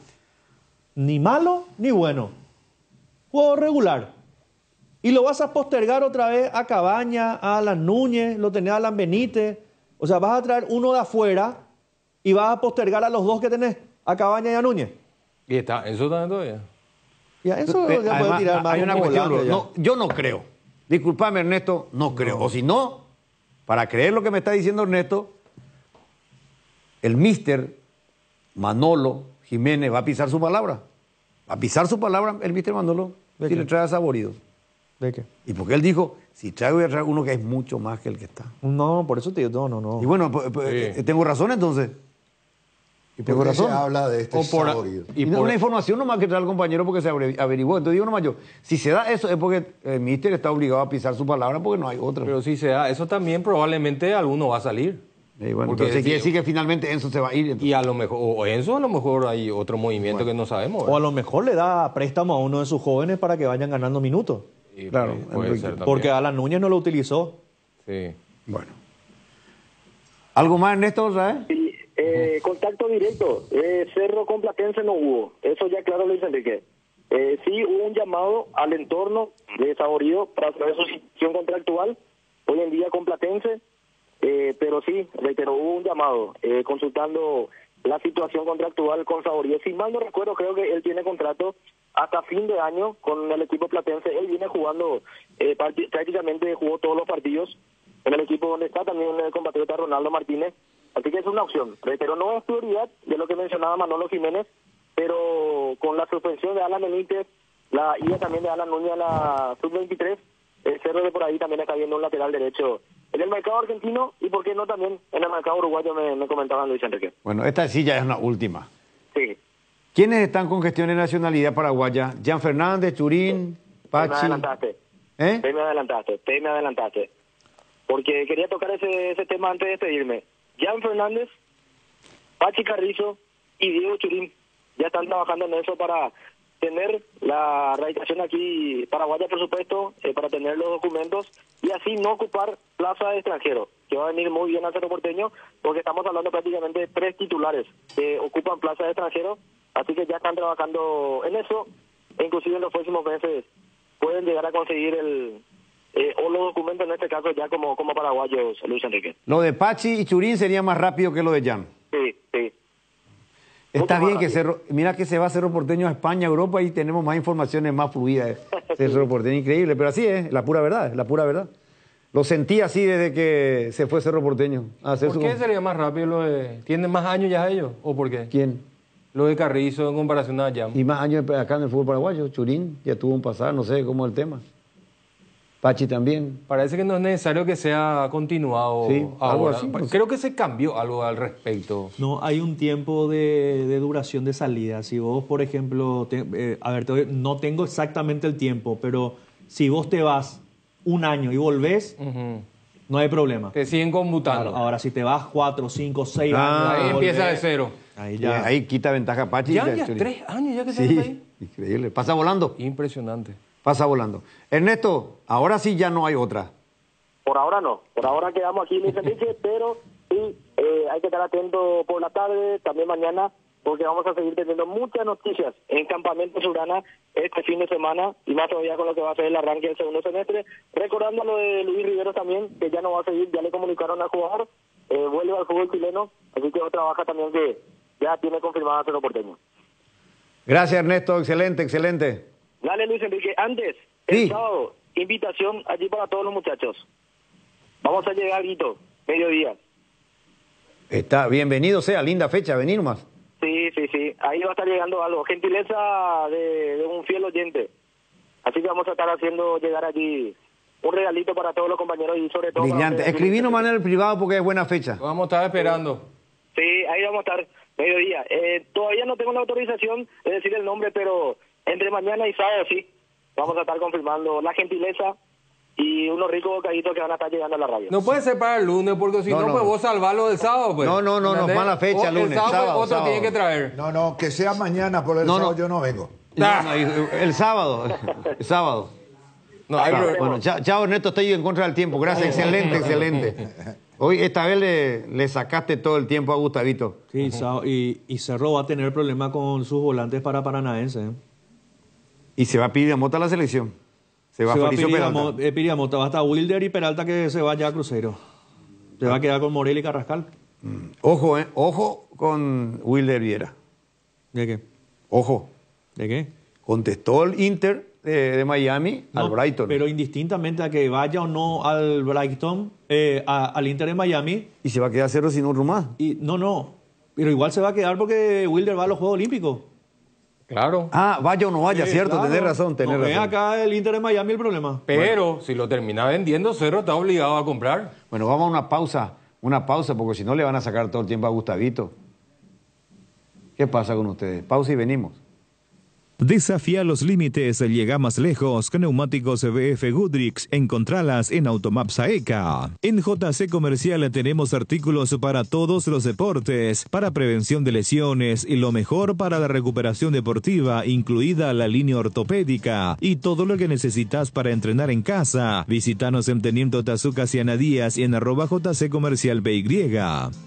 Ni malo, ni bueno. Jugador regular. Y lo vas a postergar otra vez a Cabaña, a Alan Núñez, lo tenés a Alan Benítez. O sea, vas a traer uno de afuera y vas a postergar a los dos que tenés, a Cabaña y a Núñez. Y está, eso también todavía. Ya, eso ya puede Además, tirar más hay una como cuestión, volante ya. no, yo no creo. Disculpame, Ernesto, no creo. O si no, para creer lo que me está diciendo Ernesto, el mister Manolo Jiménez va a pisar su palabra. Va a pisar su palabra el mister Manolo si qué? le trae a Saborido. ¿De qué? Y porque él dijo, si traigo voy a traer uno que es mucho más que el que está. No, por eso te digo, no. Y bueno, tengo razón entonces. ¿Y tengo por qué razón. se habla de este Saborido? Y una información nomás que trae el compañero porque se averiguó. Entonces digo nomás yo, si se da eso es porque el míster está obligado a pisar su palabra porque no hay otra. Pero si se da, eso también probablemente alguno va a salir. Y bueno, Porque entonces quiere sí, decir que finalmente Enzo se va a ir. Entonces. Y a lo mejor, o Enzo a lo mejor hay otro movimiento que no sabemos. O a lo mejor le da préstamo a uno de sus jóvenes para que vayan ganando minutos. Sí, claro, puede ser también. Porque Alan Núñez no lo utilizó. Sí. Bueno. ¿Algo más, Ernesto? ¿Sabes? Sí, contacto directo. Cerro con Platense no hubo. Eso ya claro lo dice Enrique. Sí hubo un llamado al entorno de Saborido para saber su situación contractual. Hoy en día con Platense. Pero sí, reitero, hubo un llamado consultando la situación contractual con Saborido. Si mal no recuerdo, creo que él tiene contrato hasta fin de año con el equipo platense. Él viene jugando, prácticamente jugó todos los partidos en el equipo donde está, también el compatriota Ronaldo Martínez. Así que es una opción. Reitero, no es prioridad de lo que mencionaba Manolo Jiménez, pero con la suspensión de Alan Benítez, la ida también de Alan Núñez a la sub-23, el Cerro de por ahí también está viendo un lateral derecho en el mercado argentino y por qué no también en el mercado uruguayo, me comentaban Luis Enrique. Bueno, esta sí ya es una última. Sí. ¿Quiénes están con gestión de nacionalidad paraguaya? Jean Fernández, Churín, Pachi. Te me adelantaste. Porque quería tocar ese tema antes de despedirme. Jean Fernández, Pachi Carrizo y Diego Churín ya están trabajando en eso para tener la radicación aquí paraguaya, por supuesto, para tener los documentos y así no ocupar plaza de extranjero, que va a venir muy bien al Cerro Porteño, porque estamos hablando prácticamente de 3 titulares que ocupan plaza de extranjero, así que ya están trabajando en eso, e inclusive en los próximos meses pueden llegar a conseguir o los documentos en este caso ya como paraguayos, Luis Enrique. Lo de Pachi y Churín sería más rápido que lo de Jean. Sí. Está Mucho bien más que rápido. Cerro, mira que se va Cerro Porteño a España, a Europa y tenemos más informaciones más fluidas. Cerro Porteño, increíble, pero así es, la pura verdad. Lo sentí así desde que se fue Cerro Porteño a hacer ¿Por qué sería más rápido lo de... ¿Tienen más años ya ellos? ¿O por qué? ¿Quién? Lo de Carrizo en comparación a Jam. Y más años acá en el fútbol paraguayo. Churín ya tuvo un pasar, no sé cómo es el tema. Pachi también. Parece que no es necesario que sea continuado Sí, algo ahora. así, pues. Creo que se cambió algo al respecto. No, hay un tiempo de duración de salida. Si vos, por ejemplo, no tengo exactamente el tiempo, pero si vos te vas un año y volvés, no hay problema. Te siguen conmutando. Claro, ahora, si te vas 4, 5, 6 Ah, años... Ahí empieza de cero. Ahí Ya. ya. Ahí quita ventaja Pachi. Ya Churín. 3 años ya que Sí, estás ahí. increíble. Pasa volando. Impresionante. Pasa volando. Ernesto, ahora sí ya no hay otra. Por ahora no, por ahora quedamos aquí, Luis Enrique, pero sí, hay que estar atento por la tarde, también mañana, porque vamos a seguir teniendo muchas noticias en Campamento Surana este fin de semana y más todavía con lo que va a ser el arranque del segundo semestre. Recordando lo de Luis Riveros también, que ya no va a seguir, ya le comunicaron al jugador, vuelve al fútbol chileno, así que otra baja también que ya tiene confirmada Cerro Porteño. Gracias, Ernesto. Excelente, excelente. Dale, Luis Enrique. Antes, el sábado, invitación allí para todos los muchachos. Vamos a llegar, Guito, mediodía. Está bienvenido sea, linda fecha, vení nomás. Sí. Ahí va a estar llegando algo. Gentileza de un fiel oyente. Así que vamos a estar haciendo llegar allí un regalito para todos los compañeros y sobre todo... Brillante. Escribí nomás en el privado porque es buena fecha. Vamos a estar esperando. Sí, ahí vamos a estar mediodía. Todavía no tengo la autorización de decir el nombre, pero entre mañana y sábado sí. Vamos a estar confirmando la gentileza y unos ricos bocaditos que van a estar llegando a la radio. No puede ser para el lunes, porque si no, pues vos salvarlo del sábado, pues. No, mala fecha, lunes. El sábado, otro sábado. tiene que traer. No, que sea mañana, por el sábado yo no vengo. El sábado. El sábado. No, hay bueno, chao, Ernesto, estoy en contra del tiempo. Gracias, excelente. Hoy, esta vez le sacaste todo el tiempo a Gustavito. Sí, y Cerro va a tener problemas con sus volantes para Paranaense. Y se va a Piriamota a la selección. Se va Fabricio Peralta. Piriamota, va a estar Wilder y Peralta que se vaya a Cruzeiro. Se va a quedar con Morel y Carrascal. Ojo con Wilder Viera. ¿De qué? Ojo. ¿De qué? Contestó el Inter de Miami al Brighton. Pero indistintamente a que vaya o no al Brighton, al Inter de Miami... ¿Y se va a quedar cero sin un más? No. Pero igual se va a quedar porque Wilder va a los Juegos Olímpicos. Claro. Vaya o no vaya, cierto, claro. Tenés razón. Es acá el Inter de Miami el problema. Pero si lo termina vendiendo, Cerro está obligado a comprar. Bueno, vamos a una pausa, porque si no le van a sacar todo el tiempo a Gustavito. ¿Qué pasa con ustedes? Pausa y venimos. Desafía los límites, llega más lejos con neumáticos BF Goodrich. Encontralas en Automaps AECA. En JC Comercial tenemos artículos para todos los deportes, para prevención de lesiones y lo mejor para la recuperación deportiva, incluida la línea ortopédica y todo lo que necesitas para entrenar en casa. Visítanos en Teniente Tazuca Ciana Díaz y en @JC Comercial BY.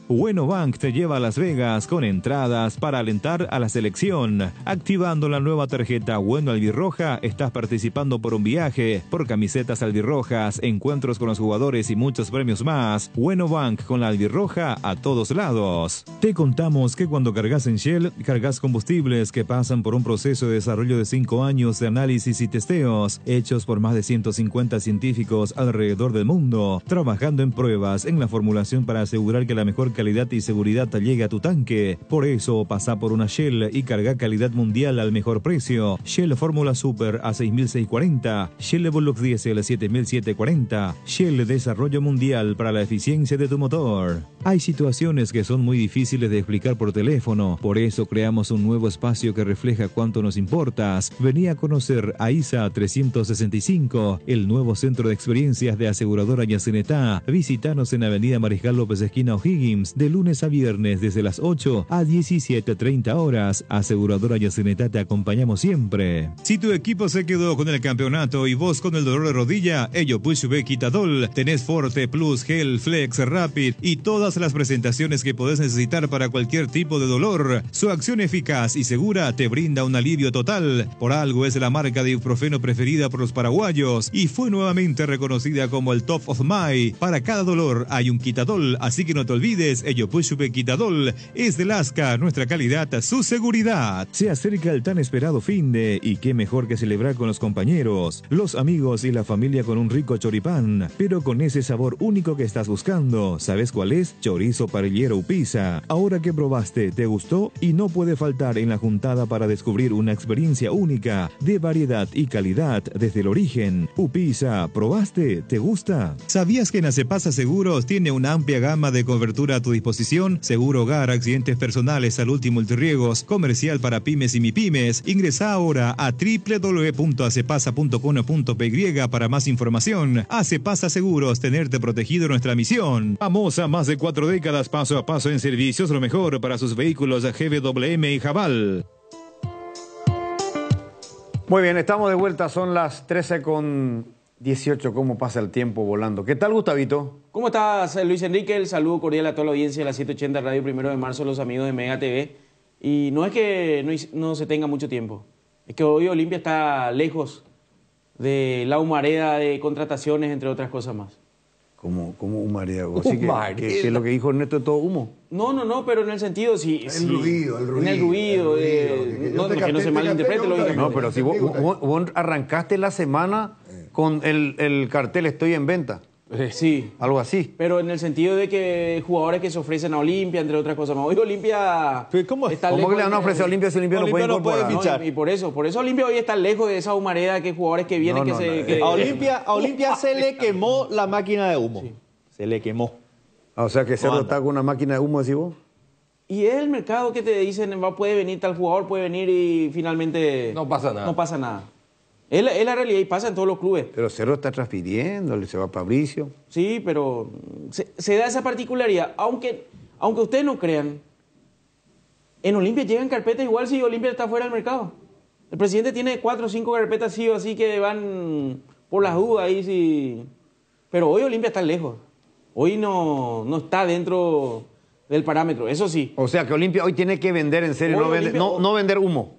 Bueno Bank te lleva a Las Vegas con entradas para alentar a la selección. Activando la nueva tarjeta Bueno Albirroja, estás participando por un viaje, por camisetas albirrojas, encuentros con los jugadores y muchos premios más. Bueno Bank con la albirroja a todos lados. Te contamos que cuando cargas en Shell, cargas combustibles que pasan por un proceso de desarrollo de 5 años de análisis y testeos, hechos por más de 150 científicos alrededor del mundo, trabajando en pruebas en la formulación para asegurar que la mejor calidad y seguridad llegue a tu tanque. Por eso, pasa por una Shell y carga calidad mundial al mejor precio. Shell Fórmula Super a 6.640, Shell Evolux Diesel a 7.740, Shell Desarrollo Mundial para la eficiencia de tu motor. Hay situaciones que son muy difíciles de explicar por teléfono, por eso creamos un nuevo espacio que refleja cuánto nos importas. Vení a conocer a ISA 365, el nuevo centro de experiencias de aseguradora Yacenetá. Visítanos en Avenida Mariscal López esquina O'Higgins, de lunes a viernes desde las 8 a 17:30 horas. Aseguradora Yacenetá te acompañamos siempre. Si tu equipo se quedó con el campeonato y vos con el dolor de rodilla, ello Pushbe Quitadol, tenés Forte, Plus, Gel, Flex, Rapid y todas las presentaciones que podés necesitar para cualquier tipo de dolor. Su acción eficaz y segura te brinda un alivio total. Por algo es la marca de ibuprofeno preferida por los paraguayos y fue nuevamente reconocida como el Top of My. Para cada dolor hay un Quitadol, así que no te olvides, ello Pushbe Quitadol es de Lasca, nuestra calidad, su seguridad. Se acerca el tan esperado fin de, y qué mejor que celebrar con los compañeros, los amigos y la familia con un rico choripán, pero con ese sabor único que estás buscando. ¿Sabes cuál es? Chorizo parrillero Upisa. Ahora que probaste, ¿te gustó? Y no puede faltar en la juntada para descubrir una experiencia única de variedad y calidad desde el origen. Upisa, ¿probaste? ¿Te gusta? ¿Sabías que en Acepasa Seguros tiene una amplia gama de cobertura a tu disposición? Seguro hogar, accidentes personales, salud y multirriegos, comercial para pymes y mipymes. Ingresa ahora a www.acepasa.com.py para más información. Acepasa Seguros, tenerte protegido, nuestra misión. Vamos a más de 4 décadas paso a paso en servicios, lo mejor para sus vehículos GWM y Jabal. Muy bien, estamos de vuelta, son las 13:18. ¿Cómo pasa el tiempo volando? ¿Qué tal, Gustavito? ¿Cómo estás, Luis Enrique? El saludo cordial a toda la audiencia de la 780 Radio 1 de Marzo, los amigos de Mega TV. Y no es que no se tenga mucho tiempo, es que hoy Olimpia está lejos de la humareda de contrataciones, entre otras cosas más. Como humareda. Así que lo que dijo Ernesto es todo humo. No, pero en el sentido, El ruido. En el ruido. Que no se malinterprete, lógicamente. No, pero si vos arrancaste la semana con el cartel Estoy en venta. Sí. Algo así. Pero en el sentido de que jugadores que se ofrecen a Olimpia, entre otras cosas más. Hoy Olimpia ¿Cómo que le van a ofrecer a Olimpia si Olimpia no puede incorporar? No, y por eso Olimpia hoy está lejos de esa humareda que jugadores que vienen A Olimpia se le quemó la máquina de humo. Sí. Se le quemó. O sea que Cerro está con una máquina de humo, decís vos. Y es el mercado que te dicen, puede venir tal jugador, puede venir y finalmente no pasa nada. No pasa nada. Es la realidad y pasa en todos los clubes. Pero Cerro está transfiriendo, se va Fabricio. Sí, pero se da esa particularidad. Aunque ustedes no crean, en Olimpia llegan carpetas igual si Olimpia está fuera del mercado. El presidente tiene 4 o 5 carpetas sí o así que van por las dudas ahí sí. Pero hoy Olimpia está lejos. Hoy no está dentro del parámetro, eso sí. O sea que Olimpia hoy tiene que vender en serio, no vender humo.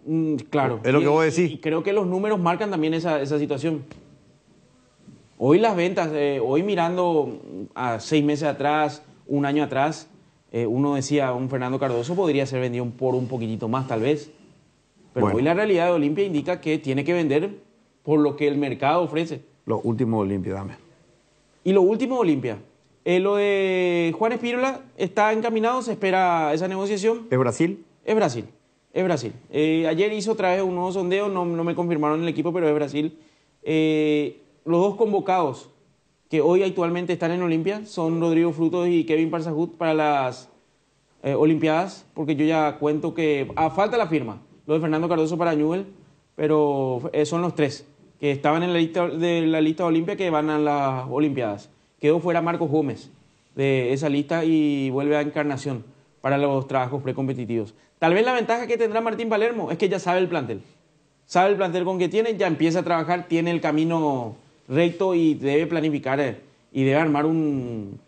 Claro. Es lo que vos decís. Y creo que los números marcan también esa situación. Hoy las ventas, hoy mirando a 6 meses atrás, un año atrás, uno decía, un Fernando Cardoso podría ser vendido por un poquitito más tal vez. Pero hoy la realidad de Olimpia indica que tiene que vender por lo que el mercado ofrece. Lo último de Olimpia, dame. Y lo último de Olimpia. Lo de Juan Espírola está encaminado, se espera esa negociación. ¿Es Brasil? Es Brasil. Ayer hizo otra vez un nuevo sondeo, no me confirmaron el equipo, pero es Brasil. Los dos convocados que hoy actualmente están en Olimpia son Rodrigo Frutos y Kevin Parsahut para las Olimpiadas, porque yo ya cuento que falta la firma, lo de Fernando Cardoso para Newell, pero son los 3 que estaban en la lista de Olimpia que van a las Olimpiadas. Quedó fuera Marcos Gómez de esa lista y vuelve a Encarnación para los trabajos precompetitivos. Tal vez la ventaja que tendrá Martín Palermo es que ya sabe el plantel. Sabe el plantel con que tiene, ya empieza a trabajar, tiene el camino recto y debe planificar y debe armar un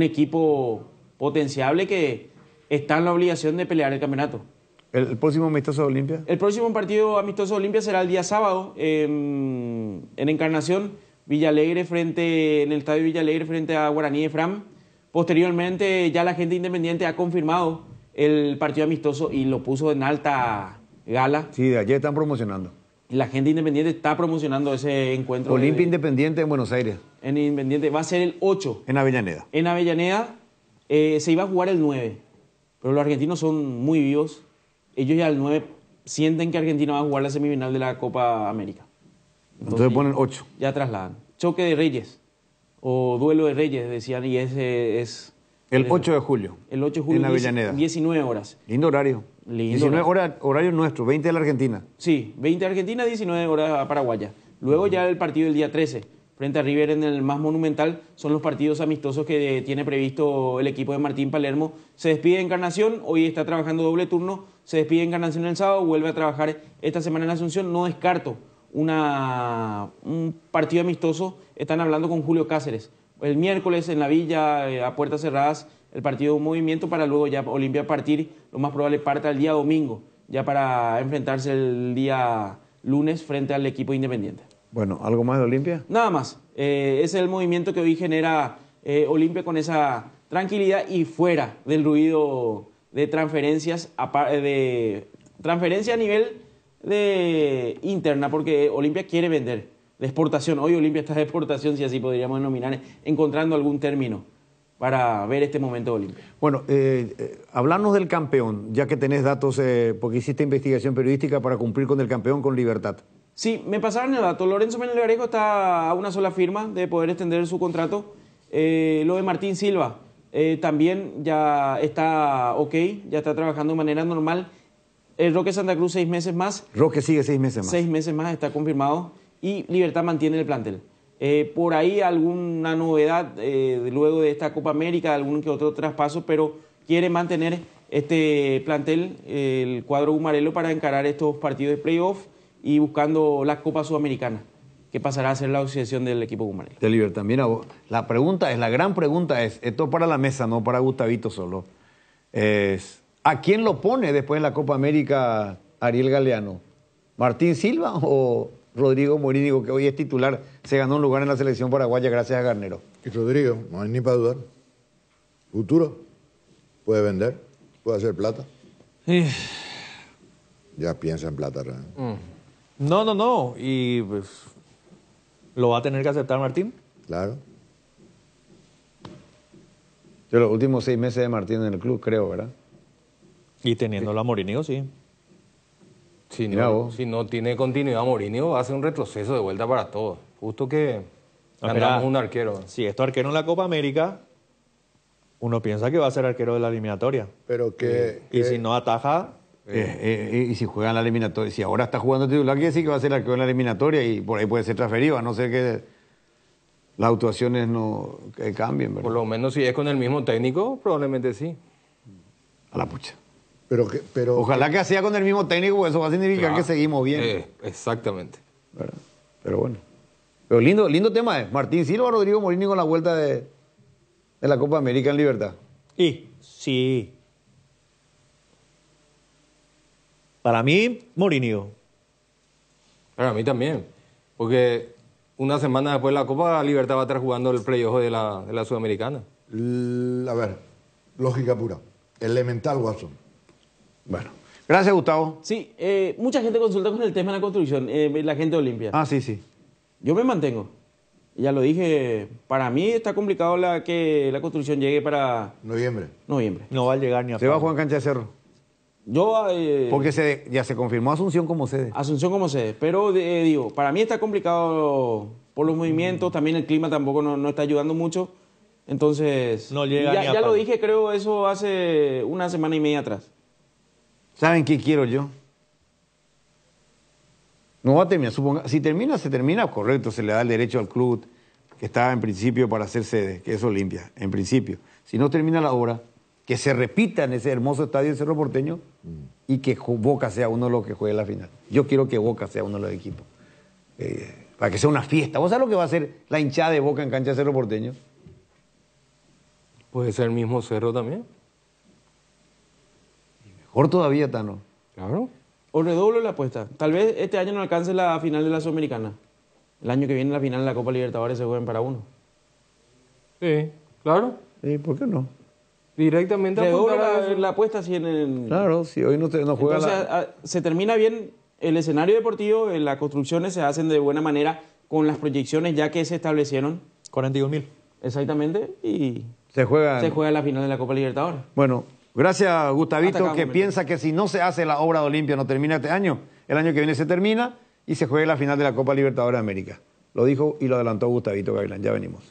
equipo potenciable que está en la obligación de pelear el campeonato. ¿El próximo amistoso de Olimpia? El próximo partido amistoso de Olimpia será el día sábado en Encarnación. En el estadio Villalegre frente a Guaraní de Fram. Posteriormente ya la gente independiente ha confirmado el partido amistoso y lo puso en alta gala. Sí, de ayer están promocionando. La gente independiente está promocionando ese encuentro. Olimpia Independiente en Buenos Aires. En Independiente va a ser el 8. En Avellaneda. En Avellaneda se iba a jugar el 9. Pero los argentinos son muy vivos. Ellos ya el 9 sienten que Argentina va a jugar la semifinal de la Copa América. Entonces ponen 8. Ya trasladan. Choque de Reyes. O duelo de Reyes, decían. Y ese es... El 8 de julio. El 8 de julio. En Avellaneda. 19 horas. Lindo horario. 19 horas, horario nuestro, 20 de la Argentina. Sí, 20 de Argentina, 19 horas paraguaya. Luego ya el partido del día 13, frente a River en el más monumental, son los partidos amistosos que tiene previsto el equipo de Martín Palermo. Se despide de Encarnación, hoy está trabajando doble turno, se despide de Encarnación el sábado, vuelve a trabajar esta semana en Asunción. No descarto un partido amistoso, están hablando con Julio Cáceres. El miércoles en la Villa, a puertas cerradas, el partido de un movimiento para luego ya Olimpia partir, lo más probable parta el día domingo, ya para enfrentarse el día lunes frente al equipo independiente. Bueno, ¿algo más de Olimpia? Nada más. Ese es el movimiento que hoy genera Olimpia con esa tranquilidad y fuera del ruido de transferencias, transferencia a nivel de interna, porque Olimpia quiere vender, de exportación. Hoy Olimpia está de exportación, si así podríamos denominar, encontrando algún término para ver este momento de Olimpia. Bueno, hablarnos del campeón, ya que tenés datos, porque hiciste investigación periodística para cumplir con el campeón con Libertad. Sí, me pasaron el dato. Lorenzo Melgarejo está a una sola firma de poder extender su contrato. Lo de Martín Silva también ya está ok, ya está trabajando de manera normal. El Roque Santa Cruz 6 meses más. Roque sigue 6 meses más. 6 meses más está confirmado y Libertad mantiene el plantel. Por ahí alguna novedad luego de esta Copa América, algún que otro traspaso, pero quiere mantener este plantel, el cuadro Gumarelo, para encarar estos partidos de playoff y buscando la Copa Sudamericana, que pasará a ser la asociación del equipo Gumarelo. De Libertad. Mira, la gran pregunta es, esto para la mesa, no para Gustavito solo, es, ¿A quién lo pone después en la Copa América Ariel Galeano? ¿Martín Silva o Rodrigo Morínigo, que hoy es titular, se ganó un lugar en la selección paraguaya gracias a Garnero? Y Rodrigo, no hay ni para dudar. Futuro. Puede vender, puede hacer plata. Ya piensa en plata. No. Y pues, ¿lo va a tener que aceptar Martín? Claro. De los últimos 6 meses de Martín en el club, creo, ¿verdad? Y teniéndolo a Morínigo, sí. Si no tiene continuidad Morínigo, va a ser un retroceso de vuelta para todos. Justo que ganamos un arquero. Si es tu arquero en la Copa América, uno piensa que va a ser arquero de la eliminatoria. Pero que... Y si no ataja... y si juega en la eliminatoria, si ahora está jugando titular, quiere decir que va a ser arquero en la eliminatoria y por ahí puede ser transferido, a no ser que las actuaciones no cambien, ¿verdad? Por lo menos si es con el mismo técnico, probablemente sí. A la pucha. Pero ojalá que sea con el mismo técnico, porque eso va a significar que seguimos bien. Exactamente. ¿Verdad? Pero bueno. Pero lindo tema es. Martín Silva, Rodrigo Morínigo con la vuelta de la Copa América en Libertad. Y sí. Para mí, Morínigo. Para mí también. Porque una semana después de la Copa, Libertad va a estar jugando el playoff de la Sudamericana. A ver, lógica pura. Elemental, Watson. Bueno. Gracias, Gustavo. Sí, mucha gente consulta con el tema de la construcción, la gente de Olimpia. Ah, sí. Yo me mantengo. Ya lo dije, para mí está complicado que la construcción llegue para... Noviembre. No va a llegar ni a... ¿Se va a jugar en Cancha de Cerro? Porque ya se confirmó Asunción como sede. Asunción como sede, pero digo, para mí está complicado por los movimientos, también el clima tampoco no está ayudando mucho. Entonces, no llega ya lo dije, creo, eso hace una semana y media atrás. ¿Saben qué quiero yo? No va a terminar. Si termina, se termina, correcto. Se le da el derecho al club que está en principio para hacer sede, que es Olimpia, en principio. Si no termina la obra, que se repita en ese hermoso estadio de Cerro Porteño y que Boca sea uno de los que juegue la final. Yo quiero que Boca sea uno de los equipos. Para que sea una fiesta. ¿Vos sabés lo que va a hacer la hinchada de Boca en cancha de Cerro Porteño? Puede ser el mismo Cerro también. Mejor todavía, Tano. Claro. O redoblo la apuesta. Tal vez este año no alcance la final de la Sudamericana. El año que viene la final de la Copa Libertadores se jueguen para uno. Sí, claro. ¿Y por qué no? Directamente redoblo la apuesta así en el... Claro, si hoy no juega. Entonces, se termina bien el escenario deportivo, las construcciones se hacen de buena manera con las proyecciones ya que se establecieron. 41.000. Exactamente, y se juega la final de la Copa Libertadores. Bueno, gracias, Gustavito, que piensa que si no se hace la obra de Olimpia no termina este año, el año que viene se termina y se juega la final de la Copa Libertadores de América. Lo dijo y lo adelantó Gustavito Gavilán. Ya venimos.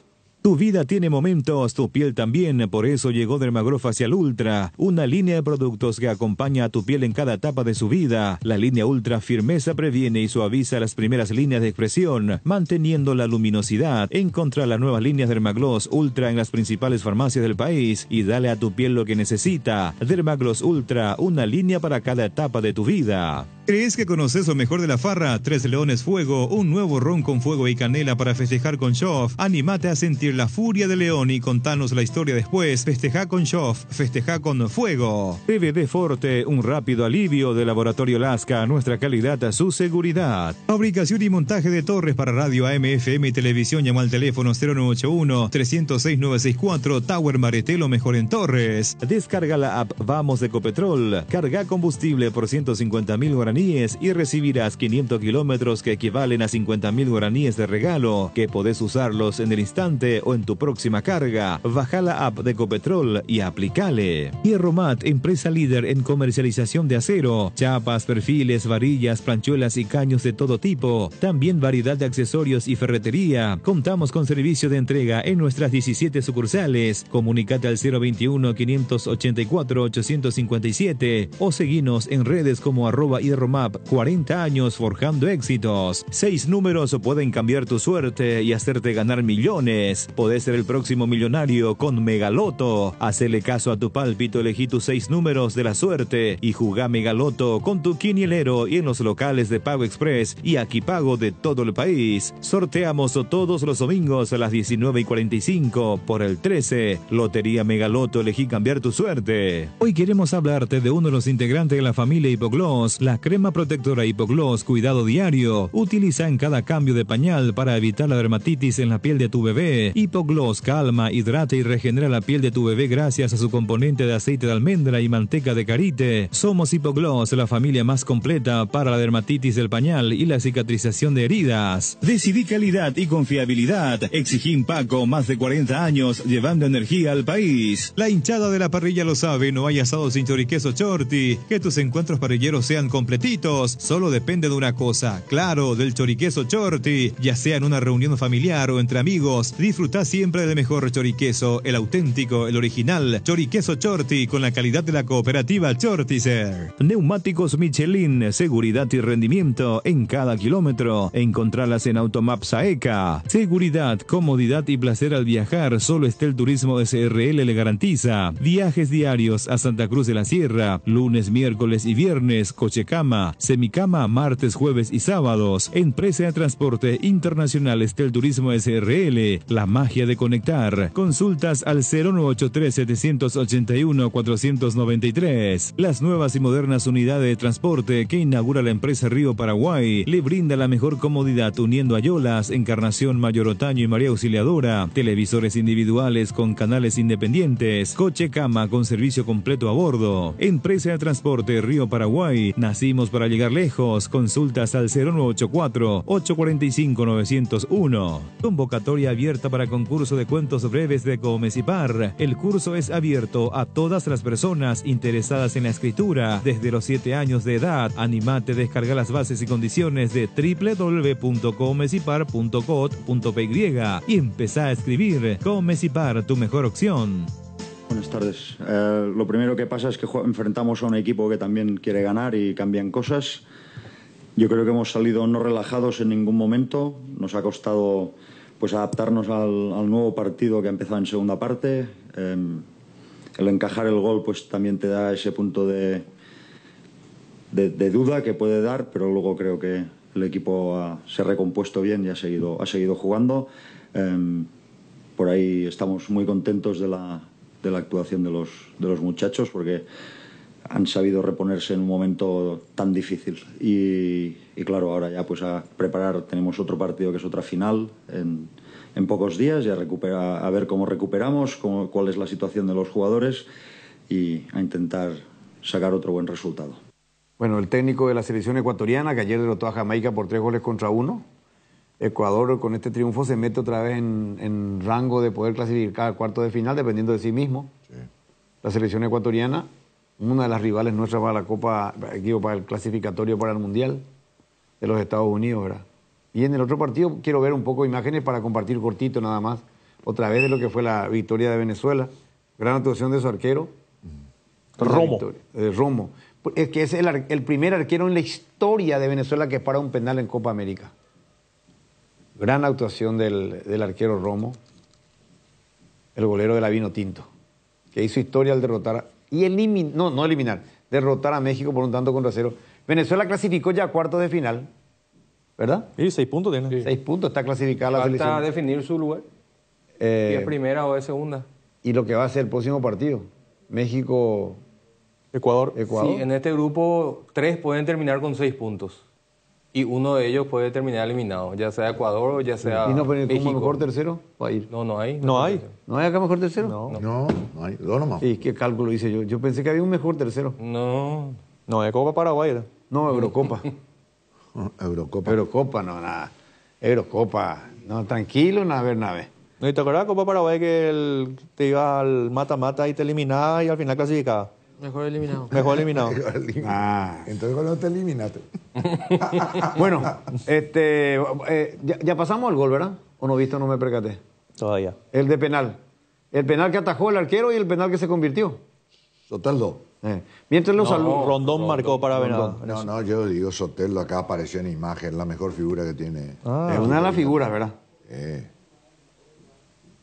Tu vida tiene momentos, tu piel también, por eso llegó Dermagrow Facial Ultra, una línea de productos que acompaña a tu piel en cada etapa de su vida. La línea Ultra Firmeza previene y suaviza las primeras líneas de expresión, manteniendo la luminosidad. Encontrá las nuevas líneas Dermagloss Ultra en las principales farmacias del país y dale a tu piel lo que necesita. Dermagloss Ultra, una línea para cada etapa de tu vida. ¿Crees que conoces lo mejor de la farra? Tres Leones Fuego, un nuevo ron con fuego y canela para festejar con Shoff. Anímate a sentir la furia de León y contanos la historia después. Festeja con Shoff, festeja con fuego. PVD Forte, un rápido alivio de Laboratorio Lasca, nuestra calidad a su seguridad. Fabricación y montaje de torres para radio AM, FM y televisión. Llama al teléfono 0981-306-964, Tower Maretelo, mejor en Torres. Descarga la app Vamos de Ecopetrol. Carga combustible por 150.000 guaraníes y recibirás 500 kilómetros que equivalen a 50.000 guaraníes de regalo, que podés usarlos en el instante o en tu próxima carga. Baja la app de Ecopetrol y aplicale. Hierromat, empresa líder en comercialización de acero, chapas, perfiles, varillas, planchuelas y caños de todo tipo. También variedad de accesorios y ferretería. Contamos con servicio de entrega en nuestras 17 sucursales. Comunicate al 021-584-857 o seguinos en redes como @hierromat. Ferromap, 40 años forjando éxitos. 6 números pueden cambiar tu suerte y hacerte ganar millones. Podés ser el próximo millonario con Megaloto. Hacele caso a tu pálpito, elegí tus 6 números de la suerte y jugá Megaloto con tu quinielero y en los locales de Pago Express y Aquipago de todo el país. Sorteamos todos los domingos a las 19:45 por el 13. Lotería Megaloto, elegí cambiar tu suerte. Hoy queremos hablarte de uno de los integrantes de la familia Hipogloss, la crema protectora Hipogloss Cuidado Diario. Utiliza en cada cambio de pañal para evitar la dermatitis en la piel de tu bebé. Hipogloss calma, hidrata y regenera la piel de tu bebé gracias a su componente de aceite de almendra y manteca de karité. Somos Hipogloss, la familia más completa para la dermatitis del pañal y la cicatrización de heridas. Decidí calidad y confiabilidad. Exigí Impaco, más de 40 años llevando energía al país. La hinchada de la parrilla lo sabe, no hay asado sin choriqueso Chorti. Que tus encuentros parrilleros sean completitos solo depende de una cosa, claro, del choriqueso Chorti. Ya sea en una reunión familiar o entre amigos, disfruta siempre del mejor choriqueso, el auténtico, el original, choriqueso Chorti con la calidad de la cooperativa Chortizer. Neumáticos Michelin, seguridad y rendimiento en cada kilómetro. Encontralas en Automap Saeca. Seguridad, comodidad y placer al viajar, solo Estel Turismo SRL le garantiza. Viajes diarios a Santa Cruz de la Sierra, lunes, miércoles y viernes, cochecama, semicama, martes, jueves y sábados. Empresa de Transporte Internacional Estel Turismo SRL, la magia de conectar. Consultas al 0983-781-493. Las nuevas y modernas unidades de transporte que inaugura la empresa Río Paraguay le brinda la mejor comodidad uniendo Ayolas, Encarnación, Mayor Otaño y María Auxiliadora. Televisores individuales con canales independientes. Coche cama con servicio completo a bordo. Empresa de Transporte Río Paraguay. Nacimos para llegar lejos. Consultas al 0984-845-901. Convocatoria abierta para concurso de cuentos breves de Comecipar. El curso es abierto a todas las personas interesadas en la escritura desde los 7 años de edad. Animate, descarga las bases y condiciones de www.comecipar.cot.py y empezá a escribir. Comecipar, tu mejor opción. Buenas tardes. Lo primero que pasa es que enfrentamos a un equipo que también quiere ganar y cambian cosas. Yo creo que hemos salido no relajados en ningún momento. Nos ha costado pues adaptarnos al nuevo partido que ha empezado en segunda parte. El encajar el gol pues también te da ese punto de duda que puede dar, pero luego creo que el equipo se ha recompuesto bien y ha seguido jugando. Por ahí estamos muy contentos de la actuación de los muchachos porque han sabido reponerse en un momento tan difícil y claro, ahora ya pues a preparar, tenemos otro partido que es otra final en pocos días y a ver cómo recuperamos, cuál es la situación de los jugadores y a intentar sacar otro buen resultado. Bueno, el técnico de la selección ecuatoriana que ayer derrotó a Jamaica por 3-1. Ecuador con este triunfo se mete otra vez en rango de poder clasificar a cuartos de final dependiendo de sí mismo. Sí. La selección ecuatoriana, una de las rivales nuestras para la Copa, para el clasificatorio para el Mundial de los Estados Unidos, ¿verdad? Y en el otro partido quiero ver un poco de imágenes para compartir cortito nada más, otra vez de lo que fue la victoria de Venezuela. Gran actuación de su arquero. Romo. Es que es el primer arquero en la historia de Venezuela que para un penal en Copa América. Gran actuación del arquero Romo, el golero de la Vinotinto, que hizo historia al derrotar derrotar a México por 1-0. Venezuela clasificó ya a cuartos de final, ¿verdad? Y 6 puntos tiene. Sí. 6 puntos, está clasificada la selección. Falta definir su lugar, si es primera o es segunda. Y lo que va a ser el próximo partido, México... Ecuador. Sí, en este grupo 3 pueden terminar con 6 puntos. Y uno de ellos puede terminar eliminado, ya sea Ecuador o ya sea ¿Y no puede México. como mejor tercero? Va a ir. No hay. No hay. ¿No hay acá mejor tercero? No hay. Dos nomás. ¿Y qué cálculo hice yo? Yo pensé que había un mejor tercero. No. No, es Copa Paraguay. No, Eurocopa. Eurocopa, no, nada. Eurocopa. No, tranquilo, nada. ¿No te acuerdas de Copa Paraguay que te iba al mata-mata y te eliminaba y al final clasificaba? Mejor eliminado. Entonces cuando te eliminaste. Bueno, ya pasamos al gol, ¿verdad? ¿O no viste o no me percaté? Todavía. El de penal. El penal que atajó el arquero y el penal que se convirtió. Total 2. Mientras los Rondón marcó para Venado. No, yo digo Sotelo, acá apareció en imagen, la mejor figura que tiene. Es una de las figuras, ¿verdad?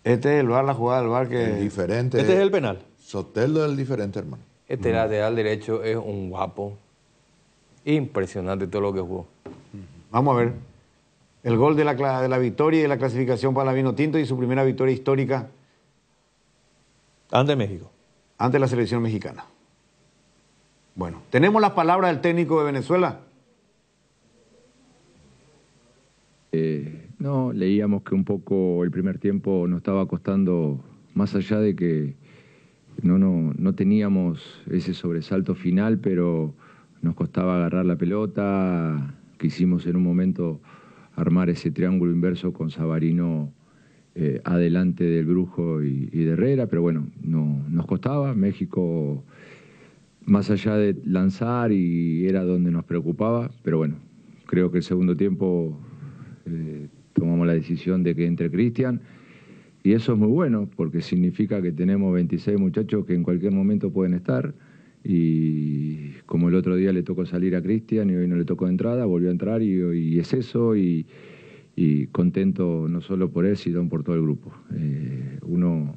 Este es el VAR, la jugada del VAR que... El diferente. Este es el penal. Sotelo es el diferente, hermano. Este lateral derecho es un guapo. Impresionante todo lo que jugó. Vamos a ver. El gol de la victoria y de la clasificación para la Vinotinto y su primera victoria histórica. Ante México. Ante la selección mexicana. Bueno, tenemos las palabras del técnico de Venezuela. No, leíamos que un poco el primer tiempo nos estaba costando, más allá de que no teníamos ese sobresalto final, pero nos costaba agarrar la pelota. Quisimos en un momento armar ese triángulo inverso con Savarino adelante del Brujo y de Herrera, pero bueno, no nos costaba. México, más allá de lanzar, y era donde nos preocupaba, pero bueno, creo que el segundo tiempo tomamos la decisión de que entre Cristian, y eso es muy bueno porque significa que tenemos 26 muchachos que en cualquier momento pueden estar, y como el otro día le tocó salir a Cristian y hoy no le tocó de entrada, volvió a entrar y es eso, y contento no solo por él sino por todo el grupo. Uno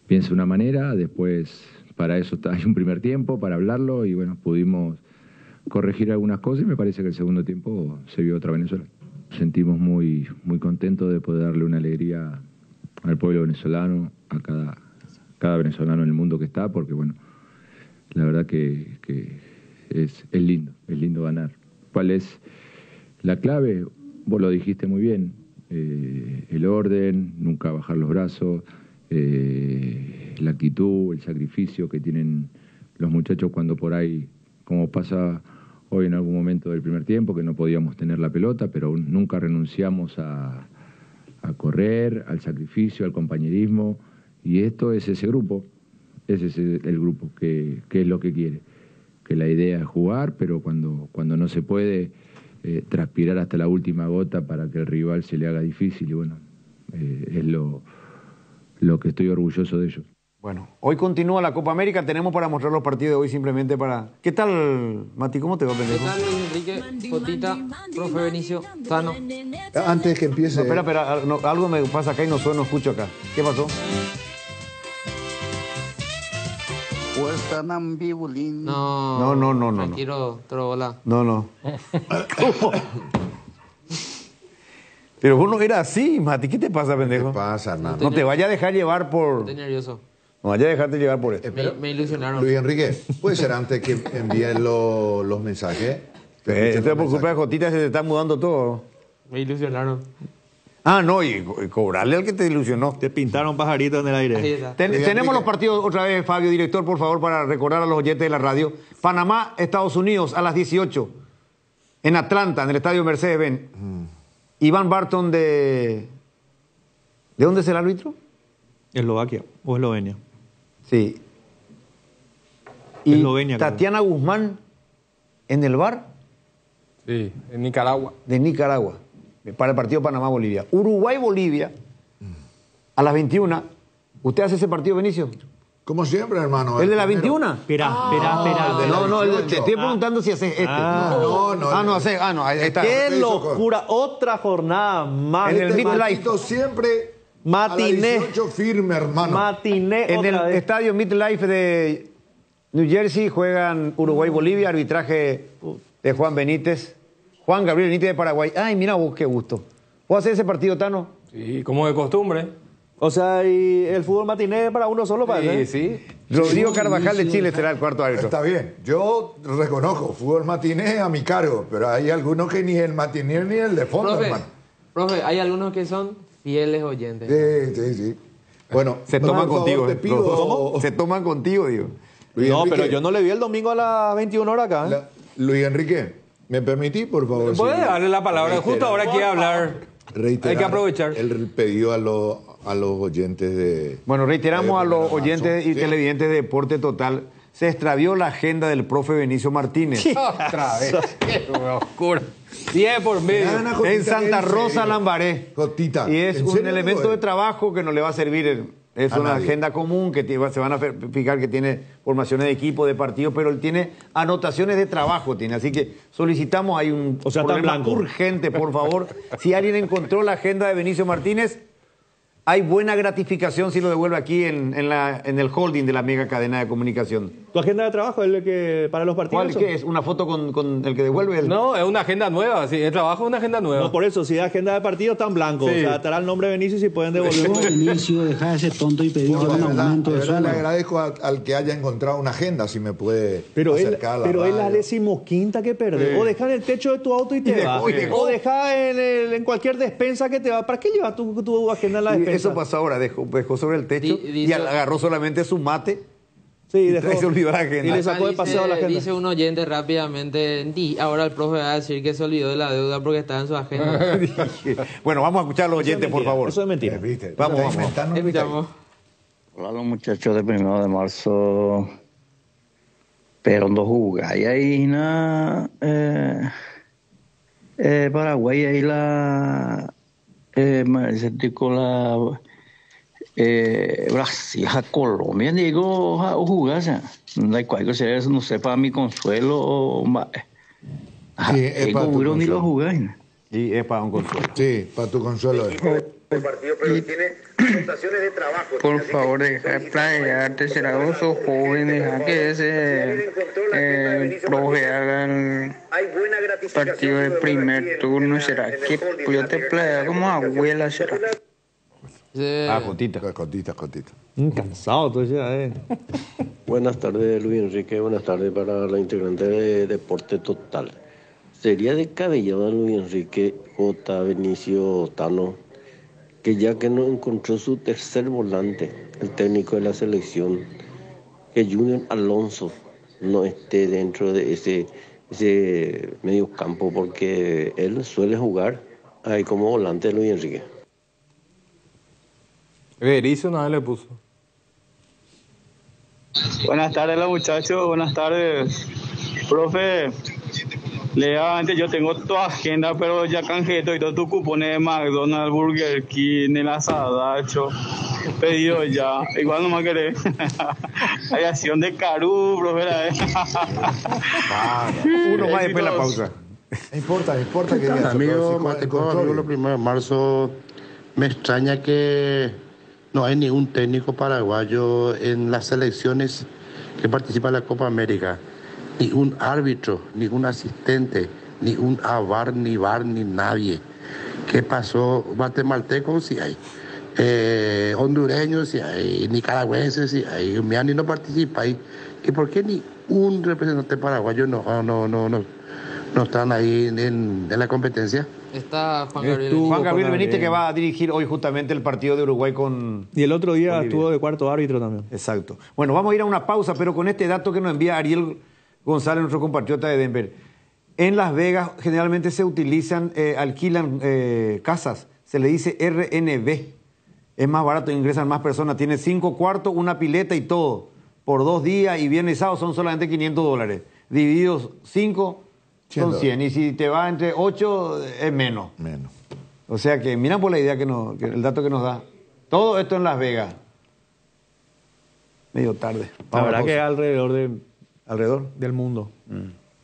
piensa de una manera, después para eso hay un primer tiempo para hablarlo, y bueno, pudimos corregir algunas cosas y me parece que el segundo tiempo se vio otra Venezuela. Sentimos muy contentos de poder darle una alegría al pueblo venezolano, a cada venezolano en el mundo que está, porque bueno, la verdad que es lindo ganar. ¿Cuál es la clave? Vos lo dijiste muy bien, el orden, nunca bajar los brazos, la actitud, el sacrificio que tienen los muchachos cuando por ahí, como pasa hoy en algún momento del primer tiempo, que no podíamos tener la pelota, pero nunca renunciamos a correr, al sacrificio, al compañerismo, y esto es ese grupo, ese es el grupo que es lo que quiere, que la idea es jugar, pero cuando no se puede, transpirar hasta la última gota para que el rival se le haga difícil, y bueno, es lo que estoy orgulloso de ellos. Bueno, hoy continúa la Copa América, tenemos para mostrar los partidos de hoy simplemente para... ¿Qué tal, Mati? ¿Cómo te va, pendejo? ¿Qué tal, Luis Enrique? Jotita, profe Benicio, Tano. Antes que empiece... No, espera, algo me pasa acá y no escucho acá. ¿Qué pasó? No. Tranquilo, trola. No. Pero vos no eras así, Mati. ¿Qué te pasa, pendejo? ¿Qué te pasa, hermano? No te vayas a dejar llevar por... Estoy nervioso. No vayas a dejarte llevar por esto. Me ilusionaron. Luis Enrique, ¿puede ser antes que envíen los mensajes? Esto es por culpa de Jotita, se te está mudando todo. Me ilusionaron. No, y cobrarle al que te ilusionó. Te pintaron pajaritos en el aire. Tenemos los partidos otra vez, Fabio, director, por favor, para recordar a los oyentes de la radio. Panamá, Estados Unidos, a las 18. En Atlanta, en el estadio Mercedes-Benz. Iván Barton ¿De dónde es el árbitro? Eslovaquia o Eslovenia. Sí. Y Eslovenia, Tatiana Guzmán en el VAR. Sí, en Nicaragua. De Nicaragua. Para el partido Panamá-Bolivia. Uruguay-Bolivia a las 21. ¿Usted hace ese partido, Benicio? Como siempre, hermano. ¿El de la 21? Espera. Te estoy preguntando si haces este. Ahí está. ¡Qué locura! Otra jornada más. En el MetLife. Siempre matiné. A las 18 firme, hermano. Matiné. En el estadio MetLife de New Jersey juegan Uruguay-Bolivia, arbitraje de Juan Benítez. Juan Gabriel Benítez de Paraguay. Ay, mira vos, qué gusto. ¿Vos hacer ese partido, Tano? Sí, como de costumbre. O sea, y el fútbol matiné para uno solo, padre. Sí. Rodrigo Carvajal de Chile será el cuarto árbitro. Está bien. Yo reconozco, fútbol matiné a mi cargo, pero hay algunos que ni el matiné ni el de fondo, hermano. Profe, hay algunos que son fieles oyentes. Sí. Bueno, se toman contigo. ¿Cómo? Se toman contigo, digo. No, pero yo no le vi el domingo a las 21 horas acá. Luis Enrique, ¿me permitís, por favor? ¿Puede darle la palabra? Justo ahora quiere hablar. Hay que aprovechar. El pedido a los oyentes de... Bueno, reiteramos a los oyentes y televidentes de Deporte Total. Se extravió la agenda del profe Benicio Martínez. Otra vez. Qué oscura. 10 por medio. En Santa Rosa, Lambaré. Jotita. Y es un elemento de trabajo que no le va a servir Es A una nadie. agenda común que se van a fijar que tiene formaciones de equipo, de partido, pero él tiene anotaciones de trabajo, tiene. Así que solicitamos, hay un está en problema blanco. urgente, por favor. Si alguien encontró la agenda de Benicio Martínez, hay buena gratificación si lo devuelve aquí en el holding de la mega cadena de comunicación. ¿Tu agenda de trabajo es el que para los partidos? ¿Cuál qué es? ¿Una foto con el que devuelve? No, es una agenda nueva. Si el trabajo es una agenda nueva. No, por eso, si es agenda de partido está en blanco. Sí. O sea, estará el nombre de Benicio y si pueden devolver. Benicio, deja de ser tonto y pedir No, un de verdad, aumento de de verdad le sueldo. agradezco al que haya encontrado una agenda, si me puede Pero acercar a la es la radio. 15ª que perde. Sí. O dejar en el techo de tu auto y te vas. O dejar en cualquier despensa que te va. ¿Para qué llevas tu agenda en la Y despensa? eso pasó ahora, dejó sobre el techo y agarró solamente su mate. Sí, y dejó. se olvidó la agenda. Y le sacó de paseo la agenda. Dice un oyente rápidamente, ahora el profe va a decir que se olvidó de la deuda porque estaba en su agenda. Bueno, vamos a escuchar a los oyentes, por favor. Eso es mentira. Vamos. Escuchamos. Hola los muchachos de 1 de marzo. Pero no jugáis ahí Paraguay ahí Brasil a Colombia digo jugar no hay cual que no sé para mi consuelo ni lo jugáis. Y es para un consuelo. Sí, para tu consuelo. Partido, pero tiene anotaciones de trabajo. Por favor, deja de playarte, será vos sos joven, deja que ese profe haga el partido de primer turno, será que yo te playa como abuela, será. Cotita. Cansado tú ya, Buenas tardes, Luis Enrique. Buenas tardes para la integrante de Deporte Total. Sería descabellado, Luis Enrique, J. Benicio Tano, que ya que no encontró su tercer volante, el técnico de la selección, que Junior Alonso no esté dentro de ese medio campo, porque él suele jugar ahí como volante de Luis Enrique. Berizzo nada le puso. Buenas tardes los muchachos, buenas tardes. Profe, legalmente yo tengo tu agenda, pero ya canjeé todo tu cupones de McDonald's, Burger King, el asadacho, pedido ya. Igual no me querés. Hay acción de Carú, profe. Uno más después de la pausa. No importa que digas. Amigo Mateco, amigo, los 1 de marzo, me extraña que no hay ningún técnico paraguayo en las selecciones que participan en la Copa América. Ni un árbitro, ni un asistente, ni un VAR, ni nadie. ¿Qué pasó? Guatemaltecos sí hay. Hondureños sí hay. Nicaragüenses sí hay. Miami no participa ahí. ¿Y por qué ni un representante paraguayo no están ahí en la competencia? Está Juan Gabriel. Juan Gabriel Benítez, que va a dirigir hoy justamente el partido de Uruguay con... Y el otro día Bolivia. estuvo de cuarto árbitro también. Exacto. Bueno, vamos a ir a una pausa, pero con este dato que nos envía Ariel González, nuestro compatriota de Denver. En Las Vegas generalmente se utilizan, alquilan casas, se le dice RNB. Es más barato, ingresan más personas. Tiene 5 cuartos, una pileta y todo. Por 2 días y viernes y sábado son solamente $500. Divididos 5 son 100. Y si te va entre 8 es menos. O sea que mira por la idea que el dato que nos da. Todo esto en Las Vegas. Medio tarde. La verdad que alrededor del mundo.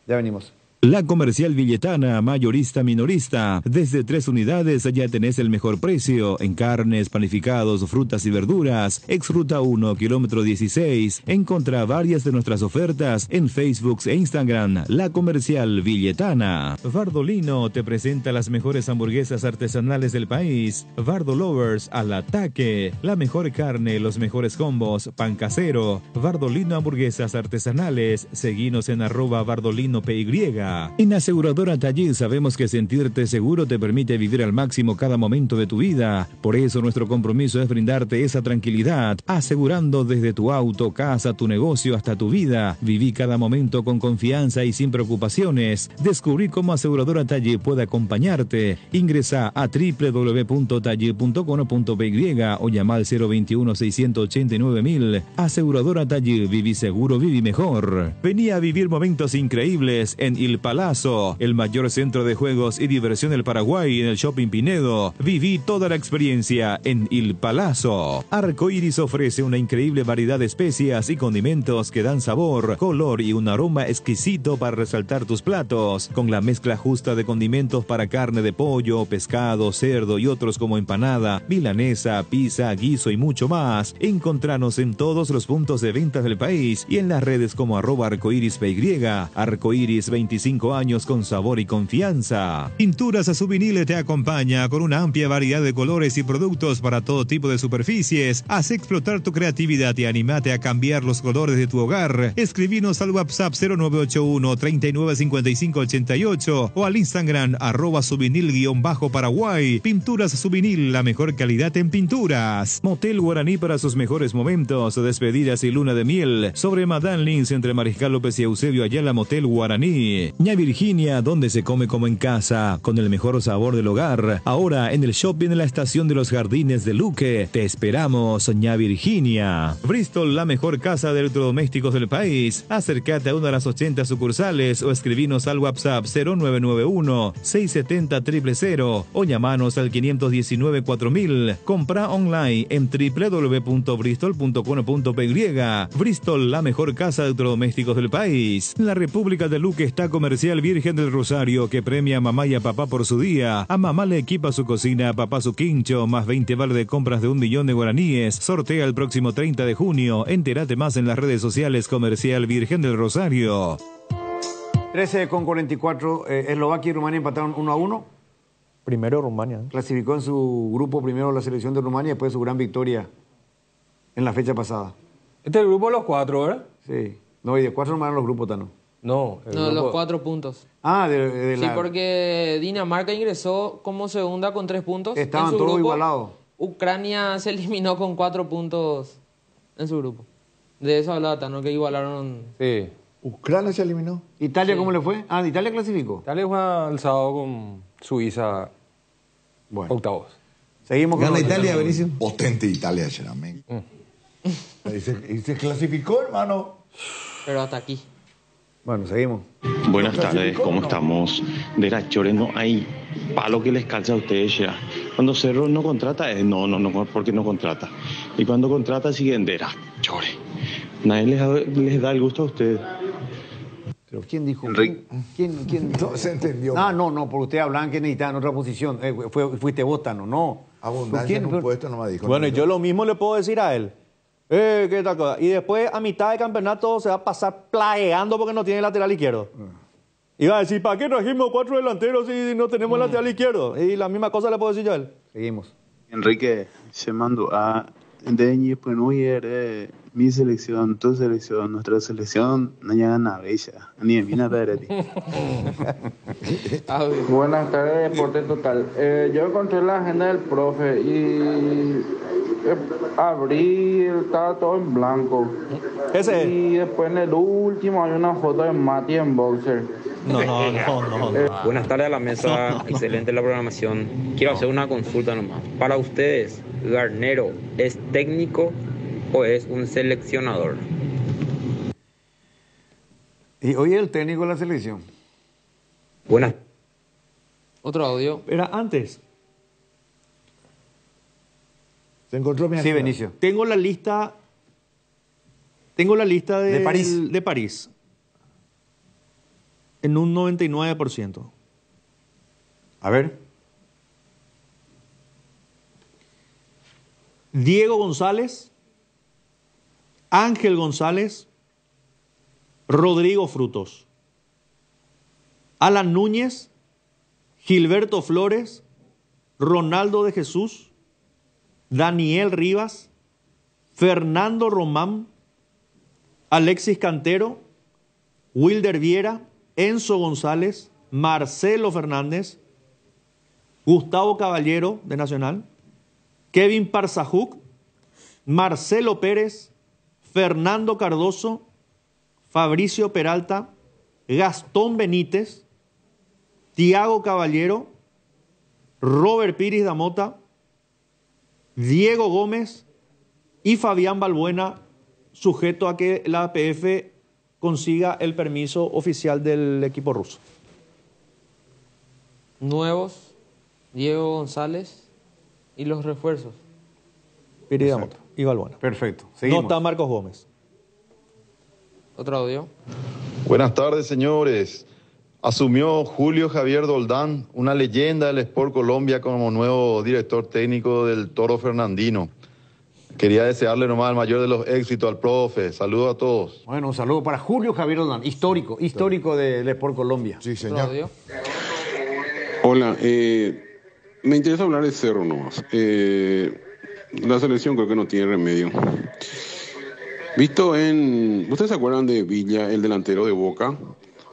Ya venimos. La Comercial Villetana, mayorista minorista. Desde 3 unidades ya tenés el mejor precio en carnes, panificados, frutas y verduras. Ex Ruta 1, kilómetro 16. Encontrá varias de nuestras ofertas en Facebook e Instagram. La Comercial Villetana. Bardolino te presenta las mejores hamburguesas artesanales del país. Bardo Lovers al ataque. La mejor carne, los mejores combos, pan casero. Bardolino Hamburguesas Artesanales. Seguinos en @BardolinoPY. En Aseguradora Taller sabemos que sentirte seguro te permite vivir al máximo cada momento de tu vida. Por eso nuestro compromiso es brindarte esa tranquilidad, asegurando desde tu auto, casa, tu negocio hasta tu vida. Viví cada momento con confianza y sin preocupaciones. Descubrí cómo Aseguradora Taller puede acompañarte. Ingresa a www.taller.com.py o llama al 021-689-1000. Aseguradora Taller, viví seguro, viví mejor. Vení a vivir momentos increíbles en Il Il Palazzo, el mayor centro de juegos y diversión del Paraguay en el Shopping Pinedo. Viví toda la experiencia en Il Palazzo. Arcoiris ofrece una increíble variedad de especias y condimentos que dan sabor, color y un aroma exquisito para resaltar tus platos, con la mezcla justa de condimentos para carne de pollo, pescado, cerdo y otros como empanada, milanesa, pizza, guiso y mucho más. Encontranos en todos los puntos de ventas del país y en las redes como @arcoirispy. Arcoiris, 25 años con sabor y confianza. Pinturas Subinil te acompaña con una amplia variedad de colores y productos para todo tipo de superficies. Haz explotar tu creatividad y animate a cambiar los colores de tu hogar. Escribinos al WhatsApp 0981 395588 o al Instagram @subinil_Paraguay. Pinturas Subinil, la mejor calidad en pinturas. Motel Guaraní para sus mejores momentos, despedidas y luna de miel. Sobre Madame Lins entre Mariscal López y Eusebio Ayala, Motel Guaraní. Ña Virginia, donde se come como en casa, con el mejor sabor del hogar. Ahora en el shopping de la estación de los Jardines de Luque. Te esperamos, Ña Virginia. Bristol, la mejor casa de electrodomésticos del país. Acércate a una de las 80 sucursales o escribinos al WhatsApp 0991 670 000 o llamanos al 519 4000. Compra online en www.bristol.com.py. Bristol, la mejor casa de electrodomésticos del país. La República de Luque está Comercial Virgen del Rosario, que premia a mamá y a papá por su día. A mamá le equipa su cocina, a papá su quincho, más 20 vale de compras de 1 millón de guaraníes. Sortea el próximo 30 de junio. Entérate más en las redes sociales Comercial Virgen del Rosario. 13:44, Eslovaquia y Rumania empataron 1-1. Primero Rumania. Clasificó en su grupo primero la selección de Rumania después de su gran victoria en la fecha pasada. Este es el grupo de los 4, ¿verdad? Sí. No, y de 4 no eran los grupos, Tano. No, No, los 4 puntos. Ah, Sí, porque Dinamarca ingresó como segunda con 3 puntos. Estaban todos igualados. Ucrania se eliminó con 4 puntos en su grupo. De eso hablaba Tano, que igualaron. Sí. ¿Ucrania se eliminó? ¿Italia cómo le fue? Ah, ¿Italia clasificó? Italia juega el sábado con Suiza. Bueno. Octavos. Seguimos con Gana Italia, Benicio. Potente Italia, Cheramén. ¿Y se clasificó, hermano? Pero hasta aquí. Bueno, seguimos. Buenas tardes, ¿cómo estamos? De la Chore no hay palo que les calce a ustedes ya. Cuando Cerro no contrata, no, porque no contrata. Y cuando contrata, siguen de la Chore. Nadie les da el gusto a ustedes. ¿Pero quién dijo? ¿Quién? No se entendió. Ah, no, porque ustedes hablaban que necesitaban otra posición. Fuiste vos, Tano, no. Abundancia en un puesto no me dijo. Bueno, yo lo mismo le puedo decir a él. ¿Qué tal cosa? Y después, a mitad de campeonato, se va a pasar plagueando porque no tiene lateral izquierdo. Iba a decir, ¿para qué trajimos 4 delanteros si no tenemos lateral izquierdo? Y la misma cosa le puedo decir yo a él. Seguimos. Enrique, se mandó a Deñi Puenuyer, mi selección, tu selección, nuestra selección, no llega nada, bella. Ni en mina de Buenas tardes, Deporte Total. Yo encontré la agenda del profe y abrí, estaba todo en blanco. Y después en el último hay una foto de Mati en boxer. No. Buenas tardes a la mesa, excelente la programación. Quiero hacer una consulta nomás. Para ustedes, ¿Garnero es técnico o es un seleccionador? Y hoy es el técnico de la selección. Buenas. Otro audio. Era antes. Se encontró mi Sí, Benicio. Tengo la lista de París. De París. En un 99%. A ver. Diego González, Ángel González, Rodrigo Frutos, Alan Núñez, Gilberto Flores, Ronaldo de Jesús, Daniel Rivas, Fernando Román, Alexis Cantero, Wilder Viera, Enzo González, Marcelo Fernández, Gustavo Caballero de Nacional, Kevin Parzajuk, Marcelo Pérez, Fernando Cardoso, Fabricio Peralta, Gastón Benítez, Tiago Caballero, Robert Piris Damota, Diego Gómez y Fabián Balbuena, sujeto a que la APF consiga el permiso oficial del equipo ruso. nuevos, Diego González y los refuerzos. Piridamoto y Balbuena. Perfecto. No Seguimos. está Marcos Gómez. Otro audio. Buenas tardes, señores. Asumió Julio Javier Doldán, una leyenda del Sport Colombia, como nuevo director técnico del Toro Fernandino. Quería desearle nomás el mayor de los éxitos al profe. Saludos a todos. Bueno, un saludo para Julio Javier Doldán, histórico del Sport Colombia. Sí, Otro audio. Hola, me interesa hablar de Cerro nomás. La selección creo que no tiene remedio. ¿Ustedes se acuerdan de Villa, el delantero de Boca?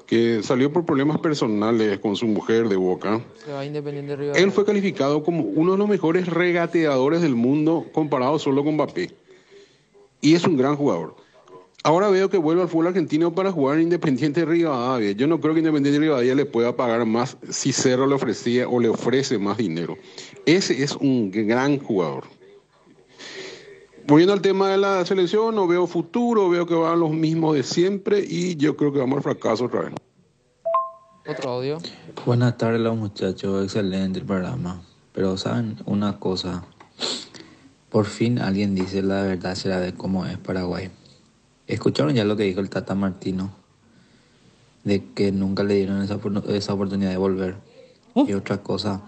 Que salió por problemas personales con su mujer de Boca. Se va Independiente de Rivadavia. Él fue calificado como uno de los mejores regateadores del mundo, comparado solo con Mbappé. Y es un gran jugador. Ahora veo que vuelve al fútbol argentino para jugar en Independiente de Rivadavia. Yo no creo que Independiente de Rivadavia le pueda pagar más si Cerro le ofrecía o le ofrece más dinero. Ese es un gran jugador. Volviendo al tema de la selección, no veo futuro, veo que van los mismos de siempre y yo creo que vamos al fracaso otra vez. Otro audio. Buenas tardes los muchachos, excelente el programa. Pero saben una cosa, por fin alguien dice la verdad será de cómo es Paraguay. ¿Escucharon ya lo que dijo el Tata Martino? De que nunca le dieron esa oportunidad de volver. Y otra cosa,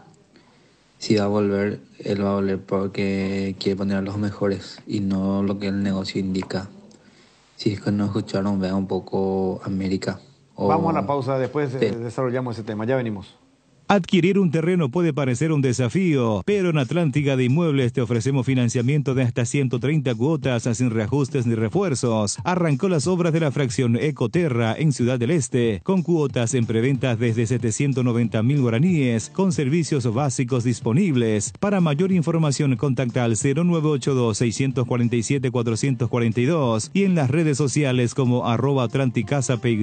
si va a volver, él va a volver porque quiere poner a los mejores y no lo que el negocio indica. Si es que no escucharon, vean un poco América. Vamos a la pausa, después desarrollamos ese tema. Ya venimos. Adquirir un terreno puede parecer un desafío, pero en Atlántica de Inmuebles te ofrecemos financiamiento de hasta 130 cuotas sin reajustes ni refuerzos. Arrancó las obras de la fracción Ecoterra en Ciudad del Este, con cuotas en preventas desde 790.000 guaraníes, con servicios básicos disponibles. Para mayor información contacta al 0982-647-442 y en las redes sociales como @atlanticasapy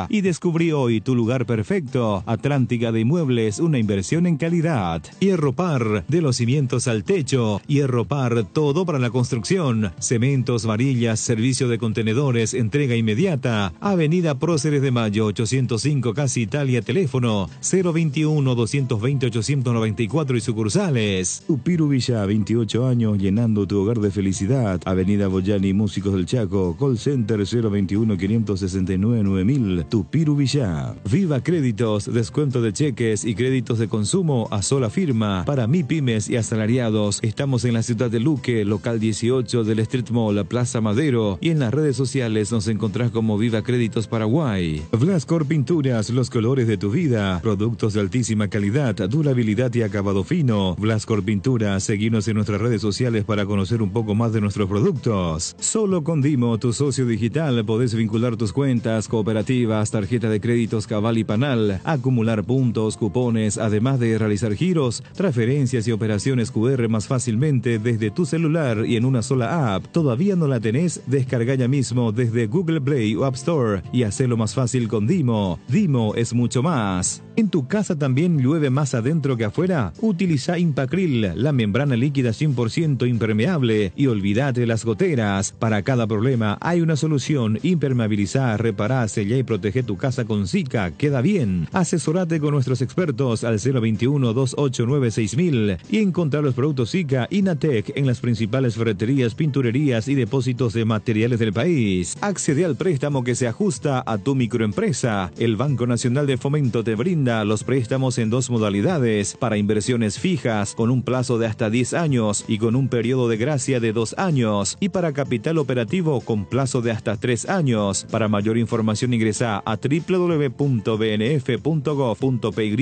y descubrí hoy tu lugar perfecto. Atlántica de Inmuebles, una inversión en calidad. Hierropar, de los cimientos al techo. Hierropar, todo para la construcción. Cementos, varillas, servicio de contenedores, entrega inmediata. Avenida Próceres de Mayo, 805, Casa Italia, teléfono 021-220-894 y sucursales. Tupiru Villa, 28 años, llenando tu hogar de felicidad. Avenida Boyani, Músicos del Chaco, call center 021-569-9000. Tupiru Villa. Viva Créditos, descuento de cheques y créditos de consumo a sola firma para MIPYMES y asalariados. Estamos en la ciudad de Luque, local 18 del Street Mall, Plaza Madero, y en las redes sociales nos encontrás como Viva Créditos Paraguay. Blascor Pinturas, los colores de tu vida. Productos de altísima calidad, durabilidad y acabado fino. Blascor Pinturas, seguinos en nuestras redes sociales para conocer un poco más de nuestros productos. Solo con Dimo, tu socio digital, podés vincular tus cuentas, cooperativas, tarjeta de créditos Cabal y Panal, acumular puntos, cupones, además de realizar giros, transferencias y operaciones QR más fácilmente desde tu celular y en una sola app. ¿Todavía no la tenés? Descarga ya mismo desde Google Play o App Store y hacelo más fácil con Dimo. Dimo es mucho más. ¿En tu casa también llueve más adentro que afuera? Utiliza Impacril, la membrana líquida 100% impermeable, y olvídate las goteras. Para cada problema hay una solución. Impermeabilizá, repará, sellá y protege tu casa con Zika. Queda bien. Asesorate con nuestros expertos al 021-289-6000 y encontrar los productos Zika Inatec en las principales ferreterías, pinturerías y depósitos de materiales del país. Accede al préstamo que se ajusta a tu microempresa. El Banco Nacional de Fomento te brinda los préstamos en dos modalidades: para inversiones fijas con un plazo de hasta 10 años y con un periodo de gracia de 2 años, y para capital operativo con plazo de hasta 3 años. Para mayor información ingresa a www.bnf.gov.py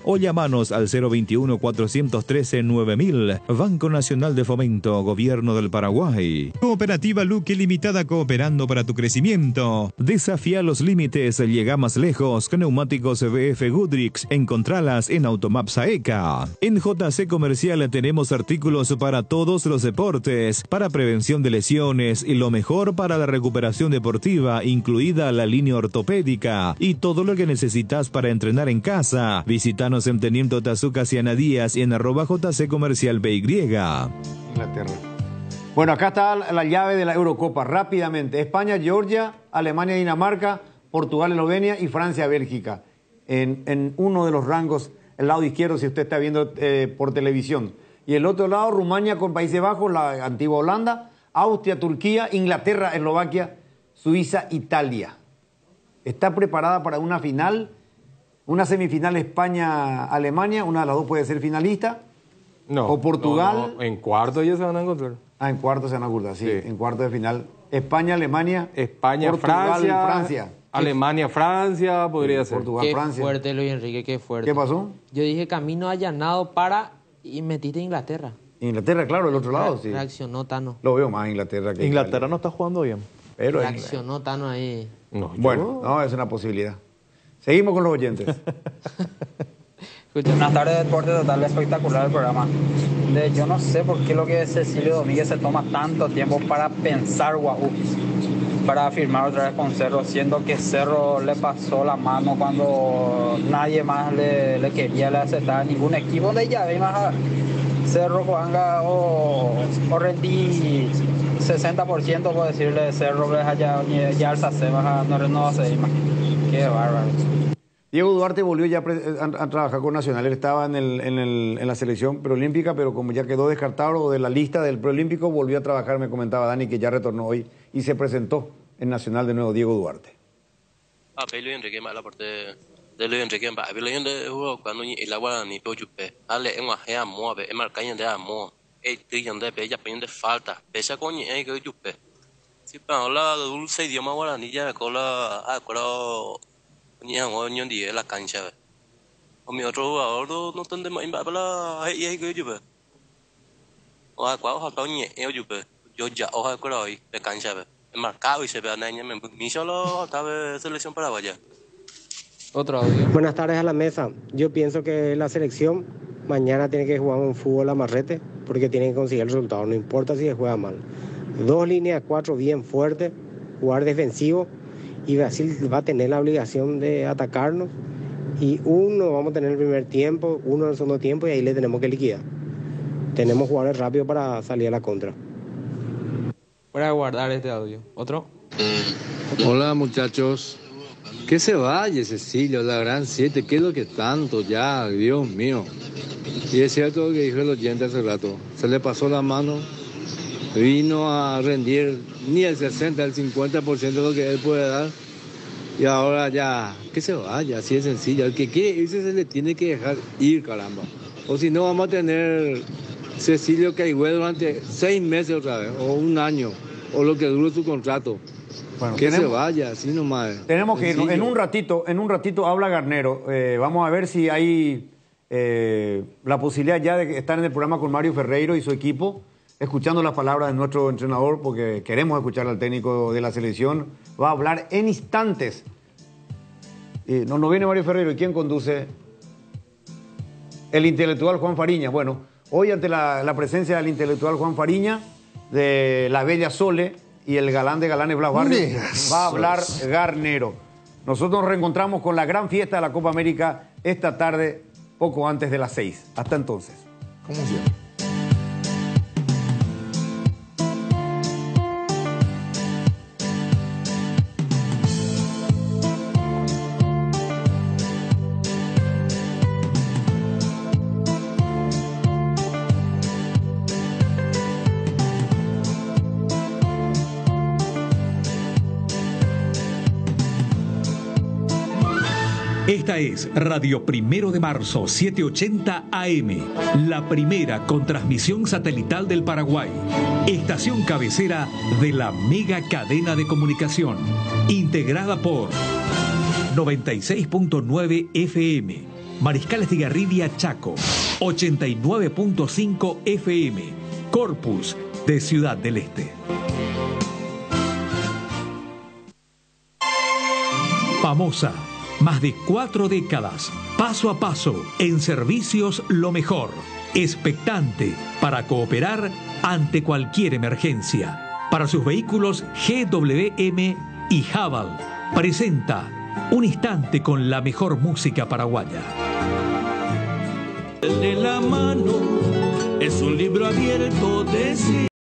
o llamanos al 021-413-9000. Banco Nacional de Fomento, Gobierno del Paraguay. Cooperativa Luque Limitada, cooperando para tu crecimiento. Desafía los límites, llega más lejos con neumáticos BF Goodrich. Encontralas en Automap Saeca. En JC Comercial tenemos artículos para todos los deportes, para prevención de lesiones y lo mejor para la recuperación deportiva, incluida la línea ortopédica y todo lo que necesitas para entrenar en casa. Visítanos en Teniente Tazucas y Ana Díaz y en @JC Comercial PY. Inglaterra. Bueno, acá está la llave de la Eurocopa. Rápidamente: España, Georgia, Alemania, Dinamarca, Portugal, Eslovenia y Francia, Bélgica. En uno de los rangos el lado izquierdo si usted está viendo por televisión. Y el otro lado, Rumania con Países Bajos, la antigua Holanda, Austria, Turquía, Inglaterra, Eslovaquia, Suiza, Italia. Está preparada para una final, una semifinal España-Alemania, una de las dos puede ser finalista. No. O Portugal. No, en cuarto ya se van a encontrar. En cuarto se van a encontrar, sí. En cuarto de final. España, Alemania, España, Portugal, Francia. Alemania, Francia, podría ser. Portugal, Qué Francia. fuerte, Luis Enrique, qué fuerte. ¿Qué pasó? Yo dije camino allanado para y metiste Inglaterra. Inglaterra, claro, el otro lado, sí. Reaccionó Tano. Lo veo más Inglaterra que Inglaterra no está jugando bien. Pero reaccionó Tano ahí. No, bueno, no, es una posibilidad. Seguimos con los oyentes. Buenas tardes, Deporte Total, espectacular el programa. Yo no sé por qué lo que Cecilio Domínguez se toma tanto tiempo para pensar para firmar otra vez con Cerro, siendo que Cerro le pasó la mano cuando nadie más le quería, le aceptaba ningún equipo de llave, más a Cerro, Coanga o rendí 60% por decirle de Cerro, ya Alsace, no va a seguir más. Qué bárbaro. Diego Duarte volvió ya a trabajar con Nacional. Él estaba en la selección preolímpica, pero como ya quedó descartado de la lista del preolímpico, volvió a trabajar, me comentaba Dani, que ya retornó hoy y se presentó en Nacional de nuevo Diego Duarte. Luis Enrique, la parte de Luis Enrique, Luis Enrique jugó cuando el agua ni po chupe. Ale en guajea mo, en marcaña de amo, trillan de bella peña de falta, pesa coño que chupe. Si para hablar de dulce idioma guaraní ya cola, ni en día la cancha. O mi otro jugador no tendrá más para ahí que chupe. O a cuál ojalá ni chupe. Yo ya ojalá que hoy de cancha. El marcado y se ve a nadie, ni solo estaba selección paraguaya. Otro audio. Buenas tardes a la mesa. Yo pienso que la selección mañana tiene que jugar un fútbol a marrete porque tiene que conseguir el resultado, no importa si se juega mal. 2 líneas, 4 bien fuertes, jugar defensivo y Brasil va a tener la obligación de atacarnos y uno vamos a tener el primer tiempo, uno en el segundo tiempo y ahí le tenemos que liquidar. Tenemos jugadores rápidos para salir a la contra. Voy a guardar este audio. ¿Otro? Hola muchachos. Que se vaya Cecilio, la gran 7, ¿qué es lo que tanto ya? Dios mío. Y es cierto lo que dijo el oyente hace rato. Se le pasó la mano, vino a rendir ni el 60, el 50% de lo que él puede dar. Y ahora ya, que se vaya, así de sencillo. El que quiere irse se le tiene que dejar ir, caramba. O si no, vamos a tener Cecilio Caigüe durante 6 meses otra vez, o 1 año, o lo que dure su contrato. Bueno, que se vaya, así nomás. Tenemos que irnos. En un ratito habla Garnero. Vamos a ver si hay la posibilidad ya de estar en el programa con Mario Ferreiro y su equipo, escuchando las palabras de nuestro entrenador, porque queremos escuchar al técnico de la selección. Va a hablar en instantes. No viene Mario Ferreiro. ¿Y quién conduce? El intelectual Juan Fariña. Bueno, hoy ante la presencia del intelectual Juan Fariña, de la bella Sole y el galán de galanes Blas Barrios, va a hablar Garnero. Nosotros nos reencontramos con la gran fiesta de la Copa América esta tarde, poco antes de las 6. Hasta entonces. ¿Cómo se llama? Esta es Radio Primero de Marzo, 780 AM, la primera con transmisión satelital del Paraguay. Estación cabecera de la mega cadena de comunicación, integrada por 96.9 FM, Mariscal Estigarribia, Chaco, 89.5 FM, Corpus, de Ciudad del Este. Famosa. Más de 4 décadas, paso a paso, en servicios lo mejor. Expectante para cooperar ante cualquier emergencia. Para sus vehículos GWM y Haval, presenta Un Instante con la mejor música paraguaya. De la mano es un libro abierto de